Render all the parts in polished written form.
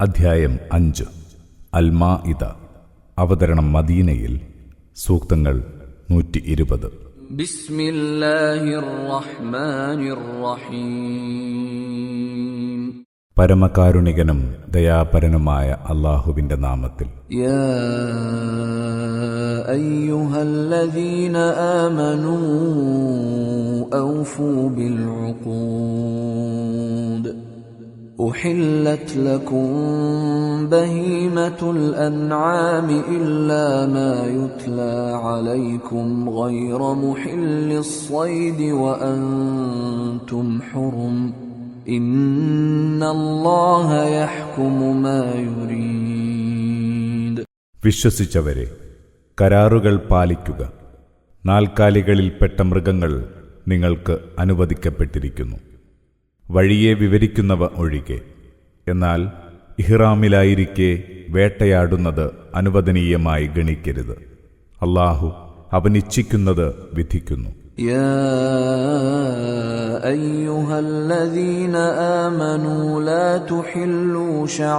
അധ്യായം 5 അൽ-മാഇദ. അവതരണം മദീനയിൽ. സൂക്തങ്ങൾ 120. ബിസ്മില്ലാഹിർ റഹ്മാനിർ റഹീം. പരമകാരുണികനും ദയാപരനുമായ അല്ലാഹുവിന്റെ നാമത്തിൽ. യാ അയ്യുഹല്ലദീന ആമനൂ ഔഫൂ ബിൽ ഉഖൂദ്. أحلت لكم بهيمة الأنعام إلا ما يتلى عليكم غير محل الصيد وأنتم حرم إن الله يحكم ما يريد. വിശ്വസിച്ചവരെ, കരാറുകൾ പാലിക്കുക. നാൽക്കാലികളിൽപ്പെട്ട മൃഗങ്ങൾ നിങ്ങൾക്ക് അനുവദിക്കപ്പെട്ടിരിക്കുന്നു, വഴിയെ വിവരിക്കുന്നവ ഒഴികെ. എന്നാൽ ഇഹ്റാമിലായിരിക്കെ വേട്ടയാടുന്നത് അനുവദനീയമായി ഗണിക്കരുത്. അല്ലാഹു അവനിച്ഛിക്കുന്നത് വിധിക്കുന്നു. യാ അയ്യുഹല്ലദീന ആമനൂ ലാ തുഹില്ലൂ ശആഇറല്ലാഹ്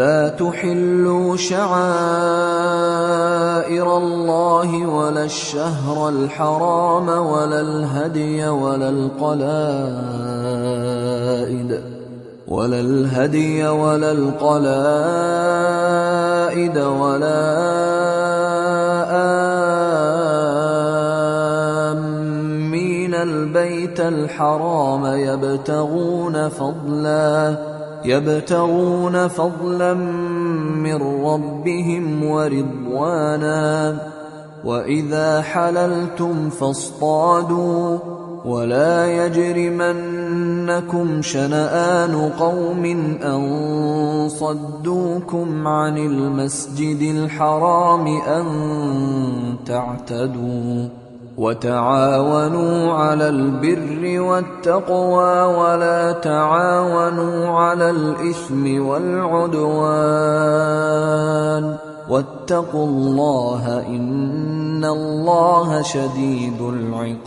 لا تحلوا شعائر الله ولا الشهر الحرام ولا الهدي ولا القلائد ولا آمين البيت الحرام يبتغون فضلا من ربهم ورضوانا وإذا حللتم فاصطادوا ولا يجرمنكم شنآن قوم أن صدوكم عن المسجد الحرام أن تعتدوا وتعاونوا على البر والتقوى ولا تعاونوا على الإثم والعدوان واتقوا الله إن الله شديد العقاب.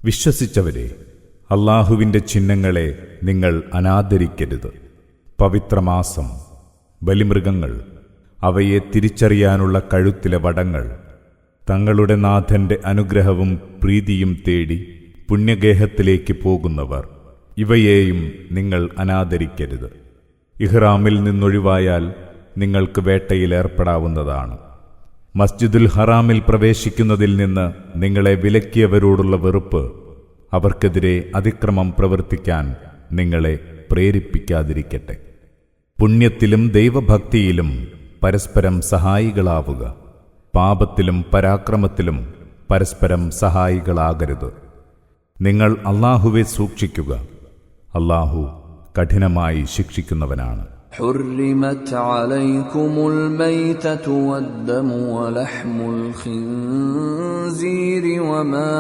വിശ്വസിച്ചവരെ, അല്ലാഹുവിന്റെ ചിഹ്നങ്ങളെ നിങ്ങൾ അനാദരിക്കരുത്. പവിത്രമാസം, ബലിമൃഗങ്ങൾ, അവയെ തിരിച്ചറിയാനുള്ള കഴുത്തിലെ വടങ്ങൾ, തങ്ങളുടെ നാഥന്റെ അനുഗ്രഹവും പ്രീതിയും തേടി പുണ്യഗേഹത്തിലേക്ക് പോകുന്നവർ, ഇവയെയും നിങ്ങൾ അനാദരിക്കരുത്. ഇഹ്റാമിൽ നിന്നൊഴിവായാൽ നിങ്ങൾക്ക് വേട്ടയിലേർപ്പെടാവുന്നതാണ്. മസ്ജിദുൽ ഹറാമിൽ പ്രവേശിക്കുന്നതിൽ നിന്ന് നിങ്ങളെ വിലക്കിയവരോടുള്ള വെറുപ്പ് അവർക്കെതിരെ അതിക്രമം പ്രവർത്തിക്കാൻ നിങ്ങളെ പ്രേരിപ്പിക്കാതിരിക്കട്ടെ. പുണ്യത്തിലും ദൈവഭക്തിയിലും പരസ്പരം സഹായികളാവുക. പാപത്തിലും പരാക്രമത്തിലും പരസ്പരം സഹായികളാകരുത്. നിങ്ങൾ അല്ലാഹുവെ സൂക്ഷിക്കുക. അല്ലാഹു കഠിനമായി ശിക്ഷിക്കുന്നവനാണ്. حرمت عليكم الميتة والدم ولحم الخنزير وما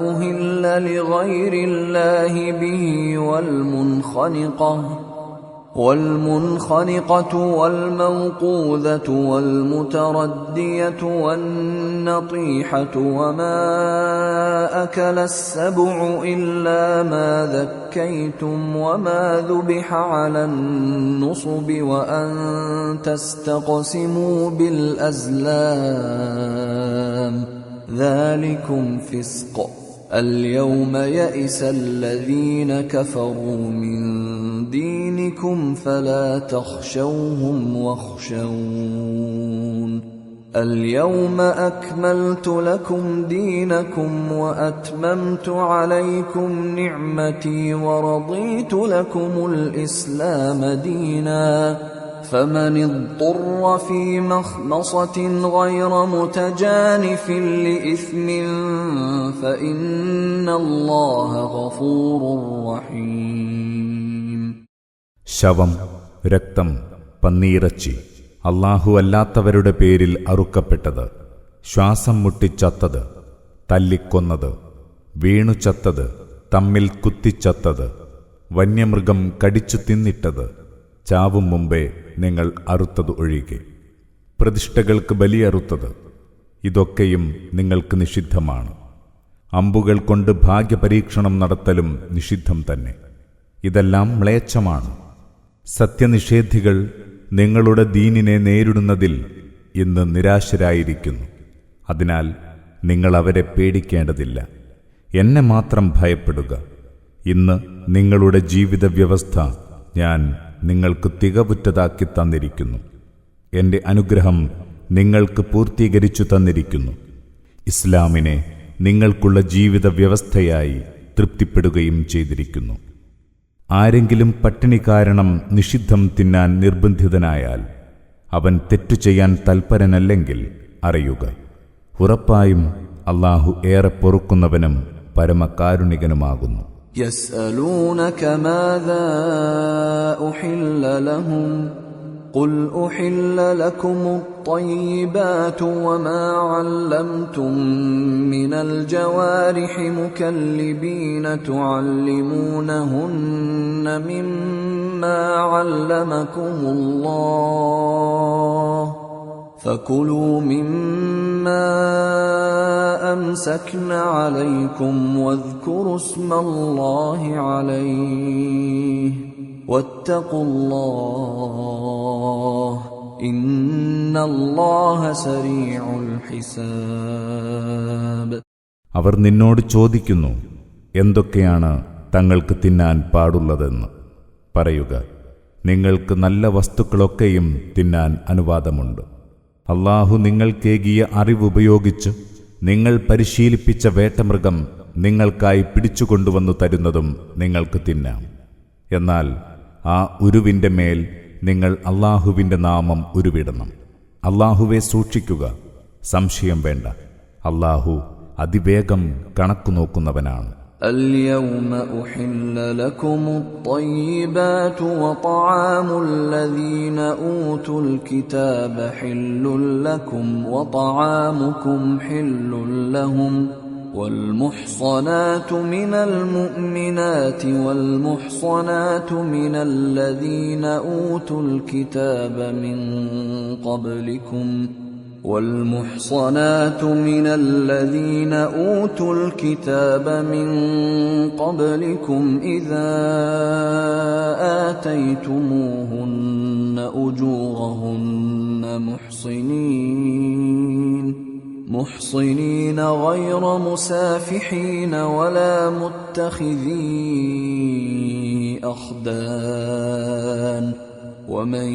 أهل لغير الله به والمنخنقة والموقوذة والمتردية والنطيحة وما أكل السبع إلا ما ذكيتم وما ذبح على النصب وأن تستقسموا بالأزلام ذلكم فسق. اليوم يئس الذين كفروا من دينكم فلا تخشوهم واخشون. اليوم أكملت لكم دينكم وأتممت عليكم نعمتي ورضيت لكم الإسلام دينا. فمن اضطر في مخمصة غير متجانف لإثم فإن الله غفور رحيم. ശവം, രക്തം, പന്നിയിറച്ചി, അല്ലാഹു അല്ലാത്തവരുടെ പേരിൽ അറുക്കപ്പെട്ടത്, ശ്വാസം മുട്ടിച്ചത്തത്, തല്ലിക്കൊന്നത്, വീണു ചത്തത്, തമ്മിൽ കുത്തിച്ചത്തത്, വന്യമൃഗം കടിച്ചു തിന്നിട്ടത്, ചാവും മുമ്പേ നിങ്ങൾ അറുത്തത് ഒഴികെ, പ്രതിഷ്ഠകൾക്ക് ബലിയറുത്തത്, ഇതൊക്കെയും നിങ്ങൾക്ക് നിഷിദ്ധമാണ്. അമ്പുകൾ കൊണ്ട് ഭാഗ്യപരീക്ഷണം നടത്തലും നിഷിദ്ധം തന്നെ. ഇതെല്ലാം മ്ലേച്ഛമാണ്. സത്യനിഷേധികൾ നിങ്ങളുടെ ദീനിനെ നേരിടുന്നതിൽ ഇന്ന് നിരാശരായിരിക്കുന്നു. അതിനാൽ നിങ്ങൾ അവരെ പേടിക്കേണ്ടതില്ല. എന്നെ മാത്രം ഭയപ്പെടുക. ഇന്ന് നിങ്ങളുടെ ജീവിത വ്യവസ്ഥ ഞാൻ നിങ്ങൾക്ക് തികവുറ്റതാക്കി തന്നിരിക്കുന്നു. എന്റെ അനുഗ്രഹം നിങ്ങൾക്ക് പൂർത്തീകരിച്ചു തന്നിരിക്കുന്നു. ഇസ്ലാമിനെ നിങ്ങൾക്കുള്ള ജീവിത വ്യവസ്ഥയായി തൃപ്തിപ്പെടുകയും ചെയ്തിരിക്കുന്നു. ആരെങ്കിലും പട്ടിണി കാരണം നിഷിദ്ധം തിന്നാൻ നിർബന്ധിതനായാൽ അവൻ തെറ്റു ചെയ്യാൻ തൽപരനല്ലെങ്കിൽ അറിയുക, ഉറപ്പായും അല്ലാഹു ഏറെ പൊറുക്കുന്നവനും പരമകാരുണികനുമാകുന്നു. يسألونك ماذا أحل لهم قل أحل لكم الطيبات وما علمتم من الجوارح مكلبين تعلمونهن مما علمكم الله فكلوا مما أمسكن عليكم واذكروا اسم الله عليه واتقوا الله إن الله سريع الحساب. അവർ നിന്നോട് ചോദിക്കുന്നു, എന്തൊക്കെയാണ് തങ്ങൾക്ക് തിന്നാൻ പാടുള്ളതെന്ന്. പറയുക, നിങ്ങൾക്ക് നല്ല വസ്തുക്കളൊക്കെയും തിന്നാൻ അനുവാദമുണ്ട്. അല്ലാഹു നിങ്ങൾക്കേകിയ അറിവുപയോഗിച്ച് നിങ്ങൾ പരിശീലിപ്പിച്ച വേട്ടമൃഗം നിങ്ങൾക്കായി പിടിച്ചുകൊണ്ടുവന്നു തരുന്നതും നിങ്ങൾക്ക് തിന്നാം. എന്നാൽ ആ ഉരുവിന്റെ മേൽ നിങ്ങൾ അല്ലാഹുവിന്റെ നാമം ഉരുവിടണം. അല്ലാഹുവെ സൂക്ഷിക്കുക, സംശയം വേണ്ട. അല്ലാഹു അതിവേഗം കണക്കു നോക്കുന്നവനാണ്. اليوم أحل لكم الطيبات وطعام الذين أوتوا الكتاب حل لكم وطعامكم حل لهم والمحصنات من المؤمنات والمحصنات من الذين أوتوا الكتاب من قبلكم والمحصنات من الذين أوتوا الكتاب من قبلكم إذا آتيتموهن أجورهن محصنين غير مسافحين ولا متخذي أخدان ومن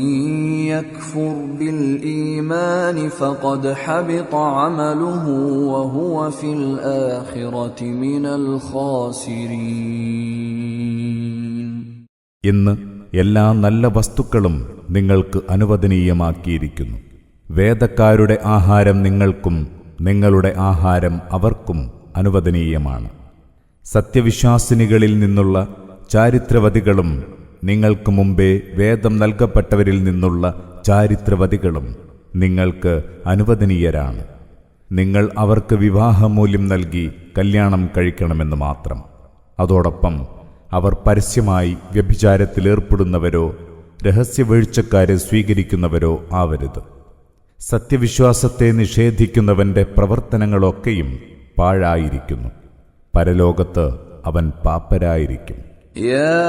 يكفر بالإيمان فقد حبط عمله وهو في الآخرة من الخاسرين. ഇന്ന് എല്ലാ നല്ല വസ്തുക്കളും നിങ്ങൾക്ക് അനുവദനീയമാക്കിയിരിക്കുന്നു. വേദക്കാരുടെ ആഹാരം നിങ്ങൾക്കും നിങ്ങളുടെ ആഹാരം അവർക്കും അനുവദനീയമാണ്. സത്യവിശ്വാസിനികളിൽ നിന്നുള്ള ചാരിത്രവതികളും നിങ്ങൾക്ക് മുമ്പേ വേദം നൽകപ്പെട്ടവരിൽ നിന്നുള്ള ചാരിത്രവതികളും നിങ്ങൾക്ക് അനുവദനീയരാണ്. നിങ്ങൾ അവർക്ക് വിവാഹമൂല്യം നൽകി കല്യാണം കഴിക്കണമെന്ന് മാത്രം. അതോടൊപ്പം അവർ പരസ്യമായി വ്യഭിചാരത്തിലേർപ്പെടുന്നവരോ രഹസ്യവീഴ്ചക്കാരെ സ്വീകരിക്കുന്നവരോ ആവരുത്. സത്യവിശ്വാസത്തെ നിഷേധിക്കുന്നവന്റെ പ്രവർത്തനങ്ങളൊക്കെയും പാഴായിരിക്കുന്നു. പരലോകത്ത് അവൻ പാപ്പരായിരിക്കും. يا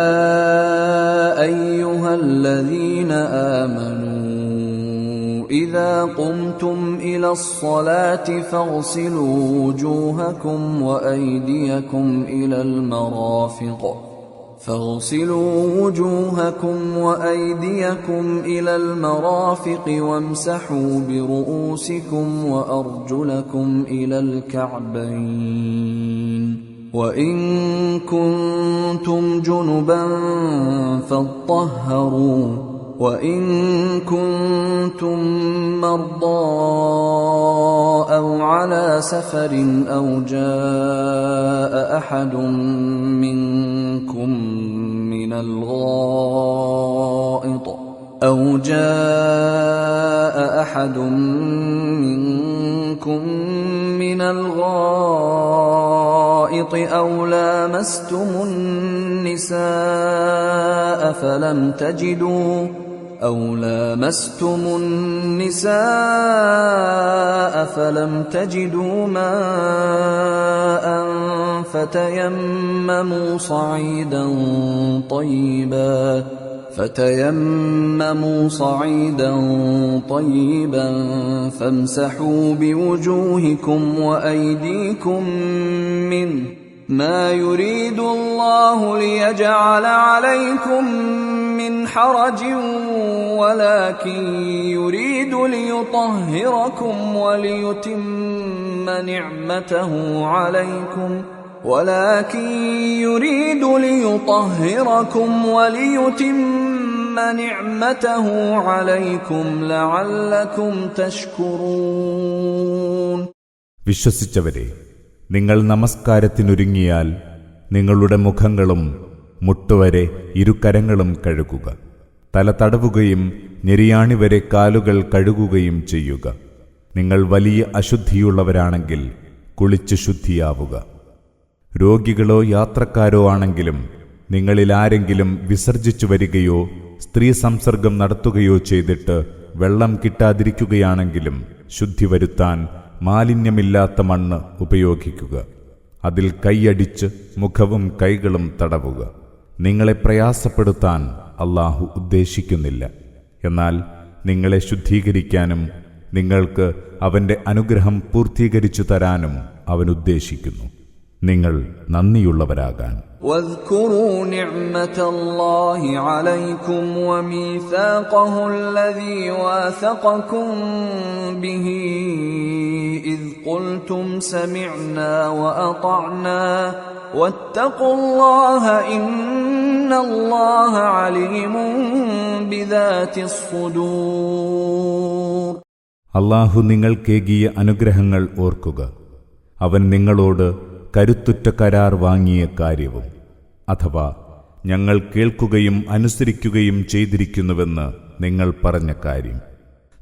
أيها الذين آمنوا إذا قمتم إلى الصلاة فاغسلوا وجوهكم وأيديكم إلى المرافق وامسحوا برؤوسكم وأرجلكم إلى الكعبين وإن كنتم جنبا فاطهروا وإن كنتم مرضى أو على سفر أو جاء أحد منكم من الغائط أو لامستم النساء فلم تجدوا ماء فتيمموا صعيدا طيبا فامسحوا بوجوهكم وأيديكم منه ما يريد الله ليجعل عليكم من حرج ولكن يريد ليطهركم وليتم نعمته عليكم لعلكم تشكرون. വിശ്വസിച്ചവരെ, നിങ്ങൾ നമസ്കാരത്തിനൊരുങ്ങിയാൽ നിങ്ങളുടെ മുഖങ്ങളും മുട്ടുവരെ ഇരുകരങ്ങളും കഴുകുക. തല തടവുകയും ഞെരിയാണി വരെ കാലുകൾ കഴുകുകയും ചെയ്യുക. നിങ്ങൾ വലിയ അശുദ്ധിയുള്ളവരാണെങ്കിൽ കുളിച്ച് ശുദ്ധിയാവുക. രോഗികളോ യാത്രക്കാരോ ആണെങ്കിലും നിങ്ങളിലാരെങ്കിലും വിസർജിച്ചു വരികയോ സ്ത്രീ സംസർഗം നടത്തുകയോ ചെയ്തിട്ട് വെള്ളം കിട്ടാതിരിക്കുകയാണെങ്കിലും ശുദ്ധി വരുത്താൻ മാലിന്യമില്ലാത്ത മണ്ണ് ഉപയോഗിക്കുക. അതിൽ കൈയടിച്ച് മുഖവും കൈകളും തടവുക. നിങ്ങളെ പ്രയാസപ്പെടുത്താൻ അല്ലാഹു ഉദ്ദേശിക്കുന്നില്ല. എന്നാൽ നിങ്ങളെ ശുദ്ധീകരിക്കാനും നിങ്ങൾക്ക് അവന്റെ അനുഗ്രഹം പൂർത്തീകരിച്ചു തരാനും അവൻ ഉദ്ദേശിക്കുന്നു. നിങ്ങൾ നന്ദിയുള്ളവരാകാൻ. واذكروا نعمة الله عليكم وميثاقه الذي واثقكم به إذ قلتم سمعنا وأطعنا واتقوا الله إن الله عليم بذات الصدور. അല്ലാഹു നിങ്ങൾക്കേകിയ അനുഗ്രഹങ്ങൾ ഓർക്കുക. അവൻ നിങ്ങളോട് കരുത്തുറ്റ കരാർ വാങ്ങിയ കാര്യവും, അഥവാ ഞങ്ങൾ കേൾക്കുകയും അനുസരിക്കുകയും ചെയ്തിരിക്കുന്നുവെന്ന് നിങ്ങൾ പറഞ്ഞ കാര്യം.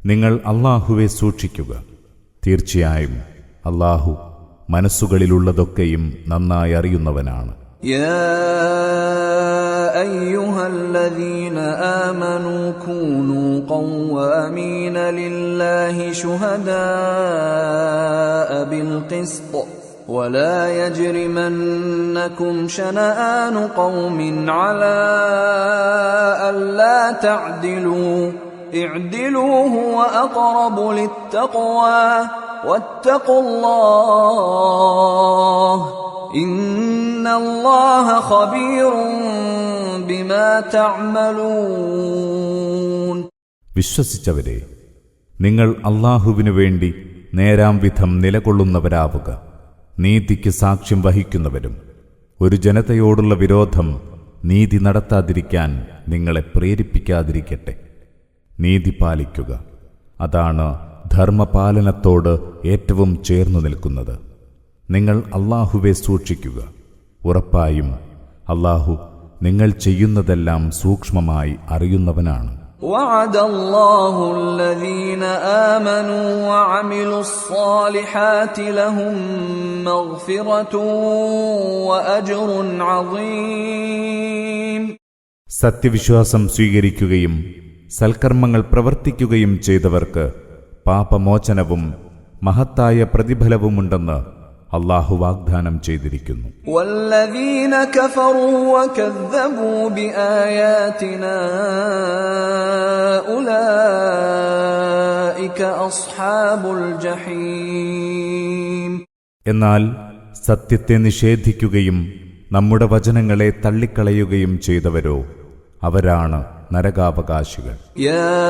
നിങ്ങൾ അല്ലാഹുവെ സൂക്ഷിക്കുക. തീർച്ചയായും അല്ലാഹു മനസ്സുകളിലുള്ളതൊക്കെയും നന്നായി അറിയുന്നവനാണ്. يا أيها الذين آمنوا كونوا قوامين لله شهداء بالقسط ولا يجرمنكم شنآن قوم على ألا تعدلوا اعدلوا هو أقرب للتقوى واتقوا الله إن الله خبير بما تعملون. വിശ്വസിച്ചവരെ, നിങ്ങൾ അല്ലാഹുവിനു വേണ്ടി നേരാം വിധം നിലകൊള്ളുന്നവരാവുക. നീതിക്ക് സാക്ഷ്യം വഹിക്കുന്നവരും. ഒരു ജനതയോടുള്ള വിരോധം നീതി നടത്താതിരിക്കാൻ നിങ്ങളെ പ്രേരിപ്പിക്കാതിരിക്കട്ടെ. നീതി പാലിക്കുക. അതാണ് ധർമ്മപാലനത്തോട് ഏറ്റവും ചേർന്നു നിൽക്കുന്നത്. നിങ്ങൾ അല്ലാഹുവെ സൂക്ഷിക്കുക. ഉറപ്പായും അല്ലാഹു നിങ്ങൾ ചെയ്യുന്നതെല്ലാം സൂക്ഷ്മമായി അറിയുന്നവനാണ്. وعد الله الذين آمنوا وعملوا الصالحات لهم مغفرة وأجر عظيم. സത്യവിശ്വാസം സ്വീകരിക്കുകയും സൽക്കർമ്മങ്ങൾ പ്രവർത്തിക്കുകയും ചെയ്തവർക്ക് പാപമോചനവും മഹത്തായ പ്രതിഫലവുമുണ്ടെന്ന് അല്ലാഹു വാഗ്ദാനം ചെയ്തിരിക്കുന്നു. والذين كفروا وكذبوا بآياتنا أولئك أصحاب الجحيم. എന്നാൽ സത്യത്തെ നിഷേധിക്കുകയും നമ്മുടെ വചനങ്ങളെ തള്ളിക്കളയുകയും ചെയ്തവരോ അവരാണ് നരകാവകാശികൾ. يا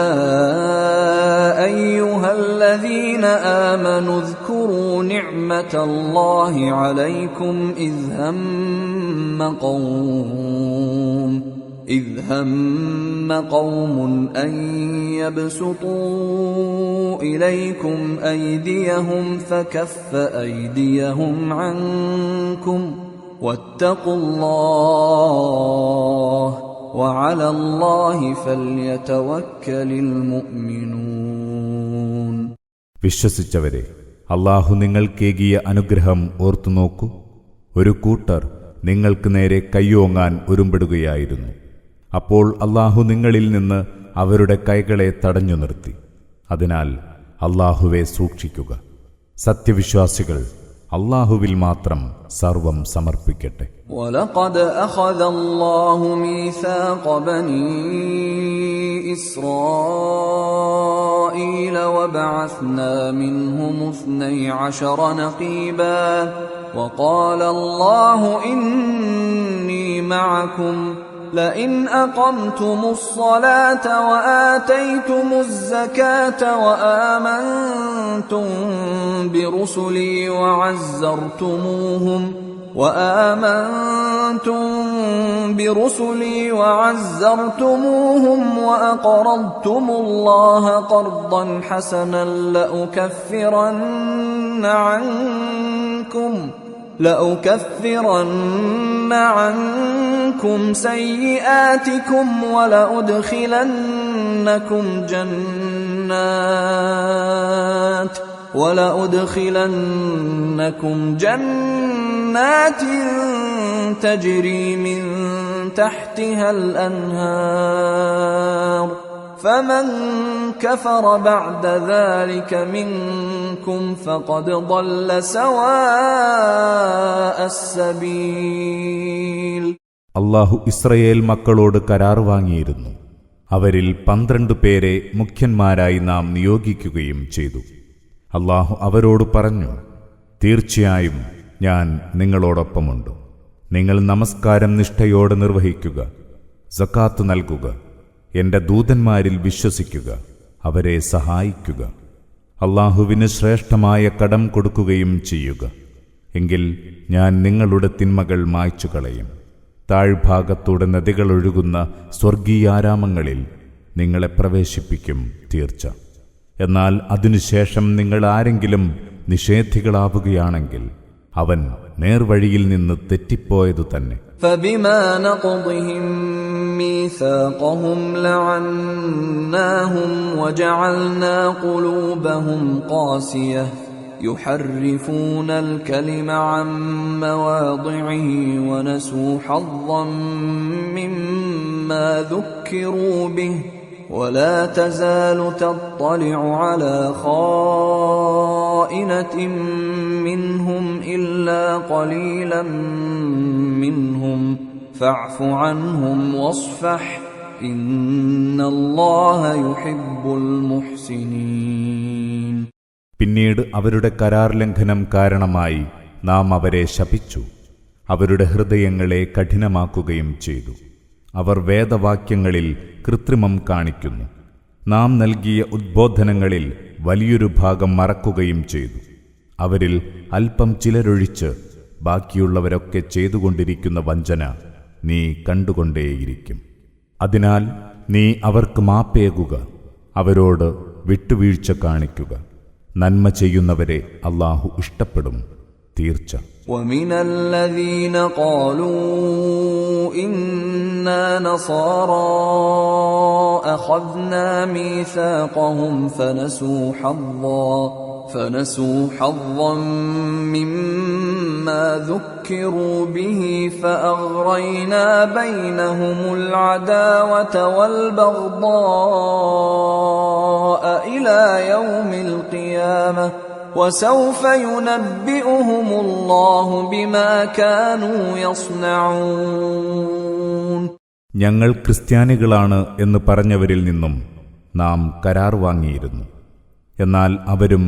أيها الذين آمنوا اذكروا نعمة الله عليكم إذ هم قوم أن يبسطوا إليكم أيديهم فكف أيديهم عنكم واتقوا الله وعلى الله فليتوكل المؤمنون. വിശ്വസിച്ചവരെ, അല്ലാഹു നിങ്ങൾക്കേകിയ അനുഗ്രഹം ഓർത്തുനോക്കൂ. ഒരു കൂട്ടർ നിങ്ങൾക്ക് നേരെ കയ്യോങ്ങാൻ ഒരുമ്പെടുകയായിരുന്നു. അപ്പോൾ അല്ലാഹു നിങ്ങളിൽ നിന്ന് അവരുടെ കൈകളെ തടഞ്ഞു നിർത്തി. അതിനാൽ അല്ലാഹുവെ സൂക്ഷിക്കുക. സത്യവിശ്വാസികൾ അല്ലാഹുവിൽ മാത്രം സർവം സമർപ്പിക്കട്ടെ. ولقد أخذ الله ميثاق بني إسرائيل وبعثنا منهم 12 نقيبا وقال الله إني معكم لئن أقمتم الصلاة وآتيتم الزكاة وآمنتم برسلي وعزرتموهم وأقرضتم الله قرضا حسنا لأكفرن عنكم سيئاتكم ولأدخلنكم جنات تجري من تحتها الأنهار فمن كفر بعد ذلك منكم فقد ضل سواء السبيل. അല്ലാഹു ഇസ്രയേൽ മക്കളോട് കരാർ വാങ്ങിയിരുന്നു. അവരിൽ 12 പേരെ മുഖ്യന്മാരായി നാം നിയോഗിക്കുകയും ചെയ്തു. അല്ലാഹു അവരോട് പറഞ്ഞു, തീർച്ചയായും ഞാൻ നിങ്ങളോടൊപ്പമുണ്ട്. നിങ്ങൾ നമസ്കാരം നിഷ്ഠയോടെ നിർവഹിക്കുക, സക്കാത്ത് നൽകുക, എന്റെ ദൂതന്മാരിൽ വിശ്വസിക്കുക, അവരെ സഹായിക്കുക, അല്ലാഹുവിന് ശ്രേഷ്ഠമായ കടം കൊടുക്കുകയും ചെയ്യുക. എങ്കിൽ ഞാൻ നിങ്ങളുടെ തിന്മകൾ മായ്ച്ചു കളയും. താഴ്ഭാഗത്തൂടെ നദികളൊഴുകുന്ന സ്വർഗീയാരാമങ്ങളിൽ നിങ്ങളെ പ്രവേശിപ്പിക്കും തീർച്ച. എന്നാൽ അതിനുശേഷം നിങ്ങൾ ആരെങ്കിലും നിഷേധികളാവുകയാണെങ്കിൽ അവൻ നേർവഴിയിൽ നിന്ന് തെറ്റിപ്പോയതു തന്നെ. فبما نقضهم ميثاقهم لعناهم وجعلنا قلوبهم قاسية يحرفون الكلم عن مواضعه ونسوا حظا مما ذكروا به ولا تزال تطلع على خائنة منهم إلا قليلا منهم فاعف عنهم واصفح إن الله يحب المحسنين. പിന്നീട് അവരുടെ കരാർ ലംഘനം കാരണമായി നാം അവരെ ശപിച്ചു. അവരുടെ ഹൃദയങ്ങളെ കഠിനമാക്കുകയും ചെയ്തു. അവർ വേദവാക്യങ്ങളിൽ കൃത്രിമം കാണിക്കുന്നു. നാം നൽകിയ ഉദ്ബോധനങ്ങളിൽ വലിയൊരു ഭാഗം മറക്കുകയും ചെയ്തു. അവരിൽ അല്പം ചിലരൊഴിച്ച് ബാക്കിയുള്ളവരൊക്കെ ചെയ്തുകൊണ്ടിരിക്കുന്ന വഞ്ചന നീ കണ്ടുകൊണ്ടേയിരിക്കും. അതിനാൽ നീ അവർക്ക് മാപ്പേകുക, അവരോട് വിട്ടുവീഴ്ച കാണിക്കുക. നന്മ ചെയ്യുന്നവരെ അല്ലാഹു ഇഷ്ടപ്പെടും തീർച്ച. ومن الذين قالوا إنا نصارى أخذنا ميثاقهم فنسوا حظا مما ذكروا به فأغرينا بينهم العداوة والبغضاء إلى يوم القيامة وسوف ينبئهم الله بما كانوا يصنعون. ഞങ്ങൾ ക്രിസ്ത്യാനികളാണ് എന്ന് പറഞ്ഞവരിൽ നിന്നും നാം കരാർ വാങ്ങിയിരുന്നു. എന്നാൽ അവരും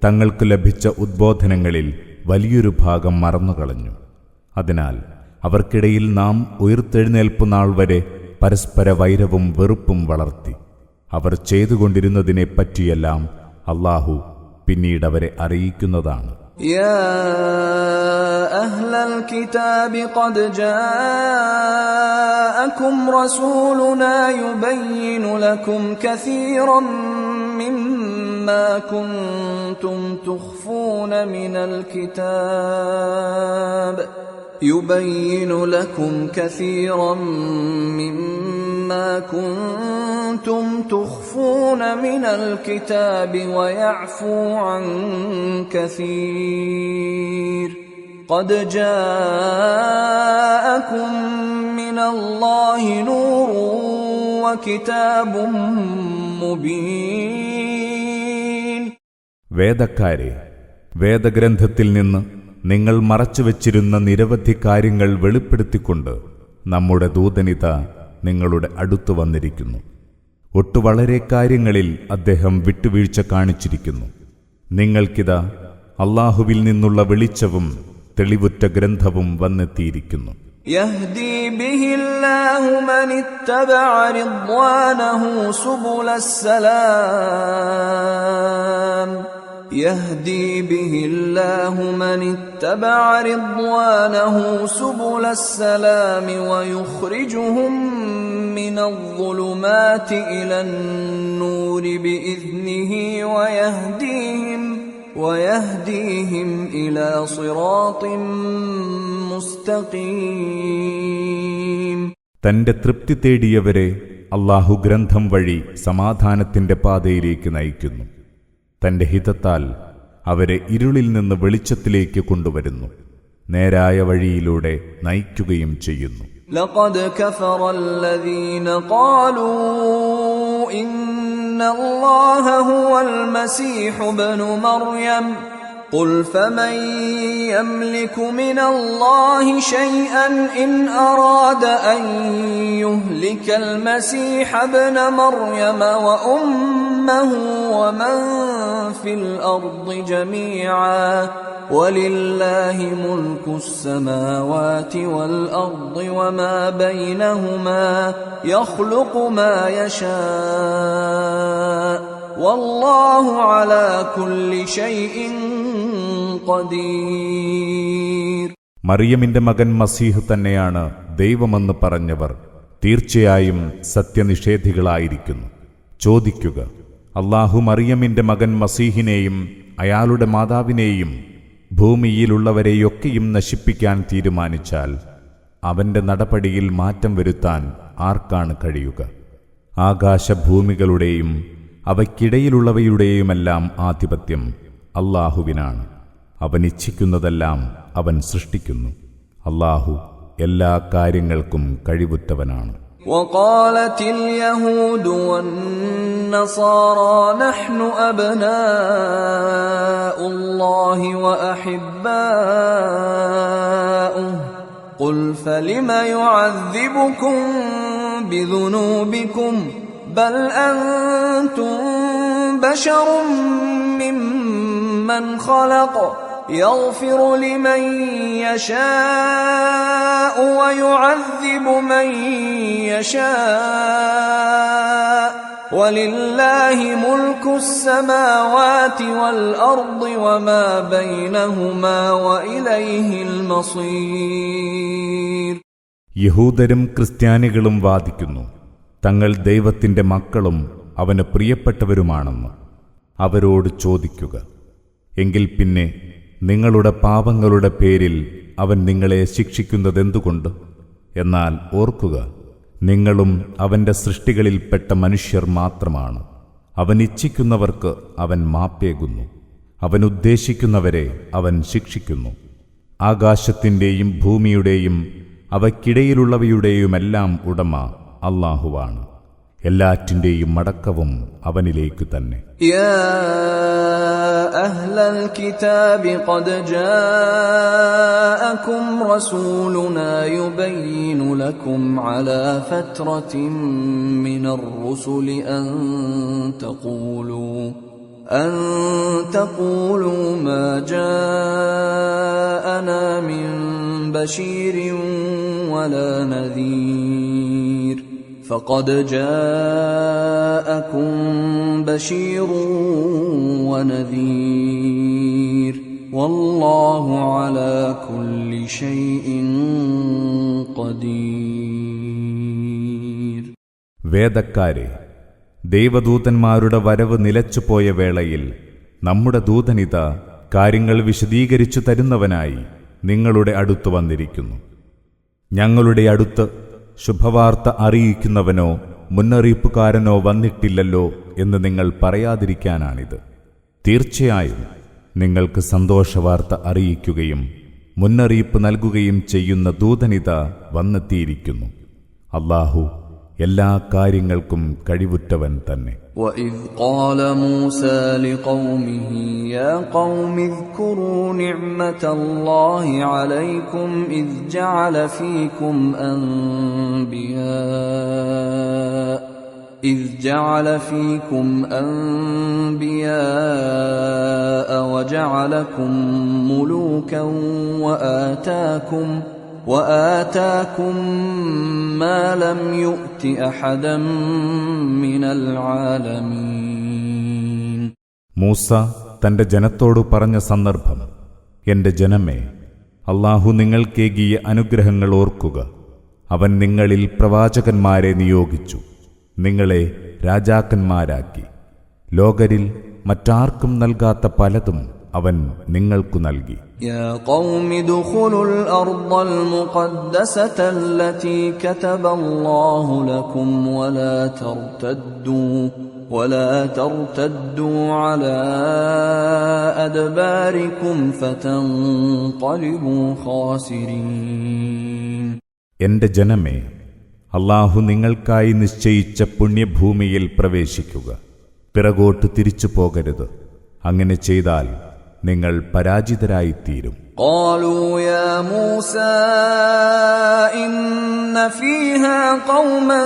തങ്ങൾക്ക് ലഭിച്ച ഉദ്ബോധനങ്ങളിൽ വലിയൊരു ഭാഗം മറന്നുകളഞ്ഞു. അതിനാൽ അവർക്കിടയിൽ നാം ഉയർത്തെഴുന്നേൽപ്പുനാൾ വരെ പരസ്പര വൈരവും വെറുപ്പും വളർത്തി. അവർ ചെയ്തുകൊണ്ടിരുന്നതിനെപ്പറ്റിയെല്ലാം അല്ലാഹു പിന്നീട് അവരെ അറിയിക്കുന്നതാണ്. يا أهل الكتاب قد جاءكم رسولنا يبين لكم كثيرا مما كنتم تخفون من الكتاب ويعفو عن كثير قد جاءكم من الله نور وكتاب مبين. വേദക്കാരെ, വേദഗ്രന്ഥത്തിൽ നിന്ന് നിങ്ങൾ മറച്ചുവെച്ചിരുന്ന നിരവധി കാര്യങ്ങൾ വെളിപ്പെടുത്തിക്കൊണ്ട് നമ്മുടെ ദൂതനിത നിങ്ങളുടെ അടുത്തു വന്നിരിക്കുന്നു. ഒട്ടു വളരെ കാര്യങ്ങളിൽ അദ്ദേഹം വിട്ടുവീഴ്ച കാണിച്ചിരിക്കുന്നു. നിങ്ങൾക്കിതാ അല്ലാഹുവിൽ നിന്നുള്ള വെളിച്ചവും തെളിവുറ്റ ഗ്രന്ഥവും വന്നെത്തിയിരിക്കുന്നു. يهدي به الله من اتبع رضوانه سبل السلام يهدي به الله من اتبع رضوانه سبل السلام ويخرجهم من الظلمات إلى النور بإذنه ويهديهم إلى صراط مستقيم. തന്റെ തൃപ്തി തേടിയവരെ അല്ലാഹു ഗ്രന്ഥം വഴി സമാധാനത്തിന്റെ പാതയിലേക്ക് നയിക്കുന്നു. തന്റെ ഹിതത്താൽ അവരെ ഇരുളിൽ നിന്ന് വെളിച്ചത്തിലേക്ക് കൊണ്ടുവരുന്നു, നേരായ വഴിയിലൂടെ നയിക്കുകയും ചെയ്യുന്നു. لقد كفر الذين قالوا إن الله هو المسيح ابن مريم قل فمن يملك من الله شيئا إن أراد أن يهلك المسيح ابن مريم وأمه ومن في الأرض جميعا ولله ملك السماوات والأرض وما بينهما يخلق ما يشاء والله على كل شيء قدير. മറിയമിന്റെ മകൻ മസീഹ് തന്നെയാണ് ദൈവമെന്ന് പറഞ്ഞവർ തീർച്ചയായും സത്യനിഷേധികളായിരിക്കുന്നു. ചോദിക്കുക, അല്ലാഹു മറിയമിന്റെ മകൻ മസീഹിനെയും അയാളുടെ മാതാവിനെയും ഭൂമിയിലുള്ളവരെയൊക്കെയും നശിപ്പിക്കാൻ തീരുമാനിച്ചാൽ അവന്റെ നടപടിയിൽ മാറ്റം വരുത്താൻ ആർക്കാണ് കഴിയുക? ആകാശഭൂമികളുടെയും അവയ്ക്കിടയിലുള്ളവയുടെയുമെല്ലാം ആധിപത്യം അല്ലാഹുവിനാണ്. അവൻ ഇച്ഛിക്കുന്നതെല്ലാം അവൻ സൃഷ്ടിക്കുന്നു. അല്ലാഹു എല്ലാ കാര്യങ്ങൾക്കും കഴിവുറ്റവനാണ്. وقالت اليهود والنصارى نحن أبناء الله وأحباؤه قل فلم يعذبكم بذنوبكم بل أنتم بشر ممن خلق يغفر لمن يشاء ويعذب من يشاء ولله ملك السماوات والأرض وما بينهما وإليه المصير. യഹൂദരും ക്രിസ്ത്യാനികളും വാദിക്കുന്നു, തങ്ങൾ ദൈവത്തിന്റെ മക്കളും അവന് പ്രിയപ്പെട്ടവരുമാണെന്ന്. അവരോട് ചോദിക്കുക, എങ്കിൽ പിന്നെ നിങ്ങളുടെ പാപങ്ങളുടെ പേരിൽ അവൻ നിങ്ങളെ ശിക്ഷിക്കുന്നതെന്തുകൊണ്ട്? എന്നാൽ ഓർക്കുക, നിങ്ങളും അവന്റെ സൃഷ്ടികളിൽപ്പെട്ട മനുഷ്യർ മാത്രമാണ്. അവൻ ഇച്ഛിക്കുന്നവർക്ക് അവൻ മാപ്പേകുന്നു, അവൻ ഉദ്ദേശിക്കുന്നവരെ അവൻ ശിക്ഷിക്കുന്നു. ആകാശത്തിന്റെയും ഭൂമിയുടെയും അവയ്ക്കിടയിലുള്ളവയുടെയുമെല്ലാം ഉടമ അല്ലാഹുവാണ്. എല്ലാറ്റിന്റെയും മടക്കവും അവനിലേക്ക് തന്നെ. യാ അഹ്ലൽ കിതാബി ഖദ് ജാഅകും റസൂലുനാ യുബയ്യിനു ലക്കും അലാ ഫത്രത്തിൻ മിനർ റുസുലി അൻ തഖൂലൂ മാ ജാഅനാ മിൻ ബശീരിൻ വലാ നദീർ فقد جاءكم بشير ونذير والله على كل شيء قدير. വേദക്കാരെ, ദൈവദൂതന്മാരുടെ വരവ് നിലച്ചുപോയ വേളയിൽ നമ്മുടെ ദൂതനിത കാര്യങ്ങൾ വിശദീകരിച്ചു തരുന്നവനായി നിങ്ങളുടെ അടുത്ത് വന്നിരിക്കുന്നു. ഞങ്ങളുടെ അടുത്ത് ശുഭവാർത്ത അറിയിക്കുന്നവനോ മുന്നറിയിപ്പുകാരനോ വന്നിട്ടില്ലല്ലോ എന്ന് നിങ്ങൾ പറയാതിരിക്കാനാണിത്. തീർച്ചയായും നിങ്ങൾക്ക് സന്തോഷവാർത്ത അറിയിക്കുകയും മുന്നറിയിപ്പ് നൽകുകയും ചെയ്യുന്ന ദൂതനിത വന്നെത്തിയിരിക്കുന്നു. അല്ലാഹു എല്ലാ കാര്യങ്ങൾക്കും കഴിവുറ്റവൻ തന്നെ. وإذ قال موسى لقومه يا قوم اذكروا نعمة الله عليكم إذ جعل فيكم أنبياء وجعلكم ملوكا وآتاكم ما لم يؤت أحدا من العالمين. മൂസ തന്റെ ജനത്തോടു പറഞ്ഞ സന്ദർഭം: എന്റെ ജനമേ, അല്ലാഹു നിങ്ങൾക്കേകിയ അനുഗ്രഹങ്ങൾ ഓർക്കുക. അവൻ നിങ്ങളിൽ പ്രവാചകന്മാരെ നിയോഗിച്ചു, നിങ്ങളെ രാജാക്കന്മാരാക്കി. ലോകരിൽ മറ്റാർക്കും നൽകാത്ത പലതും അവൻ നിങ്ങൾക്കു നൽകി. يا قوم ادخلوا الأرض المقدسة التي كتب الله لكم ولا ترتدوا على أدباركم فتنقلبوا خاسرين. എന്റെ ജനമേ, അല്ലാഹു നിങ്ങൾക്കായി നിശ്ചയിച്ച പുണ്യഭൂമിയിൽ പ്രവേശിക്കുക. പിറകോട്ട് തിരിച്ചു പോകരുത്. അങ്ങനെ ചെയ്താൽ നിങ്ങൾ പരാജിതരായിത്തീരും. قالوا يا موسى إن فيها قوما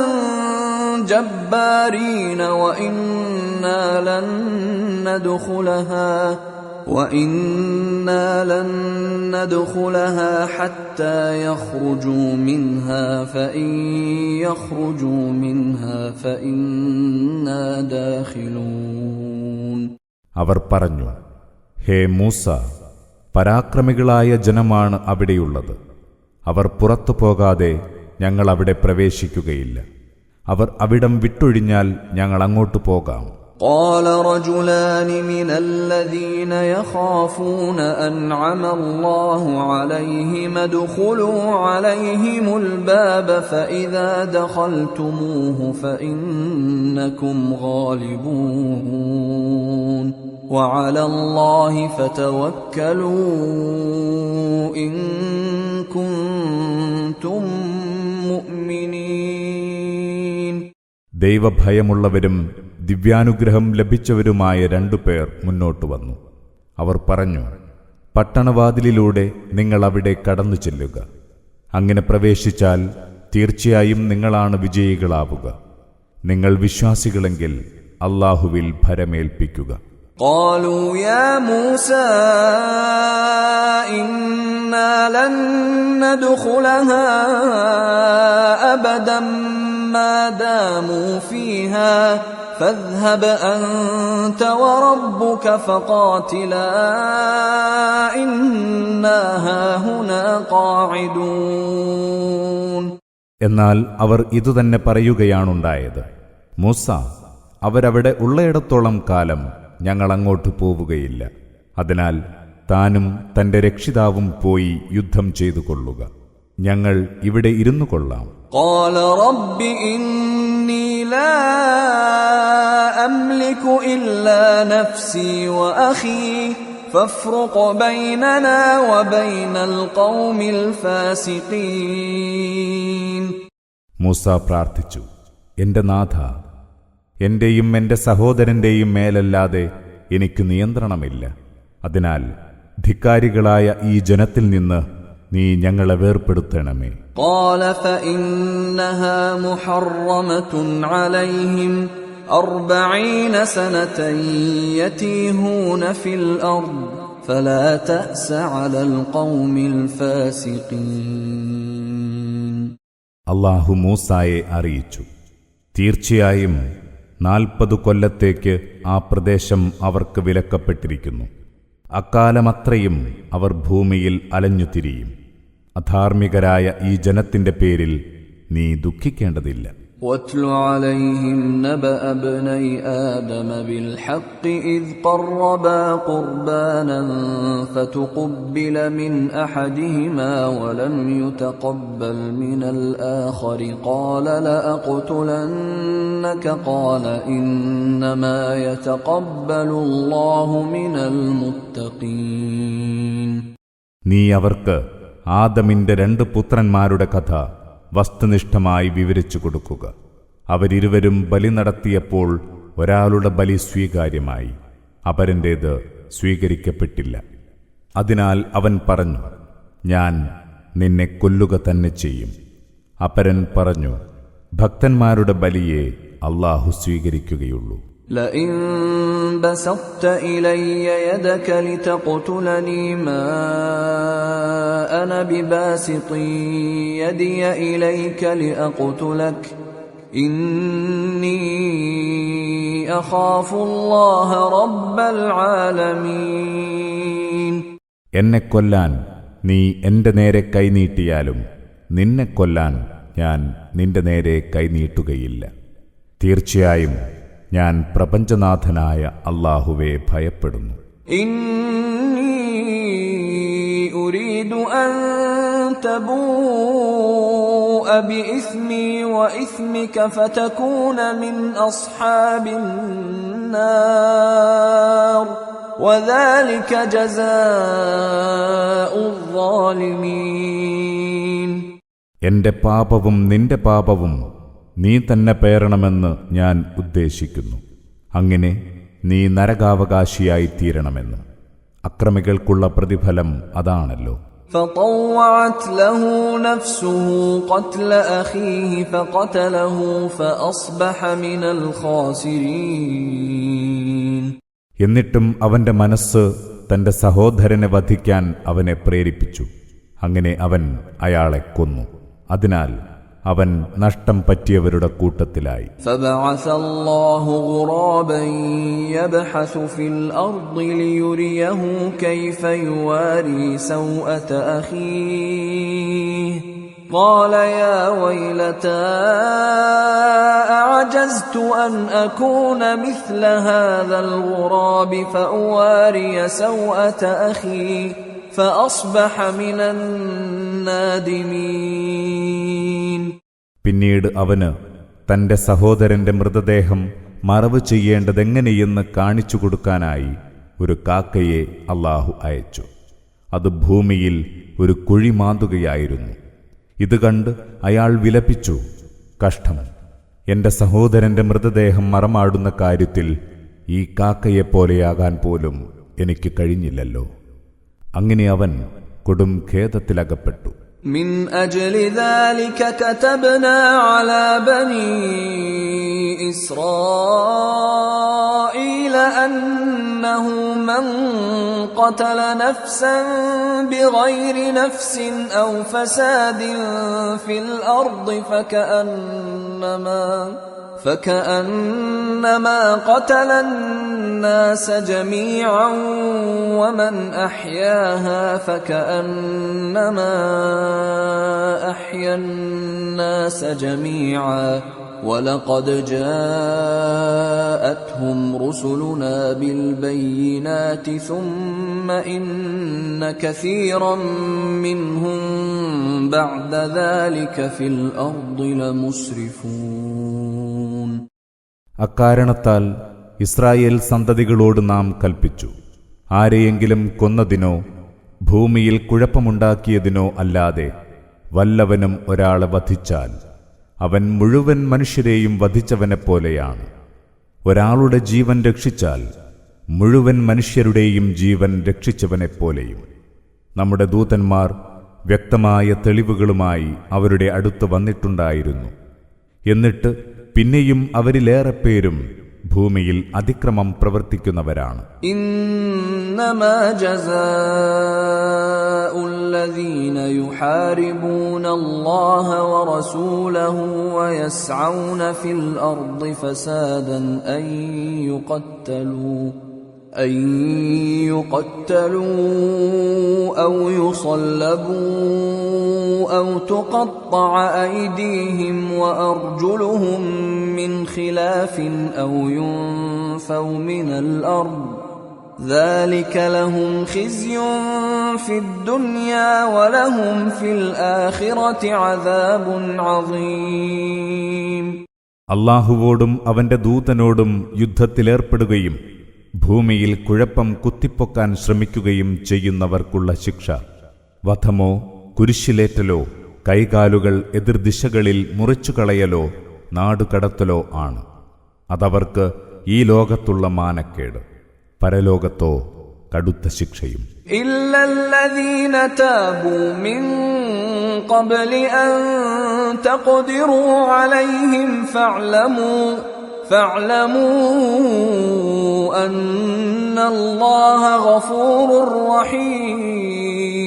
جبارين وإنا لن ندخلها حتى يخرجوا منها فإن يخرجوا منها فإنا داخلون. അവർ പറഞ്ഞു: ഹേ മൂസ, പരാക്രമികളായ ജനമാണ് അവിടെയുള്ളത്. അവർ പുറത്തു പോകാതെ ഞങ്ങൾ അവിടെ പ്രവേശിക്കുകയില്ല. അവർ അവിടം വിട്ടൊഴിഞ്ഞാൽ ഞങ്ങൾ അങ്ങോട്ട് പോകാം. قال رجلان من الذين يخافون أنعم الله عليهم ادخلوا عليهم الباب فإذا دخلتموه فإنكم غالبون وعلى الله فتوكلوا إن كنتم مؤمنين. ദൈവഭയമുള്ളവരും ദിവ്യാനുഗ്രഹം ലഭിച്ചവരുമായ 2 പേർ മുന്നോട്ടു വന്നു. അവർ പറഞ്ഞു: പട്ടണവാതിലിലൂടെ നിങ്ങൾ അവിടെ കടന്നു ചെല്ലുക. അങ്ങനെ പ്രവേശിച്ചാൽ തീർച്ചയായും നിങ്ങളാണ് വിജയികളാവുക. നിങ്ങൾ വിശ്വാസികളെങ്കിൽ അല്ലാഹുവിൽ ഭരമേൽപ്പിക്കുക. قالوا يا موسى إنا لن ندخلها أبدا ما داموا فيها فاذهب أنت وربك فقاتلا إنا هاهنا قاعدون. എന്നാൽ അവർ ഇതുതന്നെ പറയുകയാണുണ്ടായത്: മൂസ, അവരവിടെ ഉള്ളയിടത്തോളം കാലം ഞങ്ങൾ അങ്ങോട്ട് പോവുകയില്ല. അതിനാൽ താനും തന്റെ രക്ഷിതാവും പോയി യുദ്ധം ചെയ്തു കൊള്ളുക. ഞങ്ങൾ ഇവിടെ ഇരുന്നു കൊള്ളാം. قال رب إني لا أملك إلا نفسي وأخي فافرق بيننا وبين القوم الفاسقين. മൂസ പ്രാർത്ഥിച്ചു: എന്റെ നാഥ, എന്റെയും എന്റെ സഹോദരന്റെയും മേലല്ലാതെ എനിക്ക് നിയന്ത്രണമില്ല. അതിനാൽ ധിക്കാരികളായ ഈ ജനത്തിൽ നിന്ന് നീ ഞങ്ങളെ വേർപെടുത്തണമേ. قال فإنها محرمة عليهم 40 سنة يتيهون في الأرض فلا تأس على القوم الفاسقين. അല്ലാഹു മൂസായെ അറിയിച്ചു: തീർച്ചയായും 40 കൊല്ലത്തേക്ക് ആ പ്രദേശം അവർക്ക് വിലക്കപ്പെട്ടിരിക്കുന്നു. അക്കാലമത്രയും അവർ ഭൂമിയിൽ അലഞ്ഞുതിരിയും. അധാർമികരായ ഈ ജനത്തിന്റെ പേരിൽ നീ ദുഃഖിക്കേണ്ടതില്ല. واتل عليهم نبأ ابني آدم بالحق إذ قربا قربانا فتقبل من أحدهما ولم يتقبل من الآخر قال لأقتلنك قال إنما يتقبل الله من المتقين. നീ അവർക്ക് ആദമിന്റെ 2 പുത്രന്മാരുടെ കഥ വസ്തുനിഷ്ഠമായി വിവരിച്ചു കൊടുക്കുക. അവരിരുവരും ബലി നടത്തിയപ്പോൾ ഒരാളുടെ ബലി സ്വീകാര്യമായി, അപരന്റേത് സ്വീകരിക്കപ്പെട്ടില്ല. അതിനാൽ അവൻ പറഞ്ഞു, ഞാൻ നിന്നെ കൊല്ലുക തന്നെ ചെയ്യും. അപരൻ പറഞ്ഞു, ഭക്തന്മാരുടെ ബലിയെ അല്ലാഹു സ്വീകരിക്കുകയുള്ളൂ. لئن بسطت إلي يدك لتقتلني ما أنا بباسط يدي إليك لأقتلك إني أخاف الله رب العالمين. എന്നെ കൊല്ലാൻ നീ എന്റെ നേരെ കൈനീട്ടിയാലും നിന്നെ കൊല്ലാൻ ഞാൻ നിന്റെ നേരെ കൈനീട്ടുകയില്ല. തീർച്ചയായും ഞാൻ പ്രപഞ്ചനാഥനായ അല്ലാഹുവെ ഭയപ്പെടുന്നു. ഇന്നി ഉരീദു അൻ തബൂഅ ബിഇസ്മി വഇസ്മിക ഫതകൂന മിൻ അസ്ഹാബിൻ നാർ വദാലിക ജസാഉൽ ളാലിമീൻ. എന്റെ പാപവും നിന്റെ പാപവും നീ തന്നെ പേറണമെന്ന് ഞാൻ ഉദ്ദേശിക്കുന്നു. അങ്ങനെ നീ നരകാവകാശിയായി തീരണമെന്നും. അക്രമികൾക്കുള്ള പ്രതിഫലം അതാണല്ലോ. فطوعت له نفسه قتل أخيه فقتله فأصبح من الخاسرين. എന്നിട്ടും അവന്റെ മനസ്സ് തന്റെ സഹോദരനെ വധിക്കാൻ അവനെ പ്രേരിപ്പിച്ചു. അങ്ങനെ അവൻ അയാളെ കൊന്നു. അതിനാൽ അവൻ നഷ്ടം പറ്റിയവരുടെ കൂട്ടത്തിലായി. فبعث الله غرابا يبحث في الأرض ليريه كيف يواري سوءة أخيه قال يا ويلتى أعجزت أن أكون مثل هذا الغراب فأواري سوءة أخي فأصبح من النادمين. പിന്നീട് അവന് തന്റെ സഹോദരന്റെ മൃതദേഹം മറവ് ചെയ്യേണ്ടതെങ്ങനെയെന്ന് കാണിച്ചു കൊടുക്കാനായി ഒരു കാക്കയെ അല്ലാഹു അയച്ചു. അത് ഭൂമിയിൽ ഒരു കുഴി മാന്തുകയായിരുന്നു. ഇത് കണ്ട് അയാൾ വിലപിച്ചു, കഷ്ടം, എന്റെ സഹോദരന്റെ മൃതദേഹം മറമാടുന്ന കാര്യത്തിൽ ഈ കാക്കയെപ്പോലെയാകാൻ പോലും എനിക്ക് കഴിഞ്ഞില്ലല്ലോ. അങ്ങനെ അവൻ കൊടും ഖേദത്തിലകപ്പെട്ടു. من أجل ذلك كتبنا على بني إسرائيل أنه من قتل نفسا بغير نفس أو فساد في الأرض فكأنما قتل الناس جميعا ومن أحياها فكأنما أحيا الناس جميعا ولقد جاءتهم رسلنا بالبينات ثم إن كثيرا منهم بعد ذلك في الأرض لمسرفون. അക്കാരണത്താൽ ഇസ്രായേൽ സന്തതികളോട് നാം കൽപ്പിച്ചു, ആരെയെങ്കിലും കൊന്നതിനോ ഭൂമിയിൽ കുഴപ്പമുണ്ടാക്കിയതിനോ അല്ലാതെ വല്ലവനും ഒരാളെ വധിച്ചാൽ അവൻ മുഴുവൻ മനുഷ്യരെയും വധിച്ചവനെപ്പോലെയാണ്. ഒരാളുടെ ജീവൻ രക്ഷിച്ചാൽ മുഴുവൻ മനുഷ്യരുടെയും ജീവൻ രക്ഷിച്ചവനെപ്പോലെയും. നമ്മുടെ ദൂതന്മാർ വ്യക്തമായ തെളിവുകളുമായി അവരുടെ അടുത്ത് വന്നിട്ടുണ്ടായിരുന്നു. എന്നിട്ട് പിന്നെയും അവരിലേറെ പേരും ഭൂമിയിൽ അതിക്രമം പ്രവർത്തിക്കുന്നവരാണ്. ഇന്നമാ ജസാഉല്ലദീന യുഹാരിബൂന അല്ലാഹ വറസൂലഹു വയസ്ഔന ഫിൽ അർദി ഫസാദൻ അൻ يقتلوا أو يصلبوا أو تقطع أيديهم وأرجلهم من خلاف أو ينفوا من الأرض ذلك لهم خزي في الدنيا ولهم في الآخرة عذاب عظيم. അല്ലാഹുവോടും അവന്റെ ദൂതനോടും യുദ്ധത്തിലേർപ്പെടുകയും ഭൂമിയിൽ കുഴപ്പം കുത്തിപ്പൊക്കാൻ ശ്രമിക്കുകയും ചെയ്യുന്നവർക്കുള്ള ശിക്ഷ വധമോ കുരിശിലേറ്റലോ കൈകാലുകൾ എതിർദിശകളിൽ മുറിച്ചുകളയലോ നാടുകടത്തലോ ആണ്. അതവർക്ക് ഈ ലോകത്തുള്ള മാനക്കേട്, പരലോകത്തോ കടുത്ത ശിക്ഷയും. إلا الذين تابوا من قبل أن تقدروا عليهم فاعلموا أن الله غفور رحيم.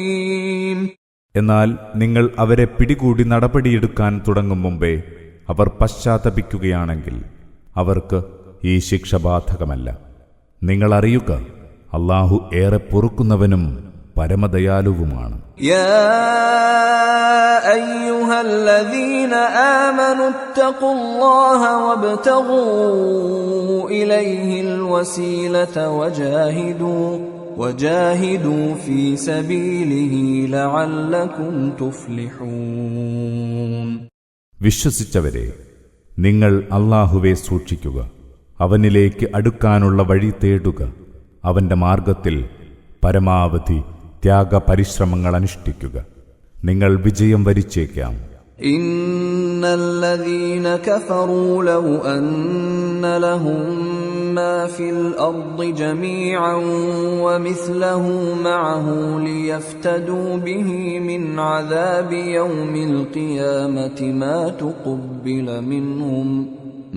എന്നാൽ നിങ്ങൾ അവരെ പിടികൂടി നടപടിയെടുക്കാൻ തുടങ്ങും മുമ്പേ അവർ പശ്ചാത്തപിക്കുകയാണെങ്കിൽ അവർക്ക് ഈ ശിക്ഷ ബാധകമല്ല. നിങ്ങൾ അറിയുക, അല്ലാഹു ഏറെ പൊറുക്കുന്നവനും പരമദയാലുവുമാണ്. يا أيها الذين آمنوا اتقوا الله وابتغوا إليه الوسيلة وجاهدوا في سبيله لعلكم تفلحون. വിശ്വസിച്ചവരെ, നിങ്ങൾ അല്ലാഹുവെ സൂക്ഷിക്കുക, അവനിലേക്ക് അടുക്കാനുള്ള വഴി തേടുക, അവന്റെ മാർഗത്തിൽ പരമാവധി ത്യാഗപരിശ്രമങ്ങൾ അനുഷ്ഠിക്കുക, നിങ്ങൾ വിജയം വരിച്ചേക്കാം. ഇന്നല്ലദീന കഫറൂ ലൗ അന്ന ലഹും മാ ഫിൽ അർളി ജമീഅൻ വമിസ്ലഹു മഅഹു ലിയഫ്തദൂ ബിഹി മിൻ അദാബി യൗമിൽ ഖിയാമത്തി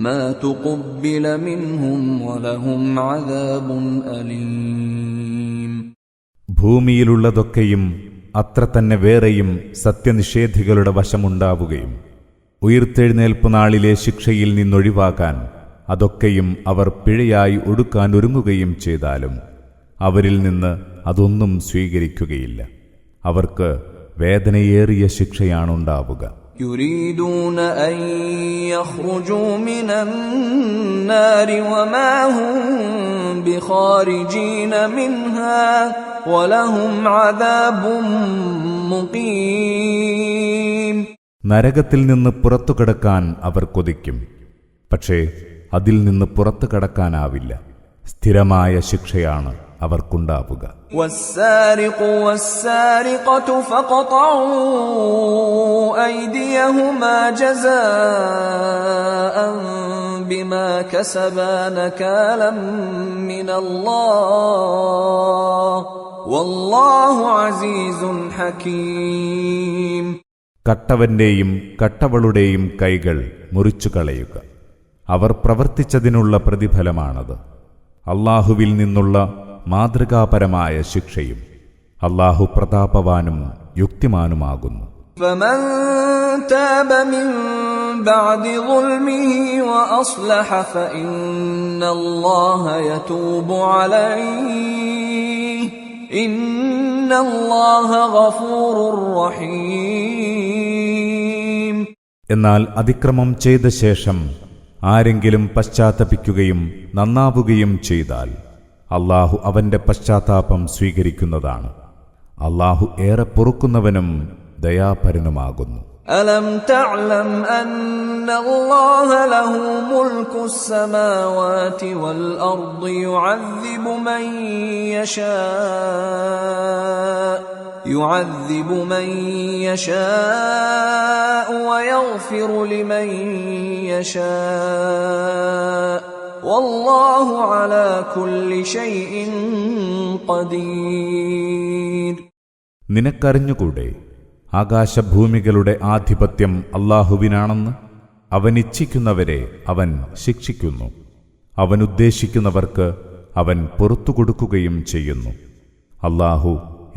ما تقبل منهم ولهم عذاب أليم. ഭൂമിയിലുള്ളതൊക്കെയും അത്ര തന്നെ വേറെയും സത്യനിഷേധികളുടെ വശമുണ്ടാവുകയും ഉയിർത്തെഴുന്നേൽപ്പ് നാളിലെ ശിക്ഷയിൽ നിന്നൊഴിവാക്കാൻ അതൊക്കെയും അവർ പിഴയായി ഒടുക്കാൻ ഒരുങ്ങുകയും ചെയ്താലും അവരിൽ നിന്ന് അതൊന്നും സ്വീകരിക്കുകയില്ല. അവർക്ക് വേദനയേറിയ ശിക്ഷയാണുണ്ടാവുക. يريدون أن يخرجوا من النار وما هم بخارجين منها ولهم عذاب مقيم. നരകത്തിൽ നിന്ന് പുറത്തു കടക്കാൻ അവർ കൊതിക്കും, പക്ഷേ അതിൽ നിന്ന് പുറത്തു കടക്കാനാവില്ല. സ്ഥിരമായ ശിക്ഷയാണ് അവർക്കുണ്ടാവുക. والسارق والسارقة فاقطعوا أيديهما جزاء بما كسبا نكالا من الله والله عزيز حكيم. കട്ടവന്റെയും കട്ടവളുടെയും കൈകൾ മുറിച്ചു കളയുക, അവർ പ്രവർത്തിച്ചതിനുള്ള പ്രതിഫലമാണത്. അല്ലാഹുവിൽ നിന്നുള്ള മാതൃകാപരമായ ശിക്ഷയും. അല്ലാഹു പ്രതാപവാനും യുക്തിമാനുമാകുന്നു. فمن تاب من بعد ظلمه وأصلح فإن الله يتوب عليه إن الله غفور رحيم. എന്നാൽ അതിക്രമം ചെയ്ത ശേഷം ആരെങ്കിലും പശ്ചാത്തപിക്കുകയും നന്നാവുകയും ചെയ്താൽ അല്ലാഹു അവന്റെ പശ്ചാത്താപം സ്വീകരിക്കുന്നതാണ്. അല്ലാഹു ഏറെ പൊറുക്കുന്നവനും ദയാപരനുമാകുന്നു. ألم تعلم أن الله له ملك السماوات والأرض يعذب من يشاء ويغفر لمن يشاء والله على كل شيء قدير. നിനക്കറിഞ്ഞുകൂടെ ആകാശഭൂമികളുടെ ആധിപത്യം അല്ലാഹുവിനാണെന്ന്? അവൻ ഇച്ഛിക്കുന്നവരെ അവൻ ശിക്ഷിക്കുന്നു, അവൻ ഉദ്ദേശിക്കുന്നവർക്ക് അവൻ പുറത്തുകൊടുക്കുകയും ചെയ്യുന്നു. അല്ലാഹു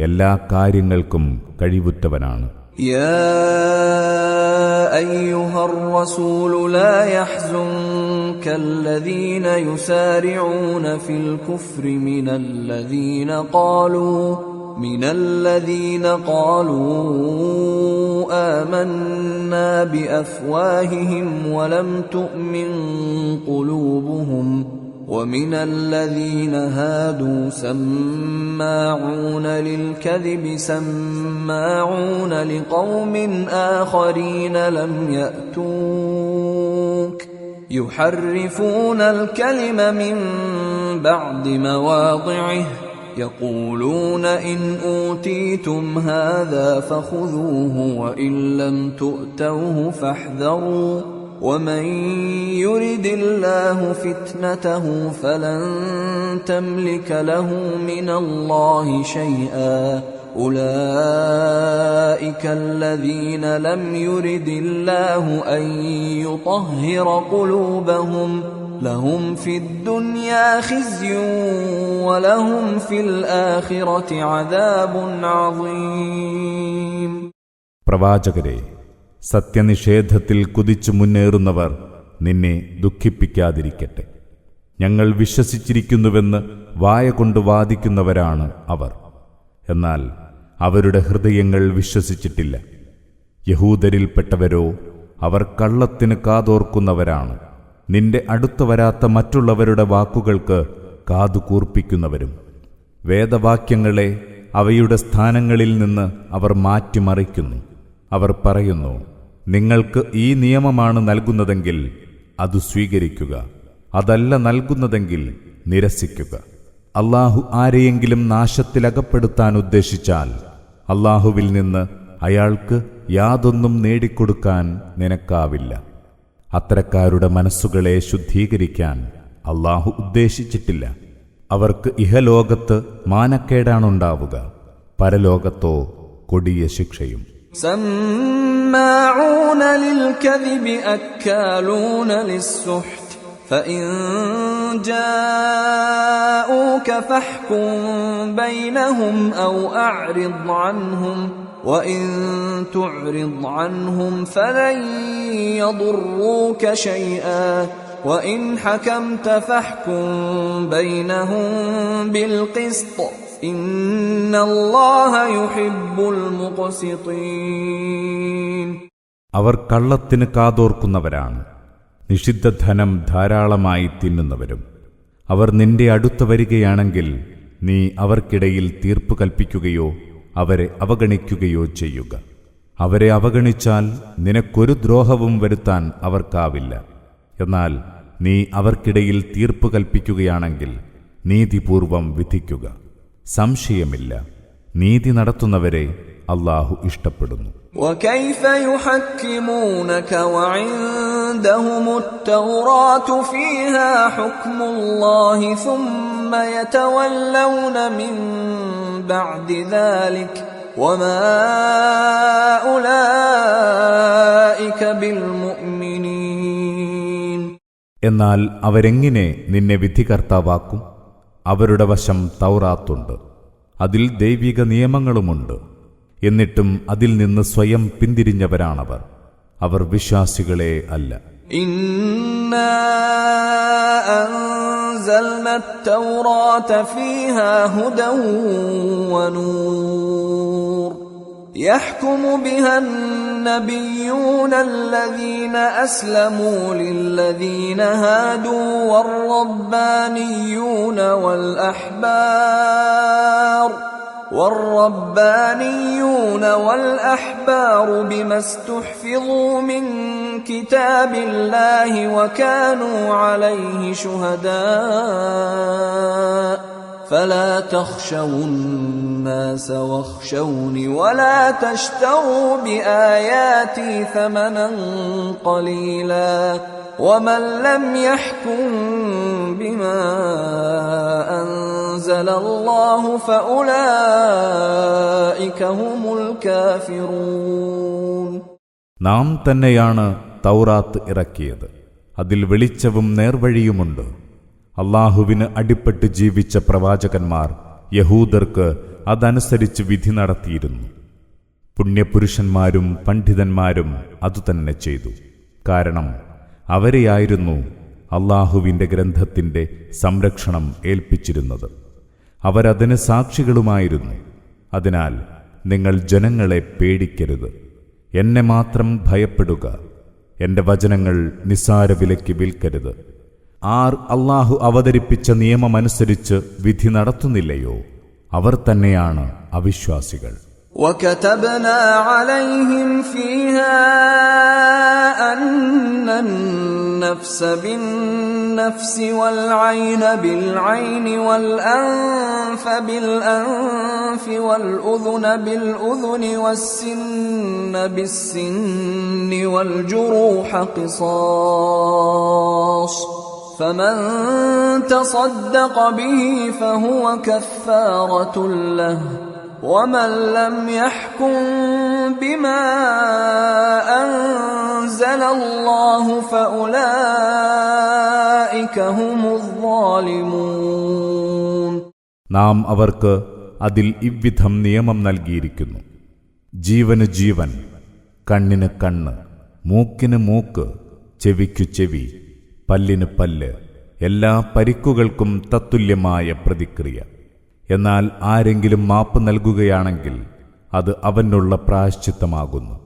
എല്ലാ കാര്യങ്ങൾക്കും കഴിവുറ്റവനാണ്. يا أيها الرسول لا يحزنك الذين يسارعون في الكفر من الذين قالوا آمنا بأفواههم ولم تؤمن قلوبهم ومن الذين هادوا سماعون للكذب سماعون لقوم آخرين لم يأتوك يحرفون الكلم من بعد مواضعه يقولون إن أوتيتم هذا فخذوه وإن لم تؤتوه فاحذروا ومن يرد الله فتنته فلن تملك له من الله شيئا أولئك الذين لم يرد الله أن يطهر قلوبهم لهم في الدنيا خزي ولهم في الآخرة عذاب عظيم. പ്രവാചകരെ, സത്യനിഷേധത്തിൽ കുതിച്ചു മുന്നേറുന്നവർ നിന്നെ ദുഃഖിപ്പിക്കാതിരിക്കട്ടെ. ഞങ്ങൾ വിശ്വസിച്ചിരിക്കുന്നുവെന്ന് വായകൊണ്ട് വാദിക്കുന്നവരാണ് അവർ. എന്നാൽ അവരുടെ ഹൃദയങ്ങൾ വിശ്വസിച്ചിട്ടില്ല. യഹൂദരിൽപ്പെട്ടവരോ അവർ കള്ളത്തിന് കാതോർക്കുന്നവരാണ്. നിന്റെ അടുത്തു വരാത്ത മറ്റുള്ളവരുടെ വാക്കുകൾക്ക് കാതുകൂർപ്പിക്കുന്നവരും. വേദവാക്യങ്ങളെ അവയുടെ സ്ഥാനങ്ങളിൽ നിന്ന് അവർ മാറ്റിമറിക്കുന്നു. അവർ പറയുന്നു, നിങ്ങൾക്ക് ഈ നിയമമാണ് നൽകുന്നതെങ്കിൽ അത് സ്വീകരിക്കുക, അതല്ല നൽകുന്നതെങ്കിൽ നിരസിക്കുക. അല്ലാഹു ആരെയെങ്കിലും നാശത്തിലകപ്പെടുത്താൻ ഉദ്ദേശിച്ചാൽ അല്ലാഹുവിൽ നിന്ന് അയാൾക്ക് യാതൊന്നും നേടിക്കൊടുക്കാൻ നിനക്കാവില്ല. അത്തരക്കാരുടെ മനസ്സുകളെ ശുദ്ധീകരിക്കാൻ അല്ലാഹു ഉദ്ദേശിച്ചിട്ടില്ല. അവർക്ക് ഇഹലോകത്ത് മാനക്കേടാണുണ്ടാവുക, പരലോകത്തോ കൊടിയ ശിക്ഷയും. سماعون للكذب أكالون للسحت فإن جاءوك فاحكم بينهم أو أعرض عنهم وإن تعرض عنهم فلن يضروك شيئا وإن حكمت فاحكم بينهم بالقسط إن الله يحب المقسطين. അവർ കള്ളത്തിന് കാതോർക്കുന്നവരാണ്, നിഷിദ്ധധനം ധാരാളമായി തിന്നുന്നവരും. അവർ നിന്റെ അടുത്ത് വരികയാണെങ്കിൽ നീ അവർക്കിടയിൽ തീർപ്പ് കൽപ്പിക്കുകയോ അവരെ അവഗണിക്കുകയോ ചെയ്യുക. അവരെ അവഗണിച്ചാൽ നിനക്കൊരു ദ്രോഹവും വരുത്താൻ അവർക്കാവില്ല. എന്നാൽ നീ അവർക്കിടയിൽ തീർപ്പ് കൽപ്പിക്കുകയാണെങ്കിൽ നീതിപൂർവം വിധിക്കുക. സംശയമില്ല, നീതി നടത്തുന്നവരെ അല്ലാഹു ഇഷ്ടപ്പെടുന്നു. وكيف يحكمونك وعندهم التوراة فيها حكم الله ثم يتولون من بعد ذلك وما أولئك بالمؤمنين. എന്നാൽ അവരെങ്ങനെ നിന്നെ വിധികർത്താവാക്കും? അവരുടെ വശം തൗറാത്തുണ്ട്, അതിൽ ദൈവിക നിയമങ്ങളുമുണ്ട്. എന്നിട്ടും അതിൽ നിന്ന് സ്വയം പിന്തിരിഞ്ഞവരാണവർ. അവർ വിശ്വാസികളെ അല്ല. ഇന്നാ അൻസൽനാ التوراة فيها هدى ونور يحكم بها النبيون الذين أسلموا للذين هادوا والربانيون والأحبار بما استحفظوا من كتاب الله وكانوا عليه شهداء فلا تخشوا الناس واخشوني ولا تشتروا بآياتي ثمنا قليلا ومن لم يحكم بما أنزل الله فأولئك هم الكافرون. നാം തന്നെയാണ് തൗറാത്ത് ഇറക്കിയത്. അതിൽ വെളിച്ചവും നേർവഴിയുമുണ്ട്. അല്ലാഹുവിന് അടിപ്പെട്ട് ജീവിച്ച പ്രവാചകന്മാർ യഹൂദർക്ക് അതനുസരിച്ച് വിധി നടത്തിയിരുന്നു. പുണ്യപുരുഷന്മാരും പണ്ഡിതന്മാരും അതുതന്നെ ചെയ്തു. കാരണം അവരെയായിരുന്നു അല്ലാഹുവിൻ്റെ ഗ്രന്ഥത്തിൻ്റെ സംരക്ഷണം ഏൽപ്പിച്ചിരുന്നത്. അവരതിന് സാക്ഷികളുമായിരുന്നു. അതിനാൽ നിങ്ങൾ ജനങ്ങളെ പേടിക്കരുത്, എന്നെ മാത്രം ഭയപ്പെടുക. എൻ്റെ വചനങ്ങൾ നിസ്സാര വിലയ്ക്ക് വിൽക്കരുത്. ആർ അല്ലാഹു അവതരിപ്പിച്ച നിയമമനുസരിച്ച് വിധി നടത്തുന്നില്ലയോ, അവർ തന്നെയാണ് അവിശ്വാസികൾ. وكتبنا عليهم فيها أن النفس بالنفس والعين بالعين والأنف بالأنف والأذن بالأذن والسن بالسن والجروح قصاص فمن تصدق به فهو كفارة له ومن لم يحكم بما أنزل الله فأولئك هم الظالمون. നാം അവർക്ക് അതിൽ ഇവ്വിധം നിയമം നൽകിയിരിക്കുന്നു. ജീവന് ജീവൻ, കണ്ണിന് കണ്ണ്, മൂക്കിന് മൂക്ക്, ചെവിക്കു ചെവി, പല്ലിന് പല്ല്, എല്ലാ പരിക്കുകൾക്കും തത്തുല്യമായ പ്രതിക്രിയ. എന്നാൽ ആരെങ്കിലും മാപ്പ് നൽകുകയാണെങ്കിൽ അത് അവനുള്ള പ്രായശ്ചിത്തമാകുന്നു.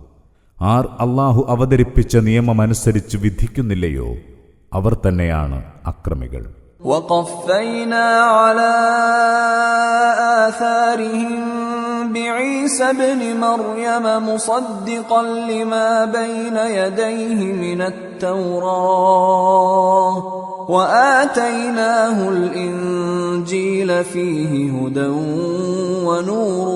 ആർ അല്ലാഹു അവതരിപ്പിച്ച നിയമമനുസരിച്ച് വിധിക്കുന്നില്ലയോ അവർ തന്നെയാണ് അക്രമികൾ. وقفينا على آثارهم بعيسى ابن مريم مصدقا لما بين يديه من التوراة وآتيناه الإنجيل فيه هدى ونور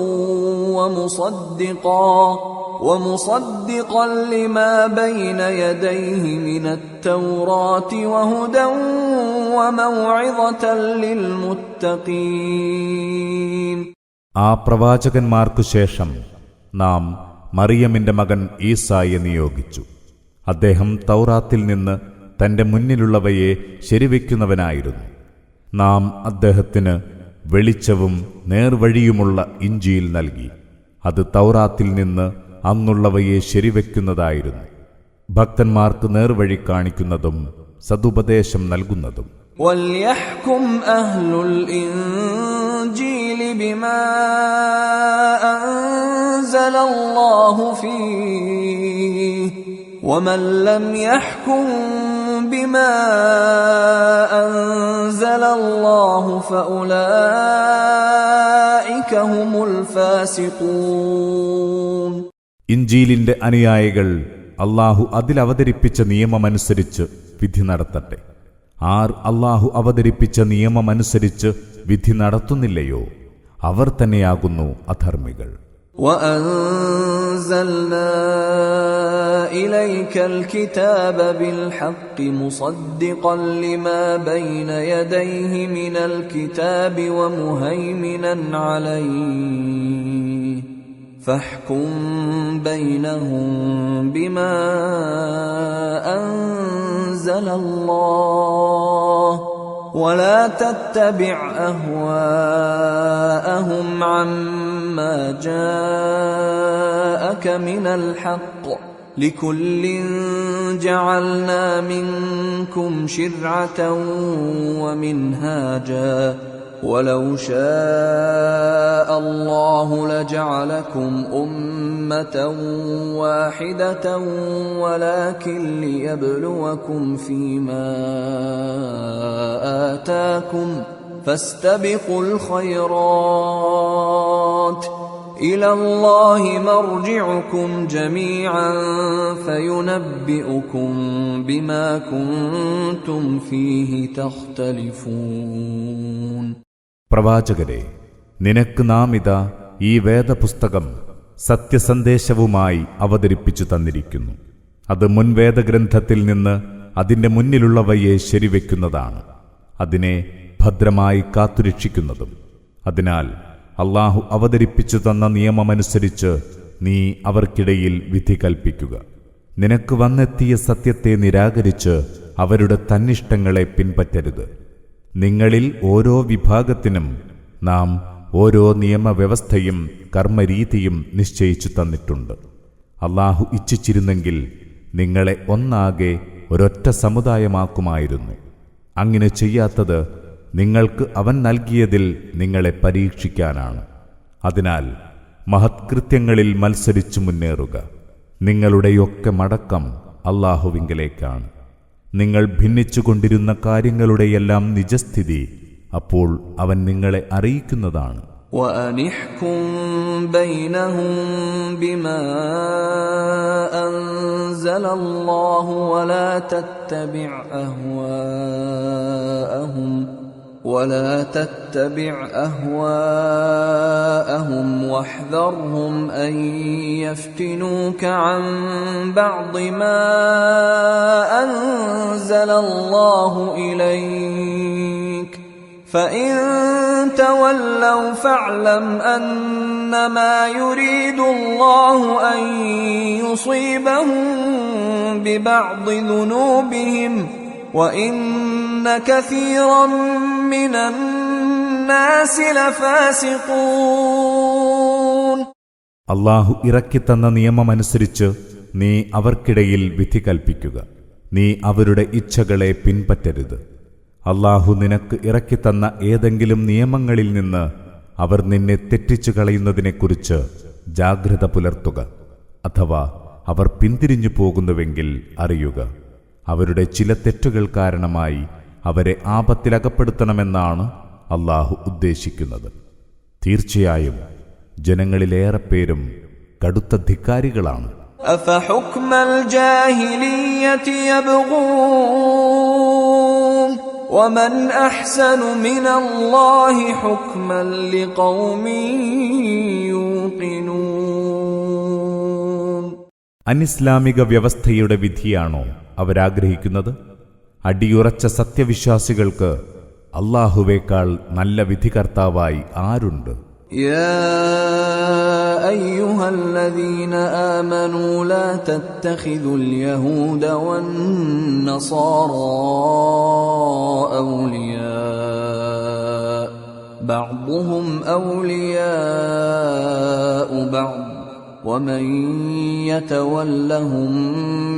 ومصدقا لما بين يديه من التوراة وهدى وموعظة للمتقين. ആ പ്രവാചകന്മാർക്കു ശേഷം നാം മറിയമിന്റെ മകൻ ഈസായെ നിയോഗിച്ചു. അദ്ദേഹം തൗറാത്തിൽ നിന്ന് തന്റെ മുന്നിലുള്ളവയെ ശരിവയ്ക്കുന്നവനായിരുന്നു. നാം അദ്ദേഹത്തിന് വെളിച്ചവും നേർവഴിയുമുള്ള ഇഞ്ചീൽ നൽകി. അത് തൗറാത്തിൽ നിന്ന് അന്നുള്ളവയെ ശരിവയ്ക്കുന്നതായിരുന്നു, ഭക്തന്മാർക്ക് നേർവഴി കാണിക്കുന്നതും സതുപദേശം നൽകുന്നതും. وَلْيَحْكُمْ أَهْلُ الْإِنْجِيلِ بِمَا أَنزَلَ اللَّهُ فِيهِ وَمَنْ لَمْ يَحْكُمْ بِمَا أَنزَلَ اللَّهُ فَأُولَئِكَ هُمُ الْفَاسِقُونَ. ഇഞ്ചീലിന്റെ അനുയായികൾ അല്ലാഹു അതിലവതരിപ്പിച്ച നിയമമനുസരിച്ച് വിധി നടത്തട്ടെ. ആർ അല്ലാഹു അവതരിപ്പിച്ച നിയമമനുസരിച്ച് വിധി നടത്തുന്നില്ലയോ അവർ തന്നെയാകുന്നു അധർമ്മികൾ. وَأَنزَلْنَا إِلَيْكَ الْكِتَابَ بِالْحَقِّ مُصَدِّقًا لِمَا بَيْنَ يَدَيْهِ مِنَ الْكِتَابِ وَمُهَيْمِنًا عَلَيْهِ فَاحْكُم بَيْنَهُم بِمَا أَنزَلَ اللَّهُ وَلَا تَتَّبِعْ أَهْوَاءَهُمْ عَمَّا جَاءَكَ مِنَ الْحَقِّ لِكُلٍّ جَعَلْنَا مِنكُمْ شِرْعَةً وَمِنْهَاجًا وَلَوْ شَاءَ اللَّهُ لَجَعَلَكُمْ أُمَّةً وَاحِدَةً وَلَكِنْ لِيَبْلُوَكُمْ فِيمَا آتَاكُمْ فَاسْتَبِقُوا الْخَيْرَاتِ إِلَى اللَّهِ مَرْجِعُكُمْ جَمِيعًا فَيُنَبِّئُكُم بِمَا كُنتُمْ فِيهِ تَخْتَلِفُونَ. പ്രവാചകരെ, നിനക്ക് നാം ഇതാ ഈ വേദപുസ്തകം സത്യസന്ദേശവുമായി അവതരിപ്പിച്ചു തന്നിരിക്കുന്നു. അത് മുൻവേദഗ്രന്ഥത്തിൽ നിന്ന് അതിന്റെ മുന്നിലുള്ളവയെ ശരിവെക്കുന്നതാണ്, അതിനെ ഭദ്രമായി കാത്തുരക്ഷിക്കുന്നതും. അതിനാൽ അല്ലാഹു അവതരിപ്പിച്ചു തന്ന നിയമമനുസരിച്ച് നീ അവർക്കിടയിൽ വിധി കൽപ്പിക്കുക. നിനക്ക് വന്നെത്തിയ സത്യത്തെ നിരാകരിച്ച് അവരുടെ തന്നിഷ്ടങ്ങളെ പിൻപറ്റരുത്. നിങ്ങളിൽ ഓരോ വിഭാഗത്തിനും നാം ഓരോ നിയമവ്യവസ്ഥയും കർമ്മരീതിയും നിശ്ചയിച്ചു തന്നിട്ടുണ്ട്. അല്ലാഹു ഇച്ഛിച്ചിരുന്നെങ്കിൽ നിങ്ങളെ ഒന്നാകെ ഒരൊറ്റ സമുദായമാക്കുമായിരുന്നു. അങ്ങനെ ചെയ്യാത്തത് നിങ്ങൾക്ക് അവൻ നൽകിയതിൽ നിങ്ങളെ പരീക്ഷിക്കാനാണ്. അതിനാൽ മഹത്കൃത്യങ്ങളിൽ മത്സരിച്ചു മുന്നേറുക. നിങ്ങളുടെയൊക്കെ മടക്കം അല്ലാഹുവിങ്കലേക്കാണ്. നിങ്ങൾ ഭിന്നിച്ചുകൊണ്ടിരുന്ന കാര്യങ്ങളുടെയെല്ലാം നിജസ്ഥിതി അപ്പോൾ അവൻ നിങ്ങളെ അറിയിക്കുന്നതാണ്. وأنحكم بينهم بما أنزل الله ولا تتبع أهواءهم واحذرهم أن يفتنوك عن بعض ما أنزل الله إليك فإن تولوا فاعلم أنما يريد الله أن يصيبهم ببعض ذنوبهم وإن كثيرا من الناس لفاسقون. അല്ലാഹു ഇറക്കിത്തന്ന നിയമമനുസരിച്ച് നീ അവർക്കിടയിൽ വിധി കൽപ്പിക്കുക. നീ അവരുടെ ഇച്ഛകളെ പിൻപറ്റരുത്. അല്ലാഹു നിനക്ക് ഇറക്കിത്തന്ന ഏതെങ്കിലും നിയമങ്ങളിൽ നിന്ന് അവർ നിന്നെ തെറ്റിച്ചു കളയുന്നതിനെക്കുറിച്ച് ജാഗ്രത പുലർത്തുക. അഥവാ അവർ പിന്തിരിഞ്ഞു പോകുന്നുവെങ്കിൽ അറിയുക, അവരുടെ ചില തെറ്റുകൾ കാരണമായി അവരെ ആപത്തിലകപ്പെടുത്തണമെന്നാണ് അല്ലാഹു ഉദ്ദേശിക്കുന്നത്. തീർച്ചയായും ജനങ്ങളിലേറെ പേരും കടുത്ത ധിക്കാരികളാണ്. അഫഹുക്മൽ ജാഹിലിയ്യതി യബ്ഗൂൻ വമൻ അഹ്സനു മിനല്ലാഹി ഹുക്മൻ ലിഖൗമിൻ യൂഖിനൂൻ. അനിസ്ലാമിക വ്യവസ്ഥയുടെ വിധിയാണോ അവരാഗ്രഹിക്കുന്നത്? അടിയുറച്ച സത്യവിശ്വാസികൾക്ക് അല്ലാഹുവേക്കാൾ നല്ല വിധികർത്താവായി ആരുണ്ട്? യാ അയ്യുഹല്ലദീന ആമനൂ ലാ തത്തഖിദുൽ യഹൂദ വന്നസാറാ ഔലിയാ ബഅ്ദുഹും ഔലിയാഉ ബഅ്ദ് ومن يتولهم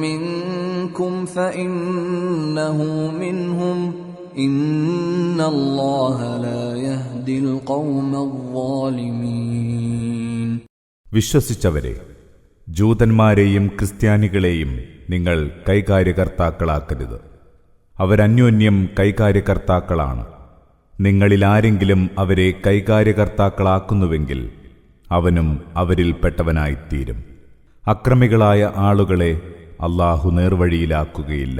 منكم فإنه منهم إن الله لا يهدي القوم الظالمين. വിശ്വസിച്ചവരെ, ജൂതന്മാരെയും ക്രിസ്ത്യാനികളെയും നിങ്ങൾ കൈകാര്യകർത്താക്കളാക്കരുത്. അവരന്യോന്യം കൈകാര്യകർത്താക്കളാണ്. നിങ്ങളിൽ ആരെങ്കിലും അവരെ കൈകാര്യകർത്താക്കളാക്കുന്നുവെങ്കിൽ അവനും അവരിൽപ്പെട്ടവനായിത്തീരും. അക്രമികളായ ആളുകളെ അല്ലാഹു നേർവഴിയിലാക്കുകയില്ല,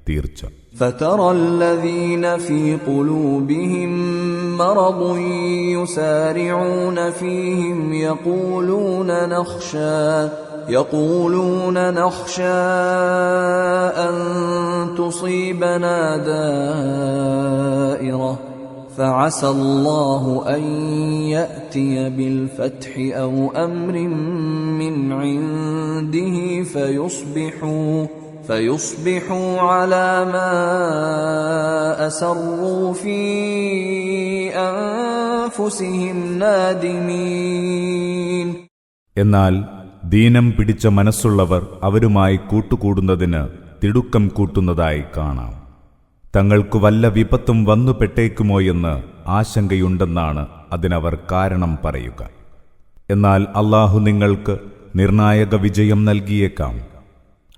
തീർച്ച. فَتَرَى الَّذِينَ فِي قُلُوبِهِم مَّرَضٌ يُسَارِعُونَ فِيهِمْ يَقُولُونَ نَخْشَىٰ أَن تُصِيبَنَا دَائِرَةٌ فعسى الله أن يأتي بالفتح أو أمر من عنده فيصبحوا على ما أسروا في أنفسهم نادمين. എന്നാൽ ദീനം പിടിച്ച മനസ്സുള്ളവർ അവരുമായി കൂട്ടുകൂടുന്നതിന് തിടുക്കം കൂട്ടുന്നതായി കാണാം. തങ്ങൾക്കു വല്ല വിപത്തും വന്നുപെട്ടേക്കുമോയെന്ന് ആശങ്കയുണ്ടെന്നാണ് അതിനവർ കാരണം പറയുക. എന്നാൽ അല്ലാഹു നിങ്ങൾക്ക് നിർണായക വിജയം നൽകിയേക്കാം.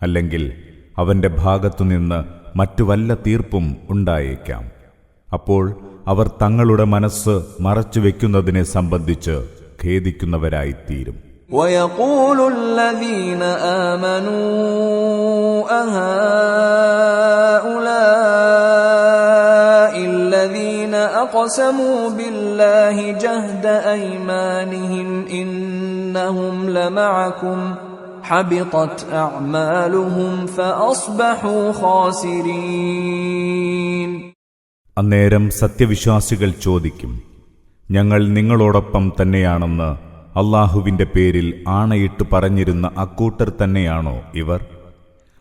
അല്ലെങ്കിൽ അവന്റെ ഭാഗത്തുനിന്ന് മറ്റു വല്ല തീർപ്പും ഉണ്ടായേക്കാം. അപ്പോൾ അവർ തങ്ങളുടെ മനസ്സ് മറച്ചുവെക്കുന്നതിനെ സംബന്ധിച്ച് ഖേദിക്കുന്നവരായിത്തീരും. وَيَقُولُ الَّذِينَ آمَنُوا أَهَؤُلَاءِ الَّذِينَ أَقْسَمُوا بِاللَّهِ جَهْدَ أَيْمَانِهِمْ إِنَّهُمْ لَمَعَكُمْ حَبِطَتْ أَعْمَالُهُمْ فَأَصْبَحُوا خَاسِرِينَ. അന്നേരം സത്യവിശ്വാസികൾ ചോദിക്കും, ഞങ്ങൾ നിങ്ങളോടൊപ്പം തന്നെയാണെന്ന് അല്ലാഹുവിന്റെ പേരിൽ ആണയിട്ട് പറഞ്ഞിരുന്ന അക്കൂട്ടർ തന്നെയാണോ ഇവർ?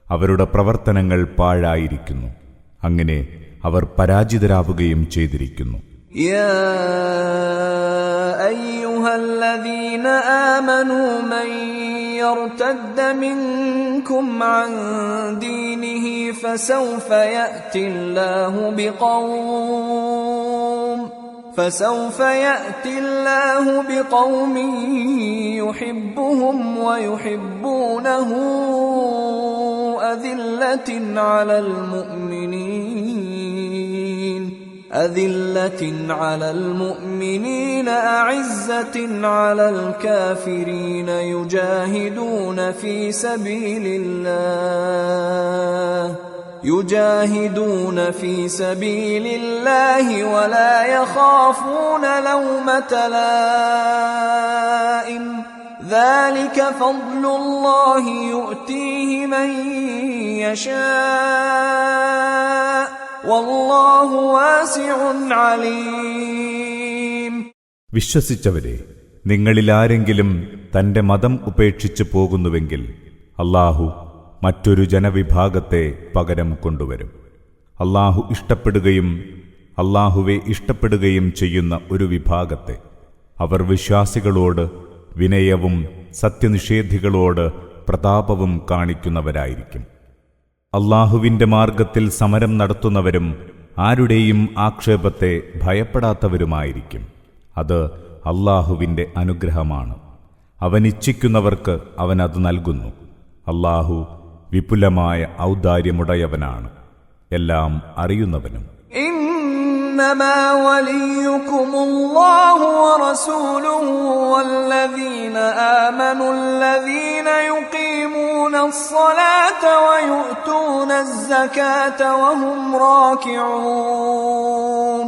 അവരുടെ പ്രവർത്തനങ്ങൾ പാഴായിരിക്കുന്നു. അങ്ങനെ അവർ പരാജിതരാവുകയും ചെയ്തിരിക്കുന്നു. യാ അയ്യുഹല്ലദീന ആമനൂ മൻ യർതദ്ദ മിൻകും അൻ ദീനിഹി ഫസൗഫ يأتي الله بقوم يحبهم ويحبونه أذلة على المؤمنين أذلة على المؤمنين أعزة على الكافرين يجاهدون في سبيل الله ولا يخافون لومة لائم ذلك فضل الله يؤتيه من يشاء والله واسع عليم. വിശ്വസിച്ചവരെ, നിങ്ങളിലാരെങ്കിലും തന്റെ മതം ഉപേക്ഷിച്ചു പോകുന്നുവെങ്കിൽ അല്ലാഹു മറ്റൊരു ജനവിഭാഗത്തെ പകരം കൊണ്ടുവരും. അല്ലാഹു ഇഷ്ടപ്പെടുകയും അല്ലാഹുവെ ഇഷ്ടപ്പെടുകയും ചെയ്യുന്ന ഒരു വിഭാഗത്തെ. അവർ വിശ്വാസികളോട് വിനയവും സത്യനിഷേധികളോട് പ്രതാപവും കാണിക്കുന്നവരായിരിക്കും. അല്ലാഹുവിന്റെ മാർഗത്തിൽ സമരം നടത്തുന്നവരും ആരുടെയും ആക്ഷേപത്തെ ഭയപ്പെടാത്തവരുമായിരിക്കും. അത് അല്ലാഹുവിന്റെ അനുഗ്രഹമാണ്. അവനിച്ഛിക്കുന്നവർക്ക് അവനത് നൽകുന്നു. അല്ലാഹു വിപുലമായ ഔദാര്യമുടയവനാണ്, എല്ലാം അറിയുന്നവനും. إنما وليكم الله ورسوله والذين آمنوا الذين يقيمون الصلاة ويؤتون الزكاة وهم راكعون.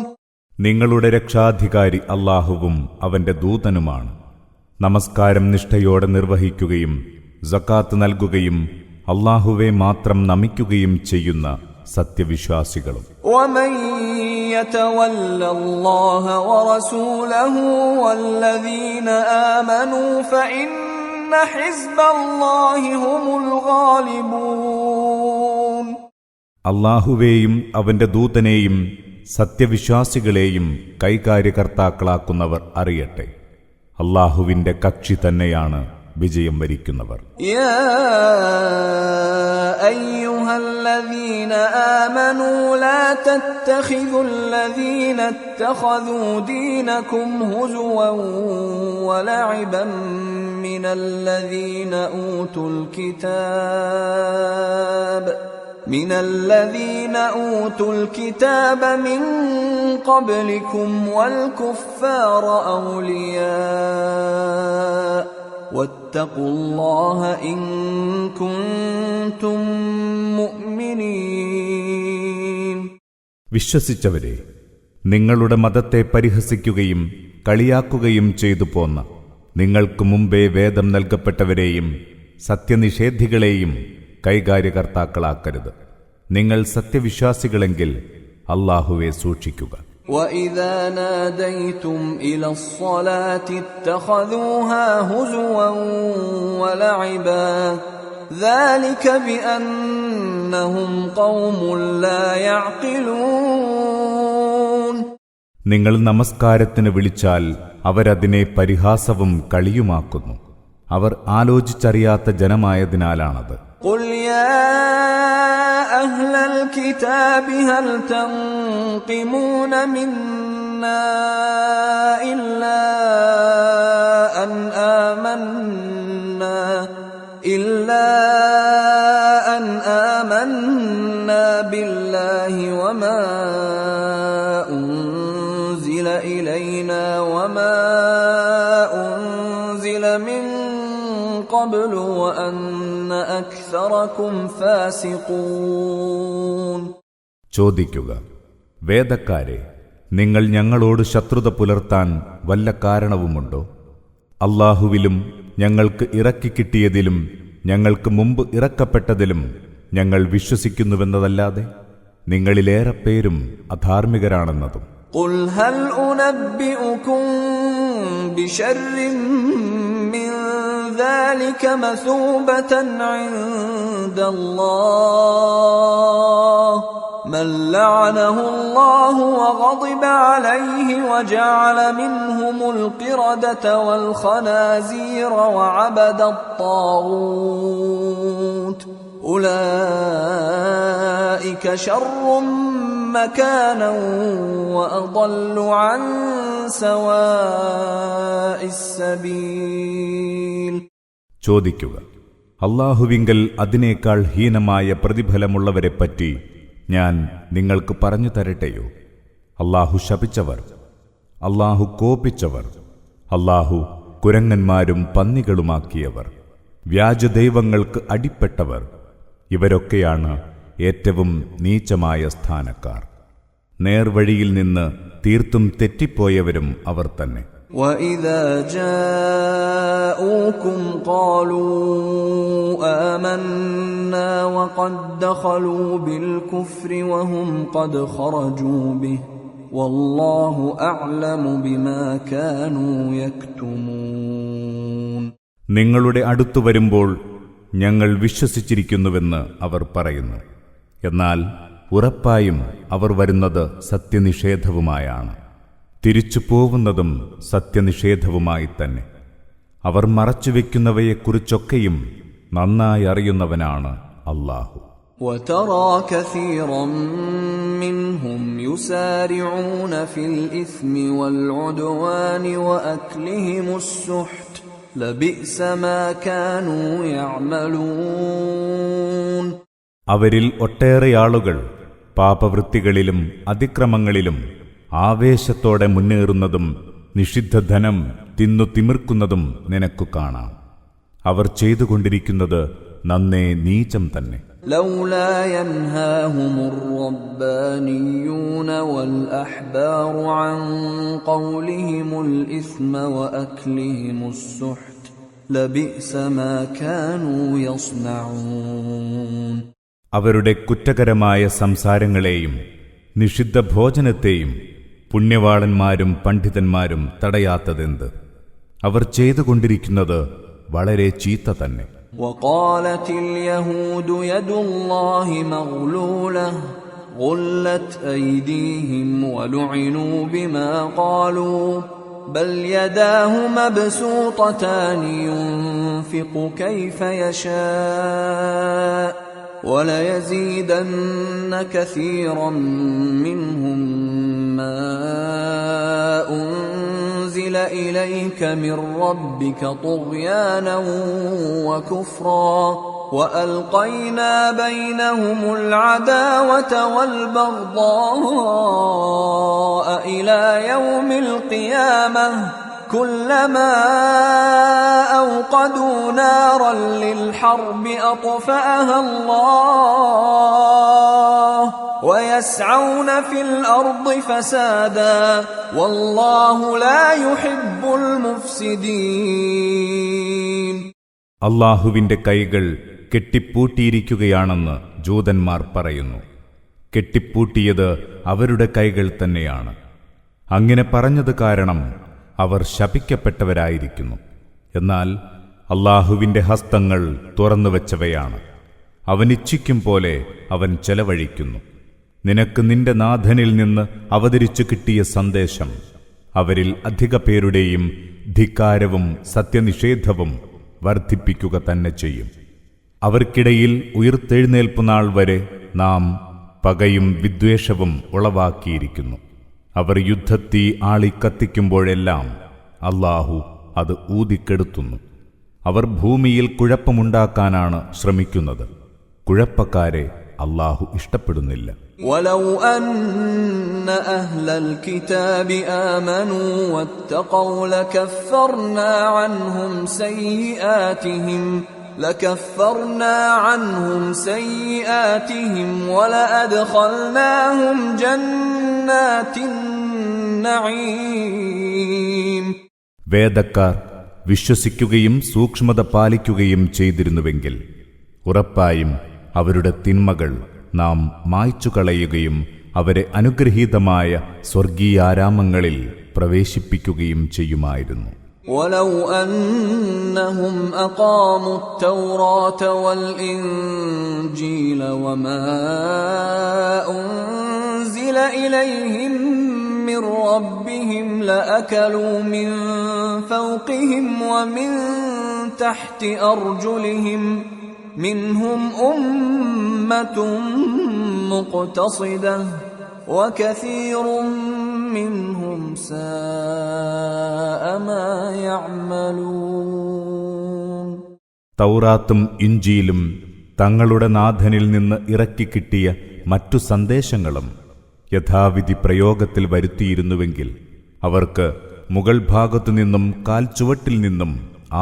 നിങ്ങളുടെ രക്ഷാധികാരി അല്ലാഹുവും അവന്റെ ദൂതനുമാണ്. നമസ്കാരം നിഷ്ഠയോടെ നിർവഹിക്കുകയും സക്കാത്ത് നൽകുകയും അല്ലാഹുവെ മാത്രം നമിക്കുകയും ചെയ്യുന്ന സത്യവിശ്വാസികളും. ومن يتول الله ورسوله والذين آمنوا فإن حزب الله هم الغالبون. അല്ലാഹുവേയും അവന്റെ ദൂതനെയും സത്യവിശ്വാസികളെയും കൈകാര്യകർത്താക്കളാക്കുന്നവർ അറിയട്ടെ, അല്ലാഹുവിന്റെ കക്ഷി തന്നെയാണ് വിജയം വരിക്കുന്നവർ. يا أيها الذين آمنوا لا تتخذوا الذين اتخذوا دينكم هزوا ولعبا من الذين أوتوا الكتاب من قبلكم والكفار أولياء واتقوا الله إن كنتم مؤمنين. വിശ്വസിച്ചവരെ, നിങ്ങളുടെ മതത്തെ പരിഹസിക്കുകയും കളിയാക്കുകയും ചെയ്തു പോന്ന നിങ്ങൾക്ക് മുമ്പേ വേദം നൽകപ്പെട്ടവരെയും സത്യനിഷേധികളെയും കൈകാര്യകർത്താക്കളാക്കരുത്. നിങ്ങൾ സത്യവിശ്വാസികളെങ്കിൽ അല്ലാഹുവെ സൂക്ഷിക്കുക. وَإِذَا نَادَيْتُمْ إِلَى الصَّلَاةِ اتَّخَذُوهَا هُزُوًا وَلَعِبًا ذَلِكَ بِأَنَّهُمْ قَوْمٌ لَّا يَعْقِلُونَ. നിങ്ങൾ നമസ്കാരത്തിന് വിളിച്ചാൽ അവരതിനെ പരിഹാസവും കളിയുമാക്കുന്നു. അവർ ആലോചിച്ചറിയാത്ത ജനമായതിനാലാണത്. قُلْ يَا أَهْلَ الْكِتَابِ هَلْ تَنقِمُونَ مِنَّا إِلَّا أَنْ آمَنَّا بِاللَّهِ وَمَا أُنْزِلَ إِلَيْنَا وَمَا أُنْزِلَ مِنْ قبل وأن أكثركم فاسقون. ചോദിക്കുക, വേദക്കാരെ, നിങ്ങൾ ഞങ്ങളോട് ശത്രുത പുലർത്താൻ വല്ല കാരണവുമുണ്ടോ? അല്ലാഹുവിലും ഞങ്ങൾക്ക് ഇറക്കിക്കിട്ടിയതിലും ഞങ്ങൾക്ക് മുമ്പ് ഇറക്കപ്പെട്ടതിലും ഞങ്ങൾ വിശ്വസിക്കുന്നുവെന്നതല്ലാതെ നിങ്ങളിലേറെ പേരും അധാർമികരാണെന്നതും. قل هل أنبئكم بشر من ذلك مثوبة عند الله من لعنه الله وغضب عليه وجعل منهم القردة والخنازير وعبد الطاغوت أولئك شر مكانا وأضل عن سواء السبيل. ചോദിക്കുക, അല്ലാഹുവിങ്കൽ അതിനേക്കാൾ ഹീനമായ പ്രതിഫലമുള്ളവരെപ്പറ്റി ഞാൻ നിങ്ങൾക്ക് പറഞ്ഞു തരട്ടെയോ? അല്ലാഹു ശപിച്ചവർ, അല്ലാഹു കോപിച്ചവർ, അല്ലാഹു കുരങ്ങന്മാരും പന്നികളുമാക്കിയവർ, വ്യാജദൈവങ്ങൾക്ക് അടിപ്പെട്ടവർ, ഇവരൊക്കെയാണ് ഏറ്റവും നീചമായ സ്ഥാനക്കാർ. നേർവഴിയിൽ നിന്ന് തീർത്തും തെറ്റിപ്പോയവരും അവർ തന്നെ. وَإِذَا جَاءُوكُمْ قَالُوا آمَنَّا وَقَدْ دَخَلُوا بِالْكُفْرِ وَهُمْ قَدْ خَرَجُوا بِهِ وَاللَّهُ أَعْلَمُ بِمَا كَانُوا يَكْتُمُونَ. നിങ്ങളുടെ അടുത്തു വരുമ്പോൾ ഞങ്ങൾ വിശ്വസിച്ചിരിക്കുന്നുവെന്ന് അവർ പറയുന്നു. എന്നാൽ ഉറപ്പായും അവർ വരുന്നത് സത്യനിഷേധവുമായാണ്, തിരിച്ചു പോവുന്നതും സത്യനിഷേധവുമായി തന്നെ. അവർ മറച്ചുവെക്കുന്നവയെക്കുറിച്ചൊക്കെയും നന്നായി അറിയുന്നവനാണ് അല്ലാഹു. وَتَرَى كَثِيرًا مِّنْهُمْ يُسَارِعُونَ فِي الْإِثْمِ وَالْعُدْوَانِ وَأَكْلِهِمُ السُّحْتَ لَبِئْسَ مَا كَانُوا يَعْمَلُونَ. അവരിൽ ഒട്ടേറെ ആളുകൾ പാപവൃത്തികളിലും അതിക്രമങ്ങളിലും ആവേശത്തോടെ മുന്നേറുന്നതും നിഷിദ്ധധനം തിന്നു തിമിർക്കുന്നതും നിനക്കു കാണാം. അവർ ചെയ്തുകൊണ്ടിരിക്കുന്നത് നന്നേ നീചം തന്നെ. لولا ينهاهم الربانيون والأحبار عن قولهم الإثم وأكلهم السحت لبئس ما كانوا يصنعون. അവരുടെ കുറ്റകരമായ സംസാരങ്ങളെയും നിഷിദ്ധ ഭോജനത്തെയും പുണ്യവാളന്മാരും പണ്ഡിതന്മാരും തടയാത്തതെന്ത്? അവർ ചെയ്തുകൊണ്ടിരിക്കുന്നത് വളരെ ചീത്ത തന്നെ. وقالت اليهود يد الله مغلولة غلت أيديهم ولعنوا بما قالوا بل يداه مبسوطتان ينفق كيف يشاء وَلَيَزِيدَنَّ كَثِيرًا مِّنْهُمْ مَا أُنزِلَ إِلَيْكَ مِنْ رَبِّكَ طُغْيَانًا وَكُفْرًا وَأَلْقَيْنَا بَيْنَهُمُ الْعَدَاوَةَ وَالْبَغْضَاءَ إِلَى يَوْمِ الْقِيَامَةِ كُلَّمَا أَوْقَدُوا نَارًا لِلْحَرْبِ أَطْفَأَهَا اللَّهُ وَيَسْعَوْنَ فِي الْأَرْضِ فَسَادًا وَاللَّهُ لَا يُحِبُّ الْمُفْسِدِينَ. അല്ലാഹുവിന്റെ കൈകൾ കെട്ടിപ്പൂട്ടിയിരിക്കുകയാണെന്ന് ജൂതന്മാർ പറയുന്നു. കെട്ടിപ്പൂട്ടിയത് അവരുടെ കൈകൾ തന്നെയാണ്. അങ്ങനെ പറഞ്ഞത് കാരണം അവർ ശപിക്കപ്പെട്ടവരായിരിക്കുന്നു. എന്നാൽ അല്ലാഹുവിന്റെ ഹസ്തങ്ങൾ തുറന്നുവെച്ചവയാണ്. അവനിച്ഛിക്കും പോലെ അവൻ ചെലവഴിക്കുന്നു. നിനക്ക് നിന്റെ നാഥനിൽ നിന്ന് അവതരിച്ചു കിട്ടിയ സന്ദേശം അവരിൽ അധിക പേരുടെയും ധിക്കാരവും സത്യനിഷേധവും വർദ്ധിപ്പിക്കുക തന്നെ ചെയ്യും. അവർക്കിടയിൽ ഉയിർത്തെഴുന്നേൽപ്പുനാൾ വരെ നാം പകയും വിദ്വേഷവും ഉളവാക്കിയിരിക്കുന്നു. അവർ യുദ്ധത്തീ ആളിക്കത്തിക്കുമ്പോഴെല്ലാം അല്ലാഹു അത് ഊതിക്കെടുത്തുന്നു. അവർ ഭൂമിയിൽ കുഴപ്പമുണ്ടാക്കാനാണ് ശ്രമിക്കുന്നത്. കുഴപ്പക്കാരെ അല്ലാഹു ഇഷ്ടപ്പെടുന്നില്ല. وَلَوْ أَنَّ أَهْلَ الْكِتَابِ آمَنُوا وَاتَّقَوْا لَكَفَّرْنَا عَنْهُمْ سَيِّئَاتِهِمْ وَلَأَدْخَلْنَاهُمْ جَنَّاتِ النَّعِيمِ. വേദക്കാർ വിശ്വസിക്കുകയും സൂക്ഷ്മത പാലിക്കുകയും ചെയ്തിരുന്നുവെങ്കിൽ ഉറപ്പായും അവരുടെ തിന്മകൾ നാം മായ്ച്ചുകളയുകയും അവരെ അനുഗ്രഹീതമായ സ്വർഗീയാരാമങ്ങളിൽ പ്രവേശിപ്പിക്കുകയും ചെയ്യുമായിരുന്നു. وَلَوْ أَنَّهُمْ أَقَامُوا التَّوْرَاةَ وَالْإِنْجِيلَ وَمَا أُنْزِلَ إِلَيْهِمْ مِنْ رَبِّهِمْ لَأَكَلُوا مِنْ فَوْقِهِمْ وَمِنْ تَحْتِ أَرْجُلِهِمْ مِنْهُمْ أُمَّةٌ مُقْتَصِدَةٌ وَكَثِيرٌ مِّنْهُمْ سَاءَ مَا يَعْمَلُونَ. തൗറാത്തും ഇഞ്ചീലും തങ്ങളുടെ നാഥനിൽ നിന്ന് ഇറക്കിക്കിട്ടിയ മറ്റു സന്ദേശങ്ങളും യഥാവിധി പ്രയോഗത്തിൽ വരുത്തിയിരുന്നുവെങ്കിൽ അവർക്ക് മുകൾ ഭാഗത്തുനിന്നും കാൽച്ചുവട്ടിൽ നിന്നും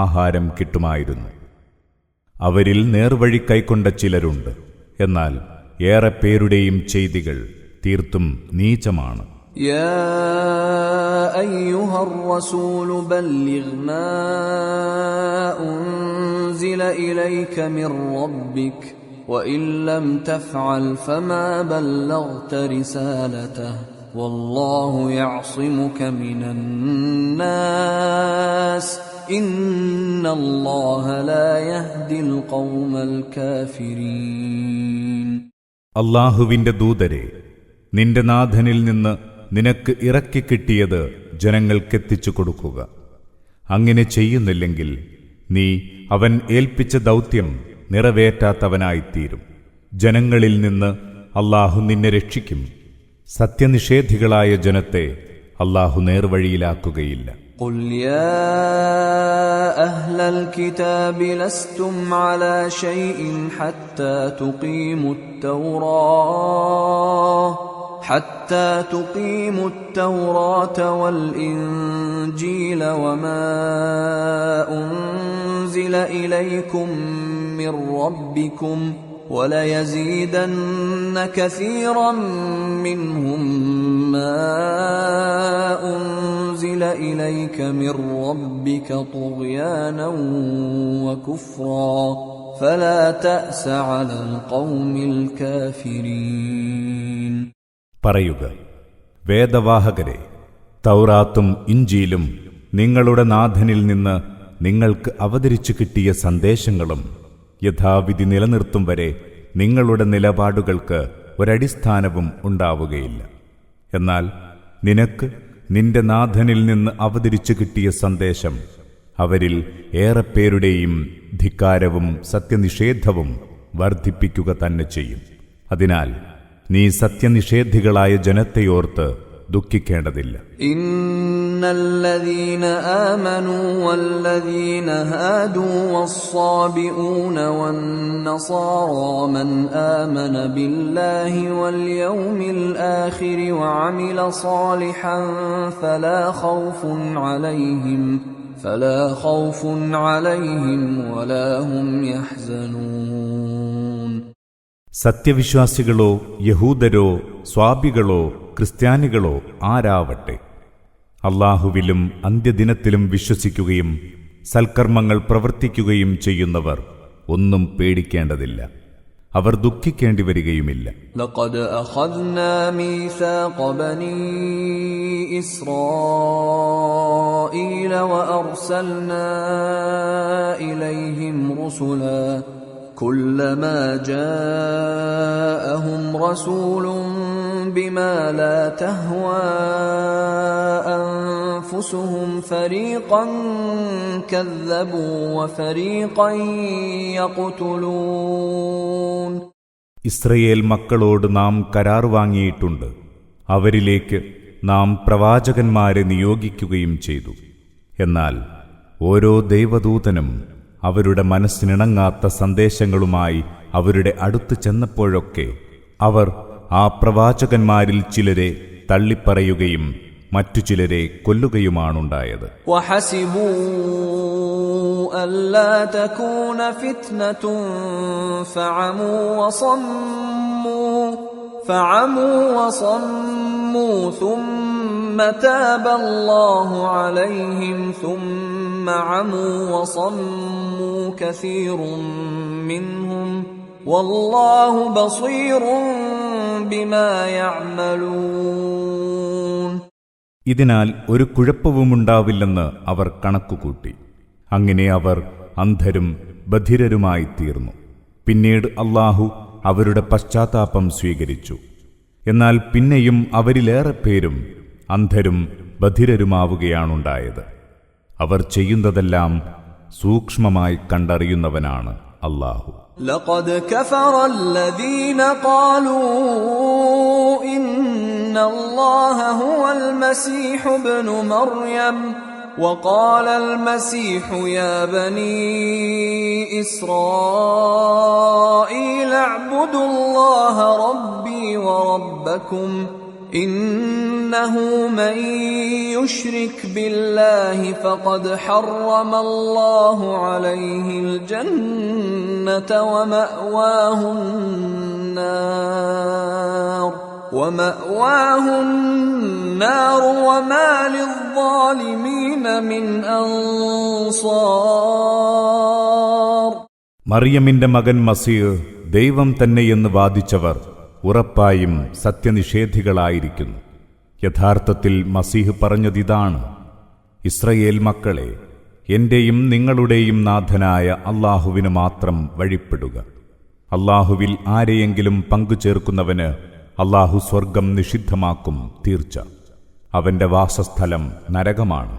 ആഹാരം കിട്ടുമായിരുന്നു. അവരിൽ നേർവഴി കൈക്കൊണ്ട ചിലരുണ്ട്, എന്നാൽ ഏറെ പേരുടെയും ചെയ്തികൾ തീർത്തും നീചമാണ്. يا أيها الرسول بلغ ما أنزل إليك من ربك وإن لم تفعل فما بلغت رسالته والله يعصمك من الناس إن الله لا يهدي القوم الكافرين. അല്ലാഹുവിന്റെ ദൂതരെ, നിന്റെ നാഥനിൽ നിന്ന് നിനക്ക് ഇറക്കിക്കിട്ടിയത് ജനങ്ങൾക്കെത്തിച്ചു കൊടുക്കുക. അങ്ങനെ ചെയ്യുന്നില്ലെങ്കിൽ നീ അവൻ ഏൽപ്പിച്ച ദൗത്യം നിറവേറ്റാത്തവനായിത്തീരും. ജനങ്ങളിൽ നിന്ന് അല്ലാഹു നിന്നെ രക്ഷിക്കും. സത്യനിഷേധികളായ ജനത്തെ അല്ലാഹു നേർവഴിയിലാക്കുകയില്ല. قل يا أهل الكتاب لستم على شيء حتى تقيموا التوراة والإنجيل وما أنزل إليكم من ربكم وليزيدن كثيرا منهم ما أنزل إليك من ربك طغيانا وكفرا فلا تأس على القوم الكافرين. പറയുക, വേദവാഹകരെ, തൗറാത്തും ഇഞ്ചീലും നിങ്ങളുടെ നാഥനിൽ നിന്ന് നിങ്ങൾക്ക് അവതരിച്ചു കിട്ടിയ സന്ദേശങ്ങളും യഥാവിധി നിലനിർത്തും വരെ നിങ്ങളുടെ നിലപാടുകൾക്ക് ഒരടിസ്ഥാനവും ഉണ്ടാവുകയില്ല. എന്നാൽ നിനക്ക് നിന്റെ നാഥനിൽ നിന്ന് അവതരിച്ചു കിട്ടിയ സന്ദേശം അവരിൽ ഏറെ പേരുടെയും ധിക്കാരവും സത്യനിഷേധവും വർദ്ധിപ്പിക്കുക തന്നെ ചെയ്യും. അതിനാൽ നീ സത്യനിഷേധികളായ ജനത്തെയോർത്ത് ദുഃഖിക്കേണ്ടതില്ല. ഇന്നല്ലദീന ആമനൂ വല്ലദീന ഹാദൂ വസ്സാബിഊന വന്നസാറാ മൻ ആമന ബില്ലാഹി വൽ യൗമിൽ ആഖിരി വഅമില സാലിഹൻ ഫലാ ഖൗഫുൻ അലൈഹിം വലാ ഹും യഹ്സനൂൻ. സത്യവിശ്വാസികളോ യഹൂദരോ സ്വാബികളോ ക്രിസ്ത്യാനികളോ ആരാവട്ടെ, അല്ലാഹുവിലും അന്ത്യദിനത്തിലും വിശ്വസിക്കുകയും സൽക്കർമ്മങ്ങൾ പ്രവർത്തിക്കുകയും ചെയ്യുന്നവർ ഒന്നും പേടിക്കേണ്ടതില്ല. അവർ ദുഃഖിക്കേണ്ടി വരികയുമില്ല. ലഖദ് അഖദ്നാ മീസാഖ ബനീ ഇസ്രായീല വഅർസൽനാ ഇലൈഹിം റുസുലാ كلما جاءهم رسول بما لا تهوى أنفسهم فريقا كذبوا وفريقا يقتلون. ഇസ്രയേൽ മക്കളോട് നാം കരാർ വാങ്ങിയിട്ടുണ്ട്. അവരിലേക്ക് നാം പ്രവാചകന്മാരെ നിയോഗിക്കുകയും ചെയ്തു. എന്നാൽ ഓരോ ദൈവദൂതനും അവരുടെ മനസ്സിനിണങ്ങാത്ത സന്ദേശങ്ങളുമായി അവരുടെ അടുത്ത് ചെന്നപ്പോഴൊക്കെ അവർ ആ പ്രവാചകന്മാരിൽ ചിലരെ തള്ളിപ്പറയുകയും മറ്റു ചിലരെ കൊല്ലുകയുമാണുണ്ടായത്. വഹസിബൂ അല്ലാ തകൂന ഫിത്നതുൻ ഫഅമൂ വസമ്മൂ ثم تاب الله عليهم ثم عموا وصموا كثير منهم والله بصير بما يعملون. ഇതിനാൽ ഒരു കുഴപ്പവുമുണ്ടാവില്ലെന്ന് അവർ കണക്കുകൂട്ടി. അങ്ങനെ അവർ അന്ധരും ബധിരരുമായി തീർന്നു. പിന്നീട് അല്ലാഹു അവരുടെ പശ്ചാത്താപം സ്വീകരിച്ചു. എന്നാൽ പിന്നെയും അവരിലേറെ പേരും അന്ധരും ബധിരരുമാവുകയാണുണ്ടായത്. അവർ ചെയ്യുന്നതെല്ലാം സൂക്ഷ്മമായി കണ്ടറിയുന്നവനാണ് അല്ലാഹു. ലഖദ് കഫറ അല്ലദീന ഖാലൂ ഇന്നല്ലാഹ ഹുവൽ മസീഹു ഇബ്നു മർയം وقال المسيح يا بني إسرائيل اعبدوا الله ربي وربكم إنه من يشرك بالله فقد حرم الله عليه الجنة ومأواه النار وما للظالمين من أنصار. മറിയമിന്റെ മകൻ മസീഹ് ദൈവം തന്നെയെന്ന് വാദിച്ചവർ ഉറപ്പായും സത്യനിഷേധികളായിരിക്കുന്നു. യഥാർത്ഥത്തിൽ മസീഹ് പറഞ്ഞതിതാണ്: ഇസ്രയേൽ മക്കളെ, എന്റെയും നിങ്ങളുടെയും നാഥനായ അല്ലാഹുവിന് മാത്രം വഴിപ്പെടുക. അല്ലാഹുവിൽ ആരെയെങ്കിലും പങ്കുചേർക്കുന്നവന് അല്ലാഹു സ്വർഗം നിഷിദ്ധമാക്കും തീർച്ച. അവന്റെ വാസസ്ഥലം നരകമാണ്.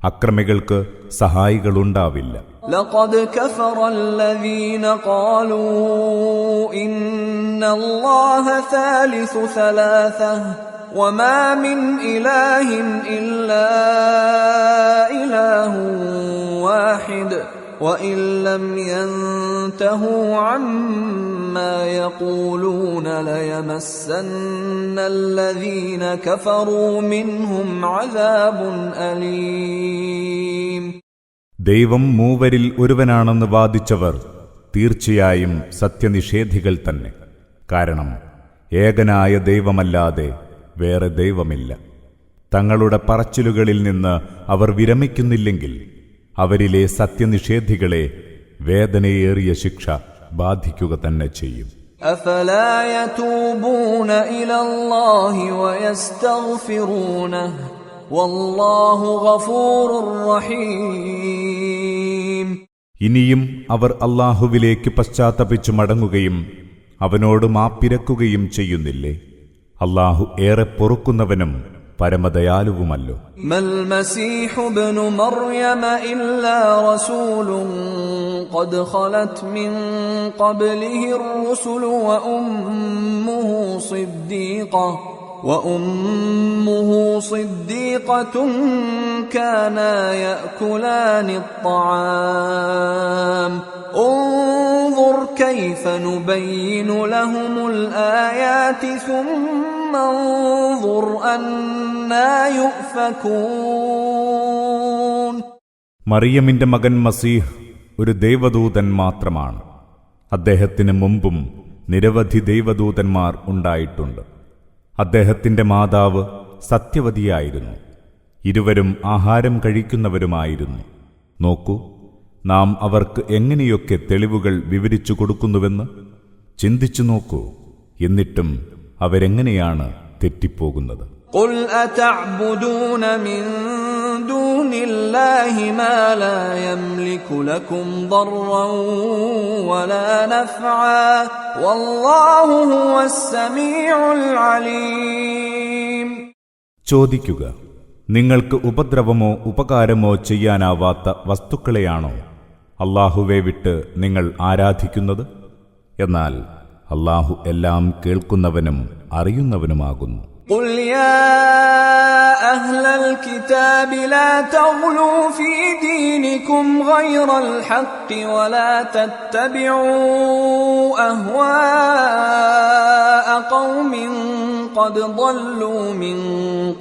അക്രമികൾക്ക് സഹായികളുണ്ടാവില്ല. لقد كفر الذين قالوا إن الله ثالث ثلاثة وما من إله إلا إله واحد وإن لم ينتهوا عما يقولون ليمسن الذين كفروا منهم عذاب أليم. ദൈവം മൂവരിൽ ഒരുവനാണെന്ന് വാദിച്ചവർ തീർച്ചയായും സത്യനിഷേധികൾ തന്നെ. കാരണം ഏകനായ ദൈവമല്ലാതെ വേറെ ദൈവമില്ല. തങ്ങളുടെ പറച്ചിലുകളിൽ നിന്ന് അവർ വിരമിക്കുന്നില്ലെങ്കിൽ അവരിലെ സത്യനിഷേധികളെ വേദനയേറിയ ശിക്ഷ ബാധിക്കുക തന്നെ ചെയ്യും. أفلا يتوبون إلى الله ويستغفرونه والله غفور رحيم. ഇനിയും അവർ അല്ലാഹുവിലേക്ക് പശ്ചാത്തപിച്ചു മടങ്ങുകയും അവനോട് മാപ്പിരക്കുകയും ചെയ്യുന്നില്ലേ? അല്ലാഹു ഏറെ പൊറുക്കുന്നവനും പരമദയാലുവുമല്ലോ. മൽ മസീഹു ഇബ്നു മർയമ ഇല്ലാ റസൂലുൻ ഖദ് ഖലത് മിൻ ഖബ്ലിഹി الرسل وأمه صديقة كانا يأكلان الطعام انظر كيف نبين لهم الآيات ثم انظر أنا يؤفكون. മറിയമിന്റെ മകൻ മസീഹ് ഒരു ദൈവദൂതൻ മാത്രമാണ്. അദ്ദേഹത്തിന് മുമ്പും നിരവധി ദൈവദൂതന്മാർ ഉണ്ടായിട്ടുണ്ട്. അദ്ദേഹത്തിന്റെ മാതാവ് സത്യവതിയായിരുന്നു. ഇരുവരും ആഹാരം കഴിക്കുന്നവരുമായിരുന്നു. നോക്കൂ, നാം അവർക്ക് എങ്ങനെയൊക്കെ തെളിവുകൾ വിവരിച്ചു കൊടുക്കുന്നുവെന്ന് ചിന്തിച്ചു നോക്കൂ. എന്നിട്ടും അവരെങ്ങനെയാണ് തെറ്റിപ്പോകുന്നത്. ഖുൽ അതഅ്ബുദൂന മിൻ ദൂനില്ലാഹി മാ ലാ യംലികു ലക്കും ദർറൻ വലാ നഫ്ആ വല്ലാഹു ഹുവസ് സമീഉൽ അലീം. ചോദിക്കുക, നിങ്ങൾക്ക് ഉപദ്രവമോ ഉപകാരമോ ചെയ്യാനാവാത്ത വസ്തുക്കളെയാണോ അല്ലാഹുവെ വിട്ട് നിങ്ങൾ ആരാധിക്കുന്നത്? എന്നാൽ അല്ലാഹു എല്ലാം കേൾക്കുന്നവനും അറിയുന്നവനുമാകുന്നു. قل يا أهل الكتاب لا تغلوا في دينكم غير الحق ولا تتبعوا أهواء قوم قد ضلوا من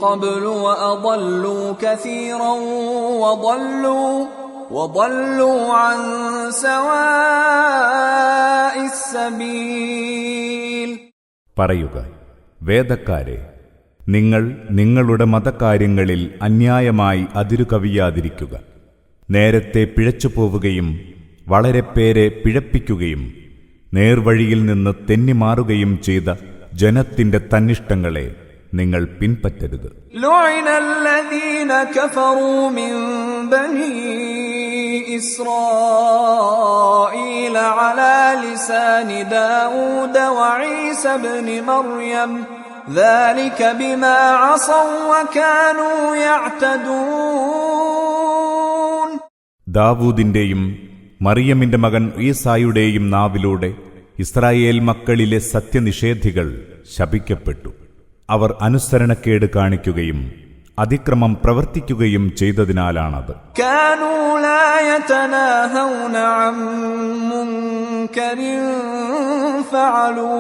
قبل وأضلوا كثيرا وضلوا عن سواء السبيل. പറയുക, വേദക്കാരെ, നിങ്ങൾ നിങ്ങളുടെ മതകാര്യങ്ങളിൽ അന്യായമായി അതിരുകവിയാതിരിക്കുക. നേരത്തെ പിഴച്ചുപോവുകയും വളരെ പേരെ പിഴപ്പിക്കുകയും നേർവഴിയിൽ നിന്ന് തെന്നിമാറുകയും ചെയ്ത ജനത്തിന്റെ തന്നിഷ്ടങ്ങളെ നിങ്ങൾ പിൻപറ്റരുത്. ലഅനല്ലദീന കഫറൂ മിൻ ബനീ ഇസ്രായീല അലാ ലിസാനി ദാവൂദ വഈസ ഇബ്നു മർയം ذلك بما عصوا وكانوا يعتدون. ദാവൂദിന്റെയും മറിയമിന്റെ മകൻ ഈസായുടെയും നാവിലൂടെ ഇസ്രായേൽ മക്കളിലെ സത്യനിഷേധികൾ ശപിക്കപ്പെട്ടു. അവർ അനുസരണക്കേട് കാണിക്കുകയും അതിക്രമം പ്രവർത്തിക്കുകയും ചെയ്തതിനാലാണത്. കാനൂ ലാ യതനാഹൗന അൻ മുൻകരിൻ ഫഅലൂ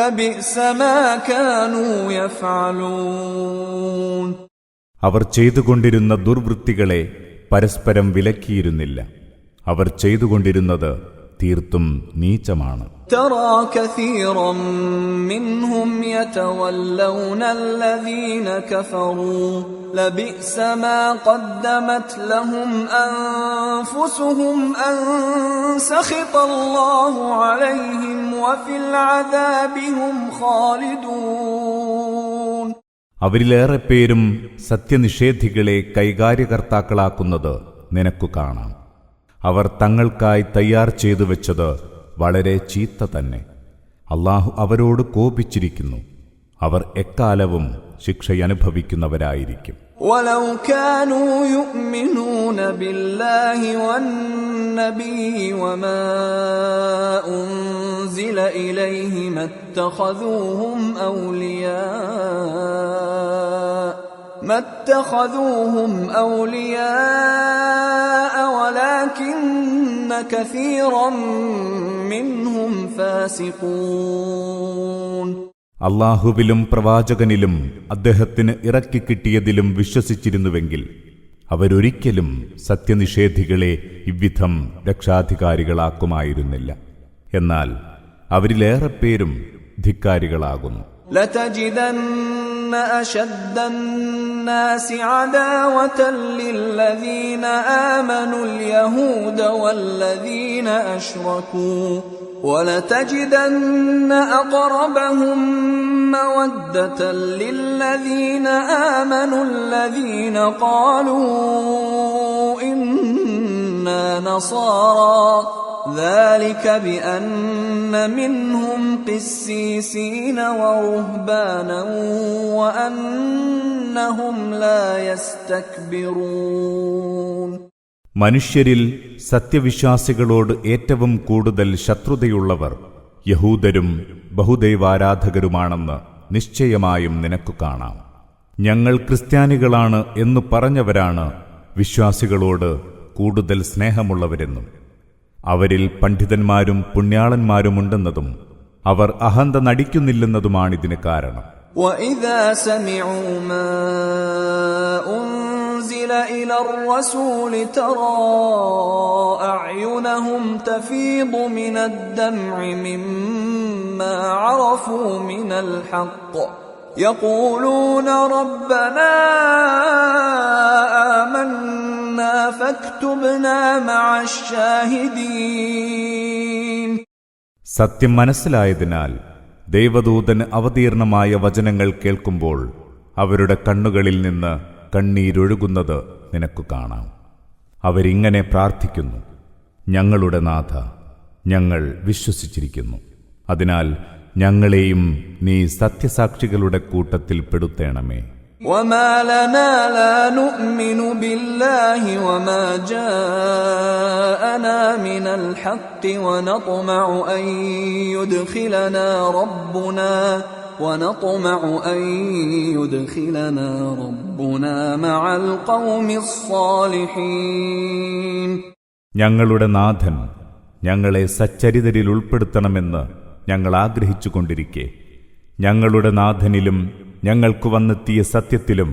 لبئس ما كانوا يفعلون. അവർ ചെയ്തുകൊണ്ടിരുന്ന ദുർവൃത്തികളെ പരസ്പരം വിലക്കിയിരുന്നില്ല. അവർ ചെയ്തുകൊണ്ടിരുന്നത് തീർത്തും നീചമാണ്. ترى كثيرا منهم يتولون الذين كفروا لبئس ما قدمت لهم أنفسهم أن سخط الله عليهم وفي العذاب هم خالدون. അവരിലേറെ പേരും സത്യനിഷേധികളെ കൈകാര്യകർത്താക്കളാക്കുന്നത് നിനക്കു കാണാം. അവർ തങ്ങൾക്കായി തയ്യാർ ചെയ്തു വെച്ചത് വളരെ ചീത്ത തന്നെ. അല്ലാഹു അവരോട് കോപിച്ചിരിക്കുന്നു. അവർ എക്കാലവും ശിക്ഷയനുഭവിക്കുന്നവരായിരിക്കും. ولو كانوا يؤمنون بالله والنبي وما أنزل إليه ما اتخذوهم أولياء ولكن كثيرا منهم فاسقون. അല്ലാഹുവിലും പ്രവാചകനിലും അദ്ദേഹത്തിന് ഇറക്കിക്കിട്ടിയതിലും വിശ്വസിച്ചിരുന്നുവെങ്കിൽ അവരൊരിക്കലും സത്യനിഷേധികളെ ഇவ்விധം രക്ഷാധികാരികളാക്കുമായിരുന്നില്ല. എന്നാൽ അവരിലേറെ പേരും ധിക്കാരികളാകുന്നു. لتجدن أشد الناس عداوة للذين آمنوا اليهود والذين أشركوا ولتجدن أقربهم مودة للذين آمنوا الذين قالوا إنا نصارى ذلك بأن منهم قسيسين ورهبانا وأنهم لا يستكبرون. മനുഷ്യരിൽ സത്യവിശ്വാസികളോട് ഏറ്റവും കൂടുതൽ ശത്രുതയുള്ളവർ യഹൂദരും ബഹുദൈവാരാധകരുമാണെന്ന് നിശ്ചയമായും നിനക്കു കാണാം. ഞങ്ങൾ ക്രിസ്ത്യാനികളാണ് എന്നു പറഞ്ഞവരാണ് വിശ്വാസികളോട് കൂടുതൽ സ്നേഹമുള്ളവരെന്നും അവരിൽ പണ്ഡിതന്മാരും പുണ്യാളന്മാരുമുണ്ടെന്നതും അവർ അഹന്ത നടിക്കുന്നില്ലെന്നതുമാണിതിന് കാരണം. وَإِذَا سَمِعُوا مَا أُنزِلَ إِلَى الرَّسُولِ تَرَى أَعْيُنَهُمْ تَفِيضُ مِنَ الدَّمْعِ مِمَّا عَرَفُوا مِنَ الْحَقِّ يَقُولُونَ رَبَّنَا آمَنَّا فَاكْتُبْنَا مَعَ الشَّاهِدِينَ. സത്യം മനസ്സിലായതിനാൽ ദൈവദൂതന് അവതീർണമായ വചനങ്ങൾ കേൾക്കുമ്പോൾ അവരുടെ കണ്ണുകളിൽ നിന്ന് കണ്ണീരൊഴുകുന്നത് നിനക്കു കാണാം. അവരിങ്ങനെ പ്രാർത്ഥിക്കുന്നു: ഞങ്ങളുടെ നാഥ, ഞങ്ങൾ വിശ്വസിച്ചിരിക്കുന്നു. അതിനാൽ ഞങ്ങളെയും നീ സത്യസാക്ഷികളുടെ കൂട്ടത്തിൽ പെടുത്തേണമേ. وَمَا لَنَا لَا نُؤْمِنُ بِاللَّهِ وَمَا جَاءَنَا مِنَ الْحَقِّ وَنَطْمَعُ أَن يُدْخِلَنَا رَبُّنَا مَعَ الْقَوْمِ الصَّالِحِينَ. ഞങ്ങളുടെ നാഥൻ ഞങ്ങളെ സച്ചരിതരിൽ ഉൾപ്പെടുത്തണമെന്ന് ഞങ്ങൾ ആഗ്രഹിച്ചുകൊണ്ടിരിക്കെ ഞങ്ങളുടെ നാഥനിലും ഞങ്ങൾക്ക് വന്നെത്തിയ സത്യത്തിലും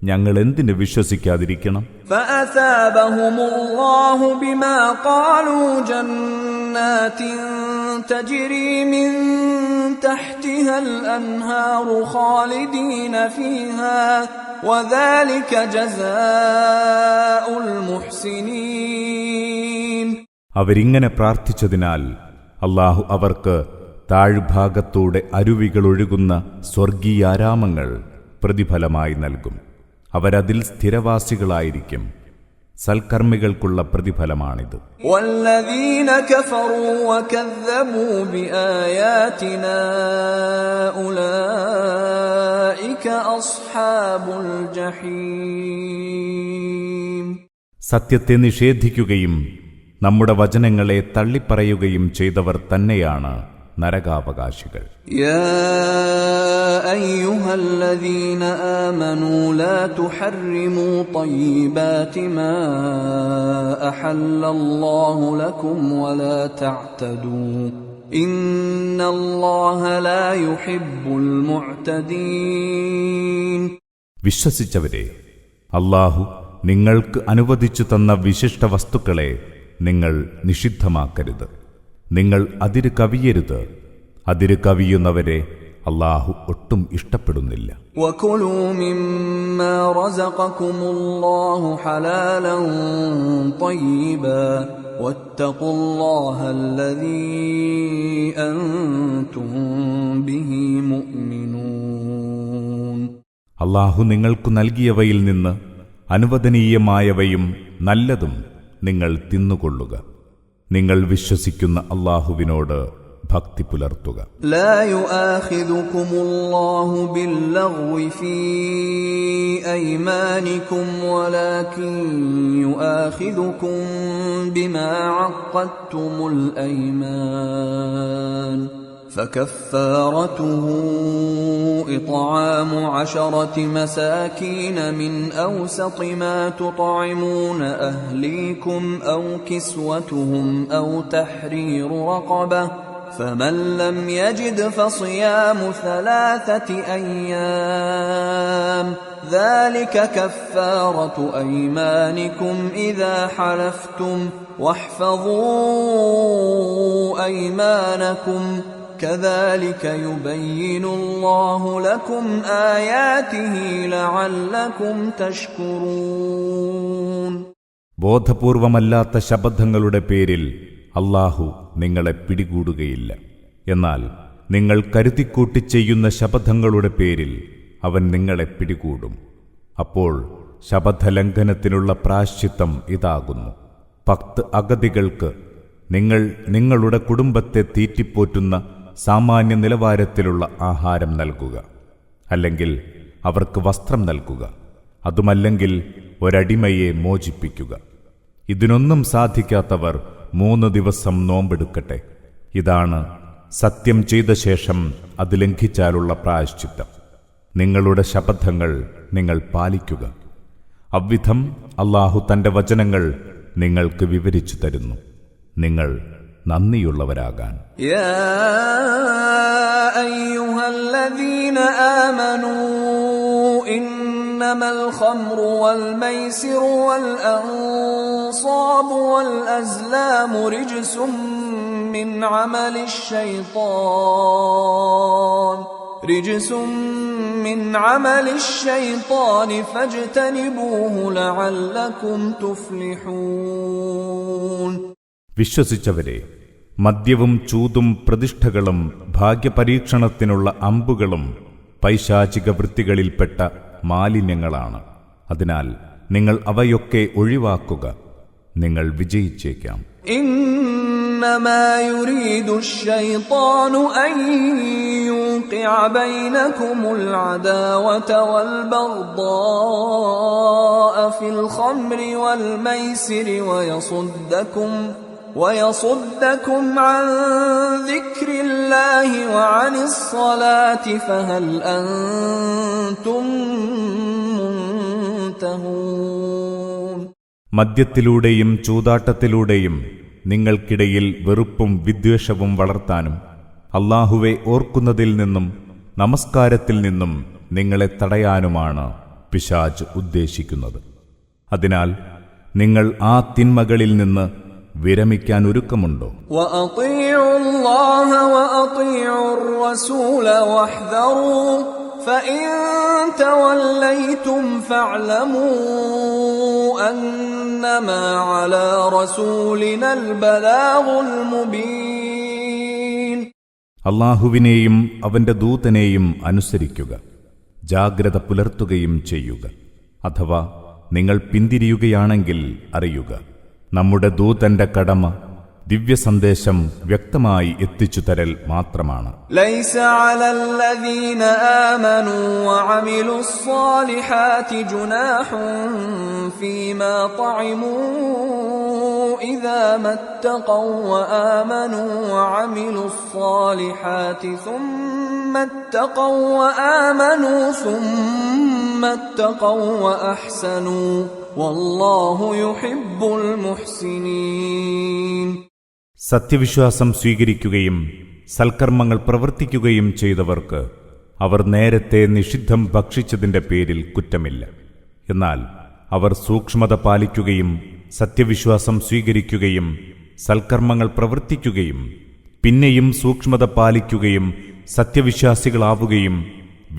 ഞങ്ങൾ എന്തിനു വിശ്വസിക്കാതിരിക്കണം? فَأَثَابَهُمُ اللَّهُ بِمَا قَالُوا جَنَّاتٍ تَجْرِي مِن تَحْتِهَا الْأَنْهَارُ خَالِدِينَ فِيهَا وَذَلِكَ جَزَاءُ الْمُحْسِنِينَ. അവരിങ്ങനെ പ്രാർത്ഥിച്ചതിനാൽ അല്ലാഹു അവർക്ക് താഴ്ഭാഗത്തൂടെ അരുവികളൊഴുകുന്ന സ്വർഗീയാരാമങ്ങൾ പ്രതിഫലമായി നൽകും. അവരതിൽ സ്ഥിരവാസികളായിരിക്കും. സൽക്കർമ്മികൾക്കുള്ള പ്രതിഫലമാണിത്. വല്ലദീന കഫറൂ വകദ്ദബൂ ബിആയാതിനാ ഉലൈക അസ്ഹാബുൽ ജഹീം. സത്യത്തെ നിഷേധിക്കുകയും നമ്മുടെ വചനങ്ങളെ തള്ളിപ്പറയുകയും ചെയ്തവർ തന്നെയാണ് നരകാവകാശികൾ. യാ അയ്യുഹല്ലദീന ആമനൂ ലാ തുഹർരിമൂ ത്വയ്യിബാതി മാ അഹല്ലല്ലാഹു ലക്കും വലാ തഅ്തദൂ إن الله لا يحب المعتدين. വിശ്വസിച്ചവരെ, അല്ലാഹു നിങ്ങൾക്ക് അനുവദിച്ചു തന്ന വിശിഷ്ട വസ്തുക്കളെ നിങ്ങൾ നിഷിദ്ധമാക്കരുത്. നിങ്ങൾ അതിര് കവിയരുത്. അതിര് കവിയുന്നവരെ അല്ലാഹു ഒട്ടും ഇഷ്ടപ്പെടുന്നില്ല. وَكُلُوا مِمَّا رَزَقَكُمُ اللَّهُ حَلَالًا طَيِّبًا وَاتَّقُوا اللَّهَ الَّذِي أَنْتُمْ بِهِ مُؤْمِنُونَ. അല്ലാഹു നിങ്ങൾക്കു നൽകിയവയിൽ നിന്ന് അനുവദനീയമായവയും നല്ലതും നിങ്ങൾ തിന്നുകൊള്ളുക. നിങ്ങൾ വിശ്വസിക്കുന്ന അല്ലാഹുവിനോട് ഭക്തി പുലർത്തുക. لا يؤاخذكم الله باللغو في أيمانكم ولكن يؤاخذكم بما عقدتم الأيمان فكفارته إطعام 10 مساكين من أوسط ما تطعمون أهليكم أو كسوتهم أو تحرير رقبة فمن لم يجد فصيام 3 أيام ذلك كفارة أيمانكم إذا حلفتم واحفظوا أيمانكم كذلك يبين الله لكم آياته لعلكم تشكرون. ബോധപൂർവമല്ലാത്ത ശപഥങ്ങളുടെ പേരിൽ അല്ലാഹു നിങ്ങളെ പിടികൂടുകയില്ല. എന്നാൽ നിങ്ങൾ കരുതിക്കൂട്ടി ചെയ്യുന്ന ശപഥങ്ങളുടെ പേരിൽ അവൻ നിങ്ങളെ പിടികൂടും. അപ്പോൾ ശപഥലംഘനത്തിനുള്ള പ്രായശ്ചിത്തം ഇതാകുന്നു: 10 അഗതികൾക്ക് നിങ്ങൾ നിങ്ങളുടെ കുടുംബത്തെ തീറ്റിപ്പോറ്റുന്ന സാമാന്യ നിലവാരത്തിലുള്ള ആഹാരം നൽകുക, അല്ലെങ്കിൽ അവർക്ക് വസ്ത്രം നൽകുക, അതുമല്ലെങ്കിൽ ഒരടിമയെ മോചിപ്പിക്കുക. ഇതിനൊന്നും സാധിക്കാത്തവർ 3 ദിവസം നോമ്പെടുക്കട്ടെ. ഇതാണ് സത്യം ചെയ്ത ശേഷം അത് ലംഘിച്ചാലുള്ള പ്രായശ്ചിത്തം. നിങ്ങളുടെ ശപഥങ്ങൾ നിങ്ങൾ പാലിക്കുക. അவ்விധം അല്ലാഹു തന്റെ വചനങ്ങൾ നിങ്ങൾക്ക് വിവരിച്ചു തരുന്നു. നിങ്ങൾ നന്ദിയുള്ളവരാകാൻ. യാ അയ്യുഹല്ലദീന ആമനൂ ഇന്നമൽ ഖംറു വൽ മൈസിറു വൽ അൻസാബു വൽ അസ്ലാമു റിജ്സും മിൻ അമലിശ് ശൈത്താൻ ഫജ്തനിബൂഹു ലഅല്ലകും തുഫ്ലിഹൂൻ. വിശ്വസിച്ചവരെ, മദ്യവും ചൂതും പ്രതിഷ്ഠകളും ഭാഗ്യപരീക്ഷണത്തിനുള്ള അമ്പുകളും പൈശാചിക വൃത്തികളിൽപ്പെട്ട മാലിന്യങ്ങളാണ്. അതിനാൽ നിങ്ങൾ അവയൊക്കെ ഒഴിവാക്കുക. നിങ്ങൾ വിജയിച്ചേക്കാം. إنما يريد الشيطان أن يوقع بينكم العداوة والبغضاء في الخمر والميسر ويصدكم عن ذكر الله وعن الصلاة فهل أنتم منتهون. മദ്യത്തിലൂടെയും ചൂതാട്ടത്തിലൂടെയും നിങ്ങൾക്കിടയിൽ വെറുപ്പും വിദ്വേഷവും വളർത്താനും അല്ലാഹുവെ ഓർക്കുന്നതിൽ നിന്നും നമസ്കാരത്തിൽ നിന്നും നിങ്ങളെ തടയാനുമാണ് പിശാച് ഉദ്ദേശിക്കുന്നത്. അതിനാൽ നിങ്ങൾ ആ തിന്മകളിൽ നിന്ന് വിരമിക്കാൻ ഒരുക്കമുണ്ടോ? وَأَطِيعُوا اللَّهَ وَأَطِيعُوا الرَّسُولَ وَاحْذَرُوا فَإِن تَوَلَّيْتُمْ فَاعْلَمُوا أَنَّمَا عَلَى رَسُولِنَا الْبَلَاغُ الْمُبِينُ. അല്ലാഹുവിനെയും അവന്റെ ദൂതനെയും അനുസരിക്കുക, ജാഗ്രത പുലർത്തുകയും ചെയ്യുക. അഥവാ നിങ്ങൾ പിന്തിരിയുകയാണെങ്കിൽ അറിയുക, നമ്മുടെ ദൂതന്റെ കടമ ദിവ്യസന്ദേശം വ്യക്തമായി എത്തിച്ചു തരൽ മാത്രമാണ്. ليس على الذين آمنوا وعملوا الصالحات جناح فيما طعموا إذا ما اتقوا وآمنوا وعملوا الصالحات ثم اتقوا وآمنوا ثم اتقوا وأحسنوا والله يحب المحسنين. സത്യവിശ്വാസം സ്വീകരിക്കുകയും സൽക്കർമ്മങ്ങൾ പ്രവർത്തിക്കുകയും ചെയ്തവർക്ക് അവർ നേരത്തെ നിഷിദ്ധം ഭക്ഷിച്ചതിന്റെ പേരിൽ കുറ്റമില്ല. എന്നാൽ അവർ സൂക്ഷ്മത പാലിക്കുകയും സത്യവിശ്വാസം സ്വീകരിക്കുകയും സൽക്കർമ്മങ്ങൾ പ്രവർത്തിക്കുകയും പിന്നെയും സൂക്ഷ്മത പാലിക്കുകയും സത്യവിശ്വാസികളാവുകയും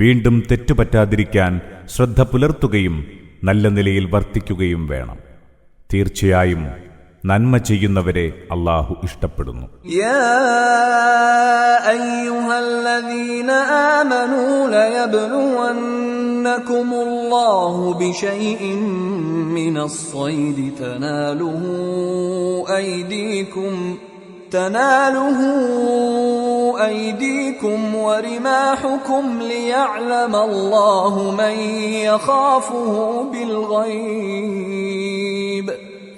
വീണ്ടും തെറ്റുപറ്റാതിരിക്കാൻ ശ്രദ്ധ പുലർത്തുകയും നല്ല നിലയിൽ വർത്തിക്കുകയും വേണം. തീർച്ചയായും നന്മ ചെയ്യുന്നവരെ അല്ലാഹു ഇഷ്ടപ്പെടുന്നു. യാ അയ്യുഹല്ലദീന ആമനൂ ലയബ്ലുവന്നകുമുല്ലാഹു ബിശൈഇൻ മിനസ് സ്വൈദി تناله أيديكم ورماحكم ليعلم الله من يخافه بالغيب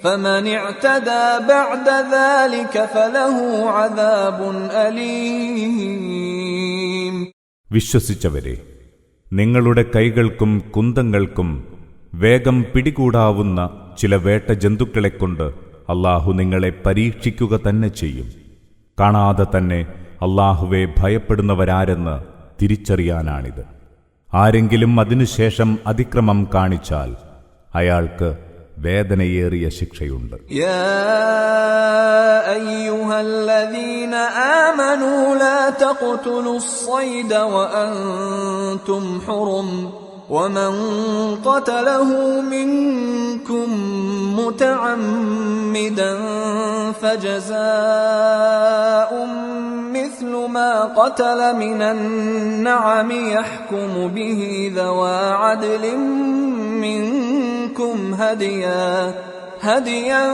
فمن اعتدى بعد ذلك فله عذاب أليم. വിശ്വസിച്ചവരെ, നിങ്ങളുടെ കൈകൾക്കും കുന്തങ്ങൾക്കും വേഗം പിടികൂടാവുന്ന ചില വേട്ട ജന്തുക്കളെക്കൊണ്ട് അല്ലാഹു നിങ്ങളെ പരീക്ഷിക്കുക തന്നെ ചെയ്യും. കാണാതെ തന്നെ അല്ലാഹുവെ ഭയപ്പെടുന്നവരാരെന്ന് തിരിച്ചറിയാനാണിത്. ആരെങ്കിലും അതിനുശേഷം അതിക്രമം കാണിച്ചാൽ അയാൾക്ക് വേദനയേറിയ ശിക്ഷയുണ്ട്. യാ അയ്യുഹല്ലദീന ആമനൂ ലാ തഖ്തുലുസ് സ്വൈദ വഅൻതും ഹുറും ومن قتله منكم متعمدا فجزاء مثل ما قتل من النعم يحكم به ذوى عدل منكم هديا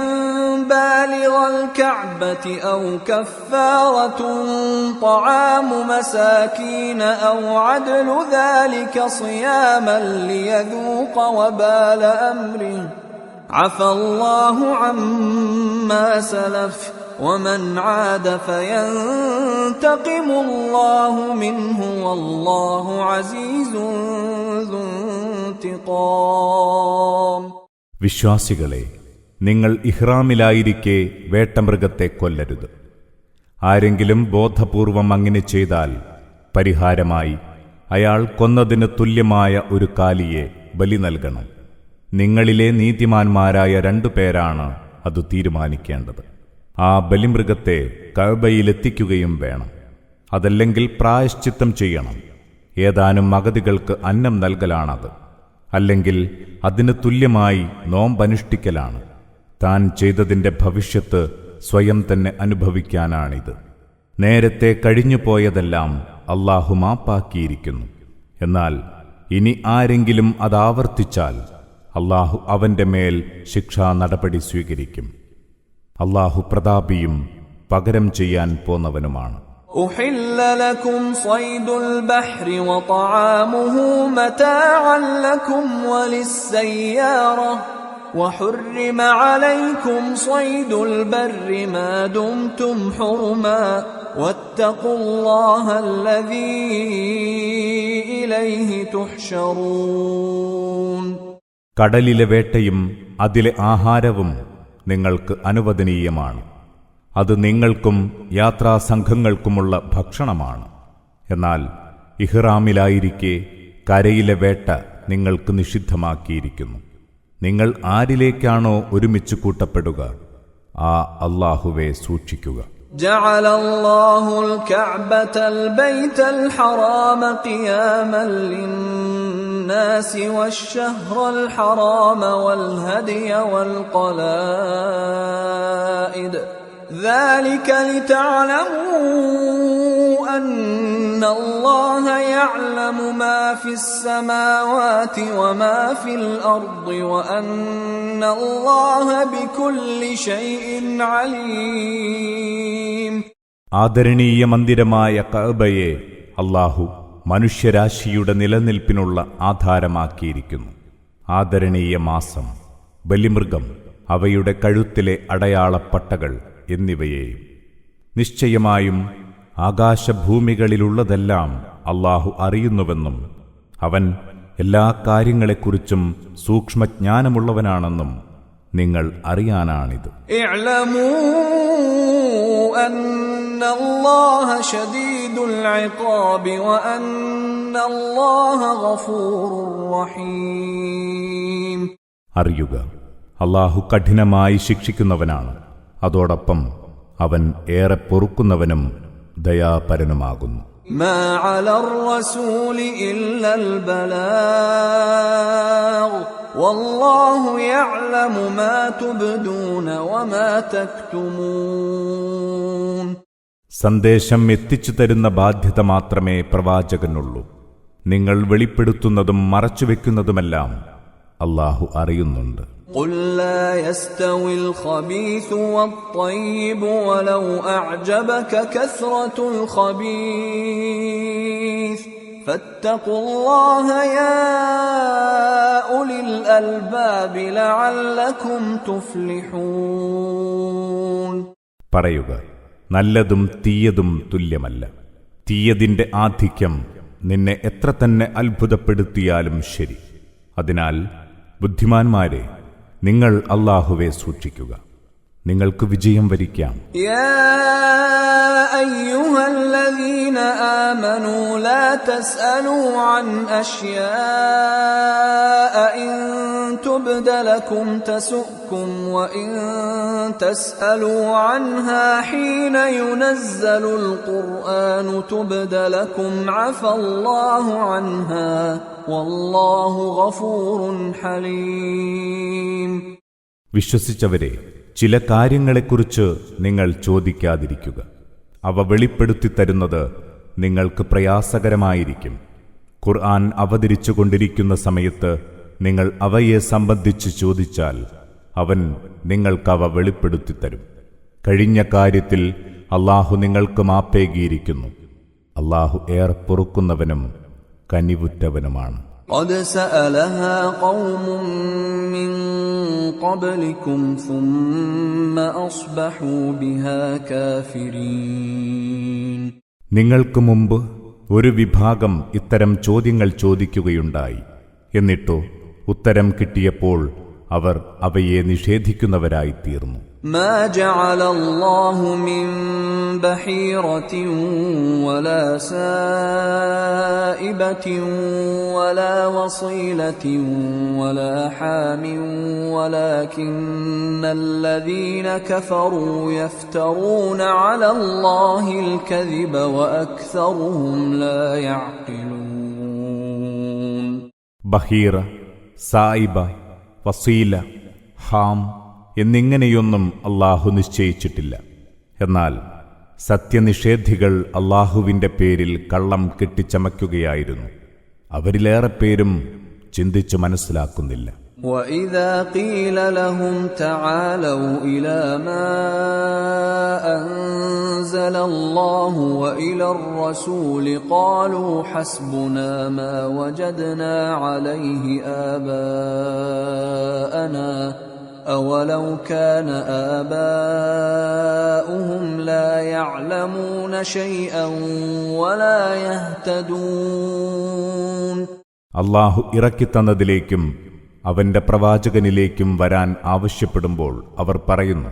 بالغ الكعبة أو كفارة طعام مساكين أو عدل ذلك صياما ليذوق وبال أمره عفى الله عما سلف ومن عاد فينتقم الله منه والله عزيز ذو انتقام. വിശ്വാസികളെ, നിങ്ങൾ ഇഹ്റാമിലായിരിക്കെ വേട്ടമൃഗത്തെ കൊല്ലരുത്. ആരെങ്കിലും ബോധപൂർവം അങ്ങനെ ചെയ്താൽ പരിഹാരമായി അയാൾ കൊന്നതിന് തുല്യമായ ഒരു കാലിയെ ബലി നൽകണം. നിങ്ങളിലെ നീതിമാന്മാരായ 2 പേരാണ് അത് തീരുമാനിക്കേണ്ടത്. ആ ബലിമൃഗത്തെ കഅബയിലെത്തിക്കുകയും വേണം. അതല്ലെങ്കിൽ പ്രായശ്ചിത്തം ചെയ്യണം. ഏതാനും അഗതികൾക്ക് അന്നം നൽകലാണത്. അല്ലെങ്കിൽ അതിന് തുല്യമായി നോമ്പനുഷ്ഠിക്കലാണ്. താൻ ചെയ്തതിന്റെ ഭവിഷ്യത്ത് സ്വയം തന്നെ അനുഭവിക്കാനാണിത്. നേരത്തെ കഴിഞ്ഞുപോയതെല്ലാം അല്ലാഹു മാപ്പാക്കിയിരിക്കുന്നു. എന്നാൽ ഇനി ആരെങ്കിലും അതാവർത്തിച്ചാൽ അല്ലാഹു അവന്റെ മേൽ ശിക്ഷാ നടപടി സ്വീകരിക്കും. അല്ലാഹു പ്രതാപിയും പകരം ചെയ്യാൻ പോന്നവനുമാണ്. أحل لكم صيد البحر وطعامه متاعا لكم وللسيارة وحرم عليكم صيد البر ما دمتم حرما واتقوا الله الذي إليه تحشرون. കടലിലെ വേട്ടയും അതിലെ ആഹാരവും നിങ്ങൾക്ക് അനുവദനീയമാണ്. അത് നിങ്ങൾക്കും യാത്രാസംഘങ്ങൾക്കുമുള്ള ഭക്ഷണമാണ്. എന്നാൽ ഇഹ്റാമിലായിരിക്കെ കരയിലെ വേട്ട നിങ്ങൾക്ക് നിഷിദ്ധമാക്കിയിരിക്കുന്നു. നിങ്ങൾ ആരിലേക്കാണോ ഒരുമിച്ച് കൂട്ടപ്പെടുക ആ അല്ലാഹുവെ സൂക്ഷിക്കുക. جعل الله الكعبة البيت الحرام قياما للناس والشهر الحرام والهدي والقلائد ذلك لتعلموا أن الله يعلم ما في السماوات وما في الأرض وأن الله بكل شيء عليم. ആദരണീയ മന്ദിരമായ കഅബയെ അല്ലാഹു മനുഷ്യരാശിയുടെ നിലനിൽപ്പിനുള്ള ആധാരമാക്കിയിരിക്കുന്നു. ആദരണീയ മാസം, ബലിമൃഗം, അവയുടെ കഴുത്തിലെ അടയാളപ്പട്ടകൾ എന്നിവയെയും. നിശ്ചയമായും ആകാശഭൂമികളിലുള്ളതെല്ലാം അല്ലാഹു അറിയുന്നുവെന്നും അവൻ എല്ലാ കാര്യങ്ങളെക്കുറിച്ചും സൂക്ഷ്മജ്ഞാനമുള്ളവനാണെന്നും നിങ്ങൾ അറിയാനാണിത്. اعلموا أن الله شديد العقاب وأن الله غفور رحيم. അറിയുക, അല്ലാഹു കഠിനമായി ശിക്ഷിക്കുന്നവനാണ്, അതോടൊപ്പം അവൻ ഏറെ പൊറുക്കുന്നവനും ദയാപരനുമാകുന്നു. ما على الرسول إلا البلاغ والله يعلم ما تبدون وما تكتمون. സന്ദേശം എത്തിച്ചു തരുന്ന ബാധ്യത മാത്രമേ പ്രവാചകനുള്ളൂ. നിങ്ങൾ വെളിപ്പെടുത്തുന്നതും മറച്ചുവെക്കുന്നതുമെല്ലാം അല്ലാഹു അറിയുന്നുണ്ട്. قل لا يستوي الخبيث والطيب ولو أعجبك كثرة الخبيث فاتقوا الله يا أولي الألباب لعلكم تفلحون. പറയുക, നല്ലതും തീയതും തുല്യമല്ല. തീയതിന്റെ ആധിക്യം നിന്നെ എത്ര തന്നെ അത്ഭുതപ്പെടുത്തിയാലും ശരി. അതിനാൽ ബുദ്ധിമാന്മാരെ, നിങ്ങൾ അല്ലാഹുവെ സൂക്ഷിക്കുക, നിങ്ങൾക്ക് വിജയം വരിക്കാം. يا أيها الذين آمنوا لا تسألوا عن أشياء إن تبد لكم تسؤكم وإن تسألوا عنها حين ينزل القرآن تبد لكم عفى الله عنها والله غفور حليم. വിശ്വസിച്ചവരെ, ചില കാര്യങ്ങളെക്കുറിച്ച് നിങ്ങൾ ചോദിക്കാതിരിക്കുക. അവ വെളിപ്പെടുത്തി തരുന്നത് നിങ്ങൾക്ക് പ്രയാസകരമായിരിക്കും. ഖുർആൻ അവതരിച്ചുകൊണ്ടിരിക്കുന്ന സമയത്ത് നിങ്ങൾ അവയെ സംബന്ധിച്ച് ചോദിച്ചാൽ അവൻ നിങ്ങൾക്കവ വെളിപ്പെടുത്തി തരും. കഴിഞ്ഞ കാര്യത്തിൽ അല്ലാഹു നിങ്ങൾക്ക് മാപ്പേകിയിരിക്കുന്നു. അല്ലാഹു ഏറെ പൊറുക്കുന്നവനും കനിവുറ്റവനുമാണ്. قد سألها قوم من قبلكم ثم أصبحوا بها كافرين. നിങ്ങൾക്ക് മുമ്പ് ഒരു വിഭാഗം ഇത്തരം ചോദ്യങ്ങൾ ചോദിക്കുകയുണ്ടായി. എന്നിട്ടോ ഉത്തരം കിട്ടിയപ്പോൾ അവർ അവയെ നിഷേധിക്കുന്നവരായി തീർന്നു. ما جعل الله من بحيرة ولا سائبة ولا وصيلة ولا حام ولكن الذين كفروا يفترون على الله الكذب وأكثرهم لا يعقلون. ബഹീറ, സായിബ, വസീല, ഹാം എന്നിങ്ങനെയൊന്നും അല്ലാഹു നിശ്ചയിച്ചിട്ടില്ല. എന്നാൽ സത്യനിഷേധികൾ അല്ലാഹുവിന്റെ പേരിൽ കള്ളം കെട്ടിച്ചമയ്ക്കുകയായിരുന്നു. അവരിലേറെ പേരും ചിന്തിച്ചു മനസ്സിലാക്കുന്നില്ല. وَإِذَا قِيلَ لَهُمْ تَعَالَوْا إِلَى مَا أَنزَلَ اللَّهُ وَإِلَى الرَّسُولِ قَالُوا حَسْبُنَا مَا وَجَدْنَا عَلَيْهِ آبَاءَنَا أَوَلَوْ كَانَ آبَاؤُهُمْ لَا يَعْلَمُونَ شَيْئًا وَلَا يَهْتَدُونَ. അല്ലാഹു ഇറക്കിത്തന്നതിലേക്കും അവന്റെ പ്രവാചകനിലേക്കും വരാൻ ആവശ്യപ്പെടുമ്പോൾ അവർ പറയുന്നു,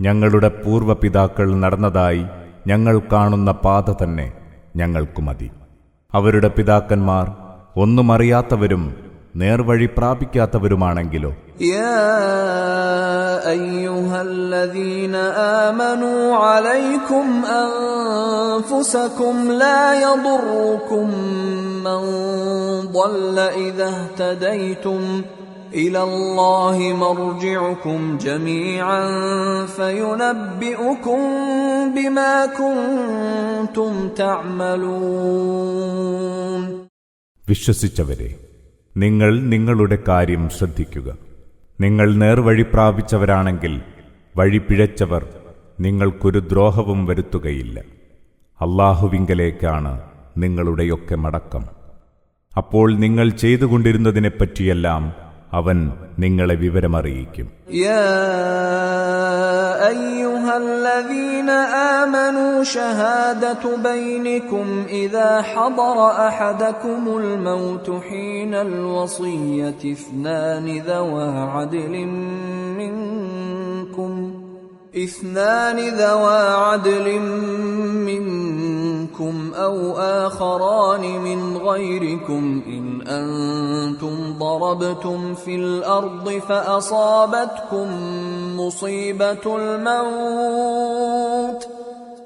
ഞങ്ങളുടെ പൂർവ്വപിതാക്കൾ നടന്നതായി ഞങ്ങൾ കാണുന്ന പാത തന്നെ ഞങ്ങൾക്കു മതി. അവരുടെ പിതാക്കന്മാർ ഒന്നും അറിയാത്തവരും നേർവഴി പ്രാപിക്കാത്തവരുമാണെങ്കിലോ. يا أيها الذين آمنوا عليكم أنفسكم لا يضركم من ضل إذا اهتديتم إلى الله مرجعكم جميعا فينبئكم بما كنتم تعملون. വിശ്വസിച്ചവരെ, നിങ്ങൾ നിങ്ങളുടെ കാര്യം ശ്രദ്ധിക്കുക. നിങ്ങൾ നേർവഴി പ്രാപിച്ചവരാണെങ്കിൽ വഴി പിഴച്ചവർ നിങ്ങൾക്കൊരു ദ്രോഹവും വരുത്തുകയില്ല. അല്ലാഹുവിങ്കലേക്കാണ് നിങ്ങളുടെയൊക്കെ മടക്കം. അപ്പോൾ നിങ്ങൾ ചെയ്തുകൊണ്ടിരുന്നതിനെപ്പറ്റിയെല്ലാം അവൻ നിങ്ങളെ വിവരമറിയിക്കും. يا أيها الذين آمنوا شهادة بينكم إذا حضر أحدكم الموت حين الوصية اثنان ذوى عدل منكم اثنان ذوا عدل منكم أو آخران من غيركم إن أنتم ضربتم في الأرض فأصابتكم مصيبة الموت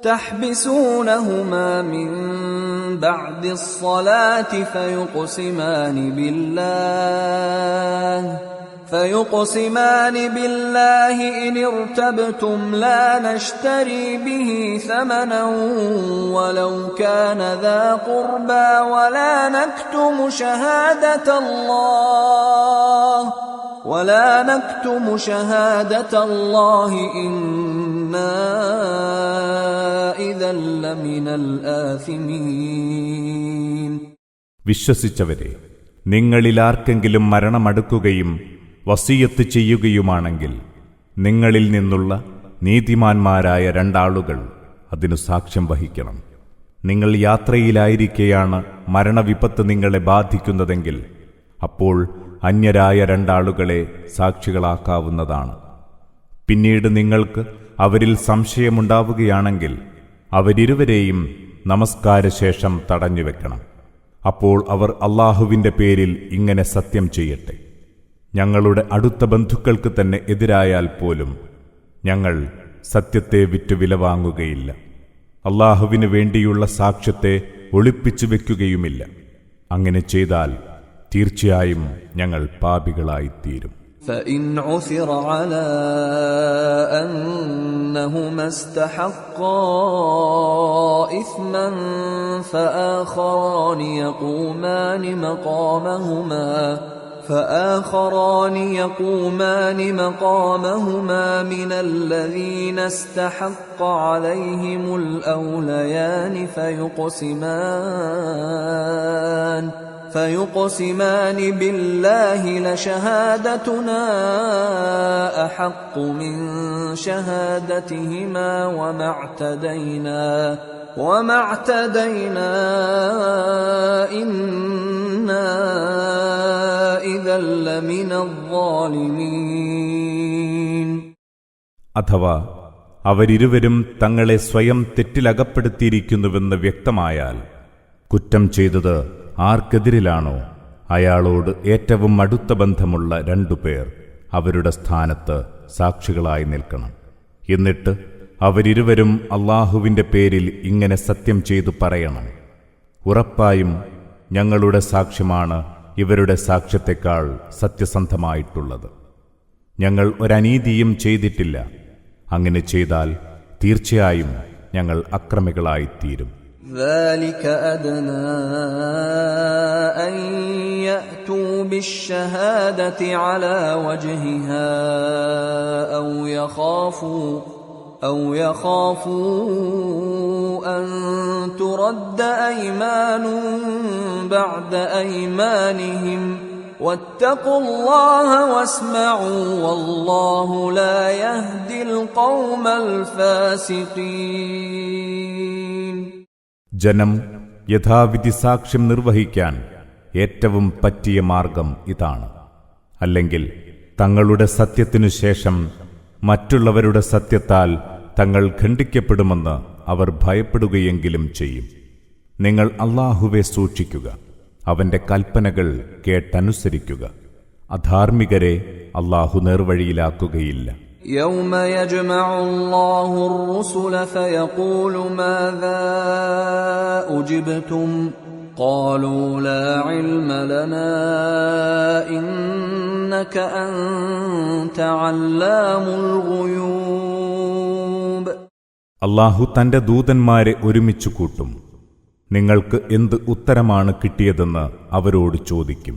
تحبسونهما من بعد الصلاة فيقسمان بالله إن ارتبتم لا نشتري به ثمنا ولو كان ذا قربى ولا نكتم شهادة الله إنا إذا لمن الآثمين. വിശ്വസിച്ചവരെ, നിങ്ങളിലാർക്കെങ്കിലും മരണമടുക്കുകയും വസിയത്ത് ചെയ്യുകയുമാണെങ്കിൽ നിങ്ങളിൽ നിന്നുള്ള നീതിമാന്മാരായ രണ്ടാളുകൾ അതിനു സാക്ഷ്യം വഹിക്കണം. നിങ്ങൾ യാത്രയിലായിരിക്കെയാണ് മരണവിപത്ത് നിങ്ങളെ ബാധിക്കുന്നതെങ്കിൽ അപ്പോൾ അന്യരായ രണ്ടാളുകളെ സാക്ഷികളാക്കാവുന്നതാണ്. പിന്നീട് നിങ്ങൾക്ക് അവരിൽ സംശയമുണ്ടാവുകയാണെങ്കിൽ അവരിരുവരെയും നമസ്കാരശേഷം തടഞ്ഞുവെക്കണം. അപ്പോൾ അവർ അല്ലാഹുവിന്റെ പേരിൽ ഇങ്ങനെ സത്യം ചെയ്യട്ടെ: ഞങ്ങളുടെ അടുത്ത ബന്ധുക്കൾക്ക് തന്നെ എതിരായാൽ പോലും ഞങ്ങൾ സത്യത്തെ വിറ്റു വില വാങ്ങുകയില്ല. അല്ലാഹുവിനു വേണ്ടിയുള്ള സാക്ഷ്യത്തെ ഒളിപ്പിച്ചു വെക്കുകയുമില്ല. അങ്ങനെ ചെയ്താൽ തീർച്ചയായും ഞങ്ങൾ പാപികളായിത്തീരും. فإن عثر على أنهما استحقا إثما فآخران يقومان مقامهما من الذين استحق عليهم الأوليان فيقسمان بالله لشهادتنا أحق من شهادتهما وما اعتدينا إنا إذا لمن الظالمين. അഥവാ അവരിരുവരും തങ്ങളെ സ്വയം തെറ്റിലകപ്പെടുത്തിയിരിക്കുന്നുവെന്ന് വ്യക്തമായാൽ കുറ്റം ചെയ്തത് ആർക്കെതിരിലാണോ അയാളോട് ഏറ്റവും അടുത്ത ബന്ധമുള്ള രണ്ടുപേർ അവരുടെ സ്ഥാനത്ത് സാക്ഷികളായി നിൽക്കണം. എന്നിട്ട് അവരിരുവരും അല്ലാഹുവിന്റെ പേരിൽ ഇങ്ങനെ സത്യം ചെയ്തു പറയണം: ഉറപ്പായും ഞങ്ങളുടെ സാക്ഷ്യമാണ് ഇവരുടെ സാക്ഷ്യത്തെക്കാൾ സത്യസന്ധമായിട്ടുള്ളത്. ഞങ്ങൾ ഒരനീതിയും ചെയ്തിട്ടില്ല. അങ്ങനെ ചെയ്താൽ തീർച്ചയായും ഞങ്ങൾ അക്രമികളായിത്തീരും. ذلك أدنى أن يأتوا بالشهادة على وجهها أو يخافوا أن ترد أيمان بعد أيمانهم واتقوا الله واسمعوا والله لا يهدي القوم الفاسقين. ജനം യഥാവിധി സാക്ഷ്യം നിർവഹിക്കാൻ ഏറ്റവും പറ്റിയ മാർഗം ഇതാണ്. അല്ലെങ്കിൽ തങ്ങളുടെ സത്യത്തിനു ശേഷം മറ്റുള്ളവരുടെ സത്യത്താൽ തങ്ങൾ ഖണ്ഡിക്കപ്പെടുമെന്ന് അവർ ഭയപ്പെടുകയെങ്കിലും ചെയ്യും. നിങ്ങൾ അല്ലാഹുവെ സൂക്ഷിക്കുക, അവന്റെ കൽപ്പനകൾ കേട്ടനുസരിക്കുക. അധാർമികരെ അല്ലാഹു നേർവഴിയിലാക്കുകയില്ല. يوم يجمع الله الرسل فيقول ماذا أجبتم قالوا لا علم لنا إنك أنت علام الغيوب. അല്ലാഹു തന്റെ ദൂതന്മാരെ ഒരുമിച്ചു കൂട്ടും. നിങ്ങൾക്ക് എന്ത് ഉത്തരമാണ് കിട്ടിയതെന്ന് അവരോട് ചോദിക്കും.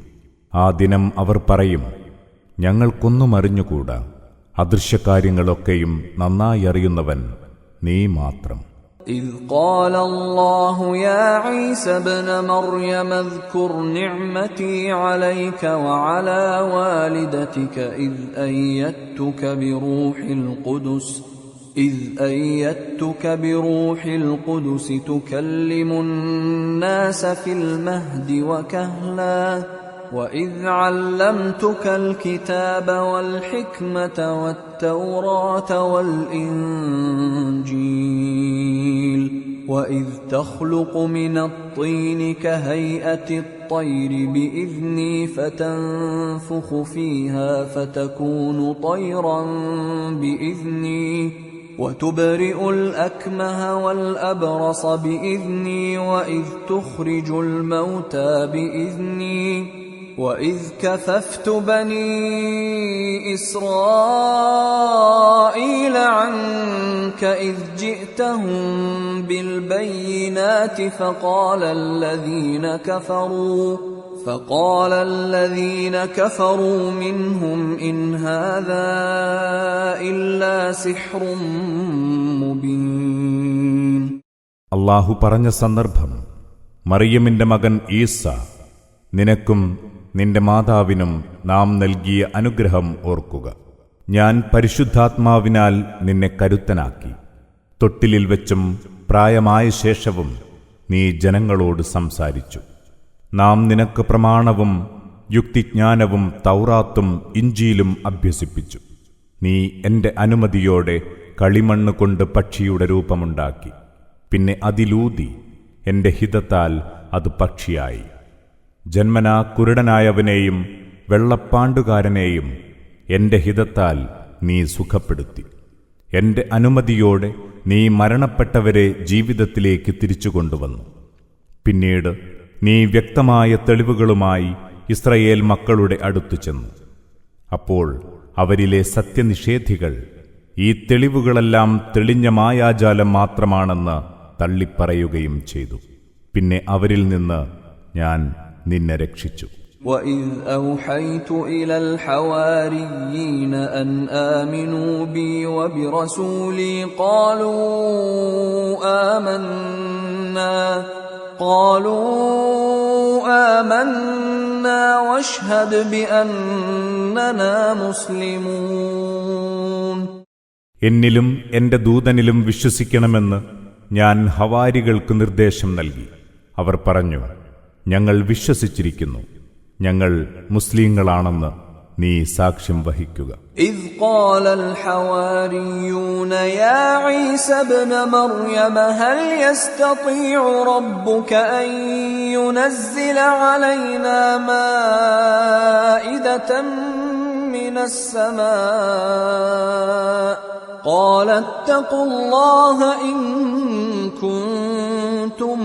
ആ ദിനം അവർ പറയും: ഞങ്ങൾക്കൊന്നും അറിഞ്ഞുകൂടാ. അദൃശ്യകാര്യങ്ങളൊക്കെയും നന്നായി അറിയുന്നവൻ നീ മാത്രം. إذ قال الله يا عيسى ابن مريم اذكر نعمتي عليك وعلى والدتك إذ أيدتك بروح القدس تكلم الناس في المهد وكهلا وإذ علمتك الكتاب والحكمة والتوراة والإنجيل وإذ تخلق من الطين كهيئة الطير بإذني فتنفخ فيها فتكون طيرا بإذني وتبرئ الأكمه والأبرص بإذني وإذ تخرج الموتى بإذني وإذ كففت بني إسرائيل عنك إذ جئتهم بالبينات فقال الذين كفروا منهم إن هذا إلا سحر مبين. അല്ലാഹു പറഞ്ഞ സന്ദർഭം മറിയമിന്റെ മകൻ ഈസ, നിനക്കും നിന്റെ മാതാവിനും നാം നൽകിയ അനുഗ്രഹം ഓർക്കുക. ഞാൻ പരിശുദ്ധാത്മാവിനാൽ നിന്നെ കരുത്തനാക്കി. തൊട്ടിലിൽ വെച്ചും പ്രായമായ ശേഷവും നീ ജനങ്ങളോട് സംസാരിച്ചു. നാം നിനക്ക് പ്രമാണവും യുക്തിജ്ഞാനവും തൗറാത്തും ഇഞ്ചീലും അഭ്യസിപ്പിച്ചു. നീ എന്റെ അനുമതിയോടെ കളിമണ്ണ് കൊണ്ട് പക്ഷിയുടെ രൂപമുണ്ടാക്കി. പിന്നെ അതിലൂതി എന്റെ ഹിതത്താൽ അത് പക്ഷിയായി. ജന്മനാ കുരുടനായവനെയും വെള്ളപ്പാണ്ടുകാരനെയും എന്റെ ഹിതത്താൽ നീ സുഖപ്പെടുത്തി. എന്റെ അനുമതിയോടെ നീ മരണപ്പെട്ടവരെ ജീവിതത്തിലേക്ക് തിരിച്ചുകൊണ്ടുവന്നു. പിന്നീട് നീ വ്യക്തമായ തെളിവുകളുമായി ഇസ്രായേൽ മക്കളുടെ അടുത്തു ചെന്നു. അപ്പോൾ അവരിലെ സത്യനിഷേധികൾ ഈ തെളിവുകളെല്ലാം തെളിഞ്ഞ മായാജാലം മാത്രമാണെന്ന് തള്ളിപ്പറയുകയും ചെയ്തു. പിന്നെ അവരിൽ നിന്ന് ഞാൻ നിന്നെ രക്ഷിച്ചു. وَإِذْ أَوْحَيْتُ إِلَى الْحَوَارِيِّينَ أَنْ آمِنُوا بِي وَبِرَسُولِي قالوا آمنا واشهد بأننا مسلمون. എന്നിലും എന്റെ ദൂതനിലും വിശ്വസിക്കണമെന്ന് ഞാൻ ഹവാരികൾക്ക് നിർദ്ദേശം നൽകി. അവർ പറഞ്ഞു, ഞങ്ങൾ വിശ്വസിച്ചിരിക്കുന്നു, ഞങ്ങൾ മുസ്ലിങ്ങളാണെന്ന് നീ സാക്ഷ്യം വഹിക്കുക. إذ قال الحواريون يا عيسى ابن مريم هل يستطيع ربك أن ينزل علينا مائدة من السماء قال اتقوا الله إن كنتم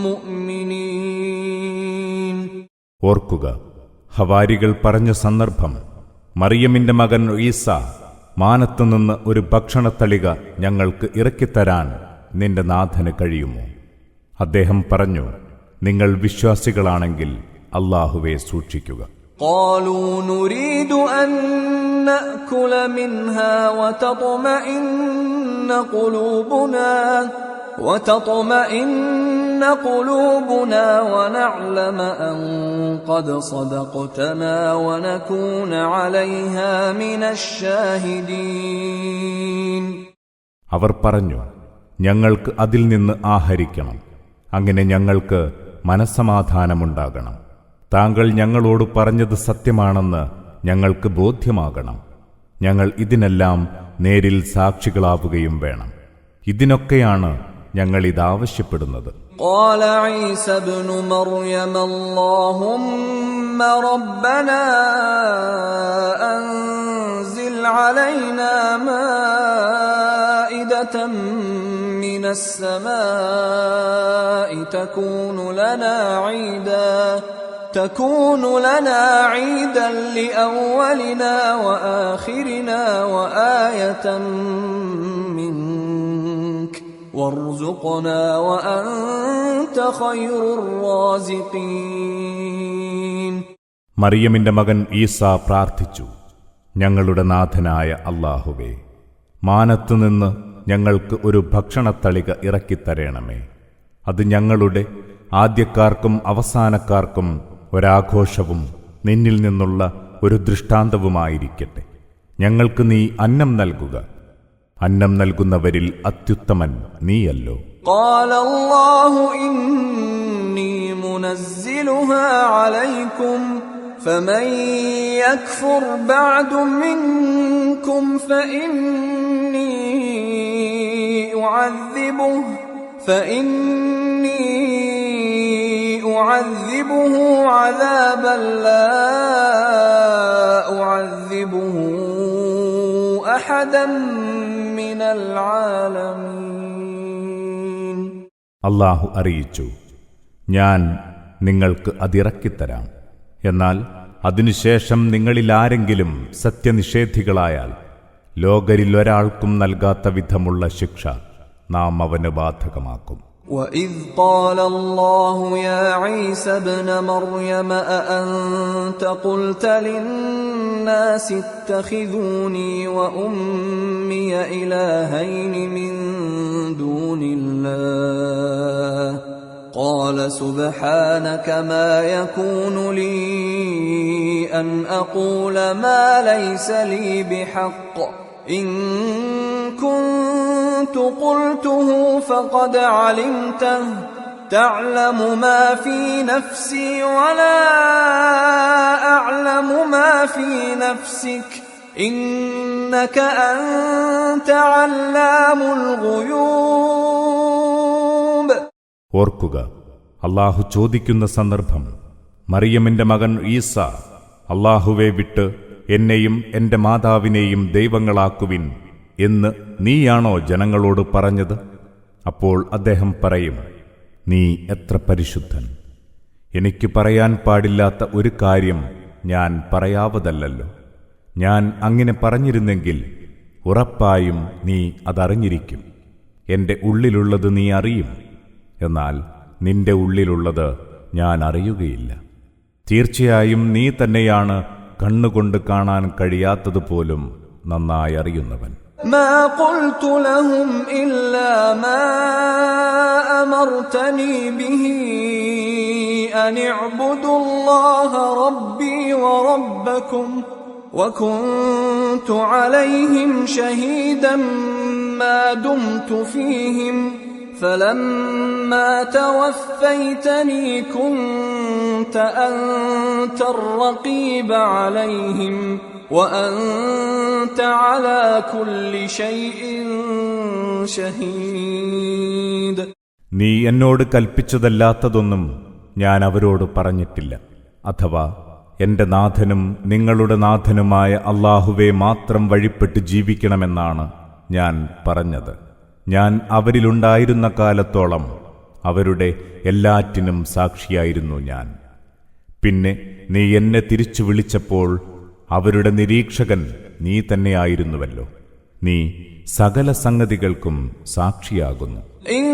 مؤمنين. ഓർക്കുക, ഹവാരികൾ പറഞ്ഞ സന്ദർഭം, മറിയമിന്റെ മകൻ ഈസ, മാനത്തുനിന്ന് ഒരു ഭക്ഷണത്തളിക ഞങ്ങൾക്ക് ഇറക്കിത്തരാൻ നിന്റെ നാഥന് കഴിയുമോ? അദ്ദേഹം പറഞ്ഞു, നിങ്ങൾ വിശ്വാസികളാണെങ്കിൽ അല്ലാഹുവെ സൂക്ഷിക്കുക. قالوا نريد أن نأكل منها وتطمئن قلوبنا ونعلم أن قد صدقتنا ونكون عليها من الشاهدين. അവർ പറഞ്ഞു, ഞങ്ങൾക്ക് അതിൽ നിന്ന് ആഹരിക്കണം, അങ്ങനെ ഞങ്ങൾക്ക് മനസ്സമാധാനമുണ്ടാകണം. താങ്കൾ ഞങ്ങളോട് പറഞ്ഞത് സത്യമാണെന്ന് ഞങ്ങൾക്ക് ബോധ്യമാകണം. ഞങ്ങൾ ഇതിനെല്ലാം നേരിൽ സാക്ഷികളാവുകയും വേണം. ഇതിനൊക്കെയാണ് ഞങ്ങൾ ഇതാവശ്യപ്പെടുന്നത്. قال عيسى ابن مريم اللهم ربنا أنزل علينا مائدة من السماء تكون لنا عيدا لأولنا وآخرنا وآية منك وارزقنا وأنت خير الرازقين. മറിയമിന്റെ മകൻ ഈസ പ്രാർത്ഥിച്ചു, ഞങ്ങളുടെ നാഥനായ അല്ലാഹുവേ, മാനത്തുനിന്ന് ഞങ്ങൾക്ക് ഒരു ഭക്ഷണത്തളിക ഇറക്കിത്തരേണമേ. അത് ഞങ്ങളുടെ ആദ്യക്കാർക്കും അവസാനക്കാർക്കും ഒരാഘോഷവും നിന്നിൽ നിന്നുള്ള ഒരു ദൃഷ്ടാന്തവുമായിരിക്കട്ടെ. ഞങ്ങൾക്ക് നീ അന്നം നൽകുക. അന്നം നൽകുന്നവരിൽ അത്യുത്തമൻ നീയല്ലോ. قال الله إني منزلها عليكم فمن يكفر بعد منكم فإني أعذبه عذابا لا أعذبه أحدا من العالمين. അല്ലാഹു അറിയിച്ചു, ഞാൻ നിങ്ങൾക്ക് അതിറക്കിത്തരാം. എന്നാൽ അതിനുശേഷം നിങ്ങളിൽ ആരെങ്കിലും സത്യനിഷേധികളായാൽ ലോകരിൽ ഒരാൾക്കും നൽകാത്ത വിധമുള്ള ശിക്ഷ നാം അവന് ബാധകമാക്കും. وَإِذْ قَالَ اللَّهُ يَا عِيسَى ابْنَ مَرْيَمَ أَأَنْتَ قُلْتَ لِلنَّاسِ اتَّخِذُونِي وَأُمِّيَ إِلَٰهَيْنِ مِن دُونِ اللَّهِ قَالَ سُبْحَانَكَ مَا يَكُونُ لِي أَنْ أَقُولَ مَا لَيْسَ لِي بِحَقٍّ إِن كُنتُ قُلْتُهُ فَقَدْ عَلِمْتَهُ تَعْلَمُ مَا فِي نَفْسِي وَلَا أَعْلَمُ مَا فِي نَفْسِكَ إِنَّكَ أَنْتَ عَلَّامُ الْغُيُوبِ. ഓർക്കുക, അല്ലാഹു ചോദിക്കുന്ന സന്ദർഭം, മറിയമിന്റെ മകൻ ഈസ, അല്ലാഹുവെ വിട്ട് എന്നെയും എന്റെ മാതാവിനെയും ദൈവങ്ങളാക്കുവിൻ എന്ന് നീയാണോ ജനങ്ങളോട് പറഞ്ഞത്? അപ്പോൾ അദ്ദേഹം പറയും, നീ എത്ര പരിശുദ്ധൻ! എനിക്ക് പറയാൻ പാടില്ലാത്ത ഒരു കാര്യം ഞാൻ പറയാവതല്ലോ. ഞാൻ അങ്ങനെ പറഞ്ഞിരുന്നെങ്കിൽ ഉറപ്പായും നീ അതറിഞ്ഞിരിക്കും. എന്റെ ഉള്ളിലുള്ളത് നീ അറിയും, എന്നാൽ നിന്റെ ഉള്ളിലുള്ളത് ഞാൻ അറിയുകയില്ല. തീർച്ചയായും നീ തന്നെയാണ് കണ്ണുകൊണ്ട് കാണാൻ കഴിയാത്തതുപോലും നന്നായി അറിയുന്നവൻ. ما قلت لهم إلا ما أمرتني به أن اعبدوا الله ربي وربكم وكنت عليهم شهيدا ما دمت فيهم فلما توفيتني كنت أنت الرقيب عليهم وأنت على كل شيء شهيد. നീ എന്നോട് കൽപ്പിച്ചതല്ലാത്തതൊന്നും ഞാൻ അവരോട് പറഞ്ഞിട്ടില്ല. അഥവാ എന്റെ നാഥനും നിങ്ങളുടെ നാഥനുമായ അല്ലാഹുവെ മാത്രം വഴിപ്പെട്ട് ജീവിക്കണമെന്നാണ് ഞാൻ പറഞ്ഞത്. ഞാൻ അവരിലുണ്ടായിരുന്ന കാലത്തോളം അവരുടെ എല്ലാറ്റിനും സാക്ഷിയായിരുന്നു ഞാൻ. പിന്നെ നീ എന്നെ തിരിച്ചു വിളിച്ചപ്പോൾ അവരുടെ നിരീക്ഷകൻ നീ തന്നെയായിരുന്നുവല്ലോ. നീ സകല സംഗതികൾക്കും സാക്ഷിയാകുന്നു. إن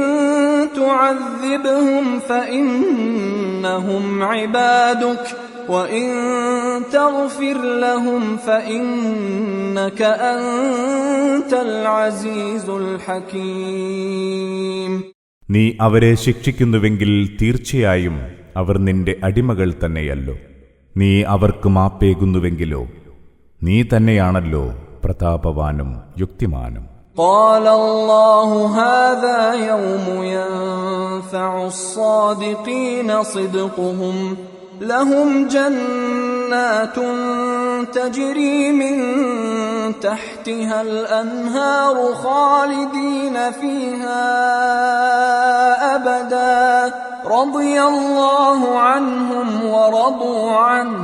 تعذبهم فإنهم عبادك وإن تغفر لهم فإنك أنت العزيز الحكيم. നീ അവരെ ശിക്ഷിക്കുന്നുവെങ്കിൽ തീർച്ചയായും അവർ നിന്റെ അടിമകൾ തന്നെയല്ലോ. നീ അവർക്ക് മാപ്പേകുന്നുവെങ്കിലോ നീ തന്നെയാണല്ലോ പ്രതാപവാനും യുക്തിമാനും. قال الله هذا يوم ينفع الصادقين صدقهم لهم جنات تجري من تحتها الأنهار خالدين فيها أبدا رضي الله عنهم ورضوا عنه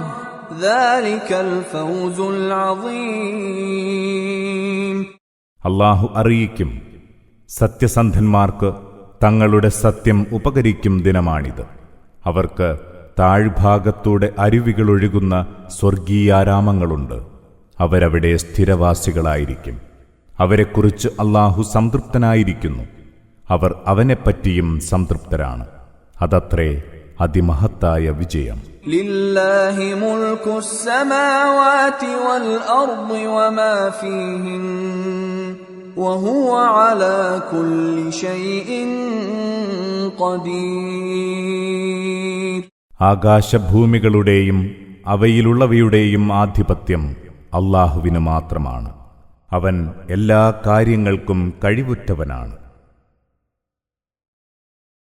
ذلك الفوز العظيم. അല്ലാഹു അറിയിക്കും, സത്യസന്ധന്മാർക്ക് തങ്ങളുടെ സത്യം ഉപകരിക്കും ദിനമാണിത്. അവർക്ക് താഴ്ഭാഗത്തൂടെ അരുവികളൊഴുകുന്ന സ്വർഗീയാരാമങ്ങളുണ്ട്. അവരവിടെ സ്ഥിരവാസികളായിരിക്കും. അവരെക്കുറിച്ച് അല്ലാഹു സംതൃപ്തനായിരിക്കുന്നു. അവർ അവനെപ്പറ്റിയും സംതൃപ്തരാണ്. അതത്രേ അതിമഹത്തായ വിജയം. ലില്ലാഹി മുൽക്കുസ് സമാവാതി വൽ അർദി വമാ ഫീഹിൻ വഹുവ അലാ കുല്ലി ശൈഇൻ ഖദീർ. ആകാശഭൂമികളുടെയും അവയിലുള്ളവയുടെയും ആധിപത്യം അല്ലാഹുവിന് മാത്രമാണ്. അവൻ എല്ലാ കാര്യങ്ങൾക്കും കഴിവുറ്റവനാണ്.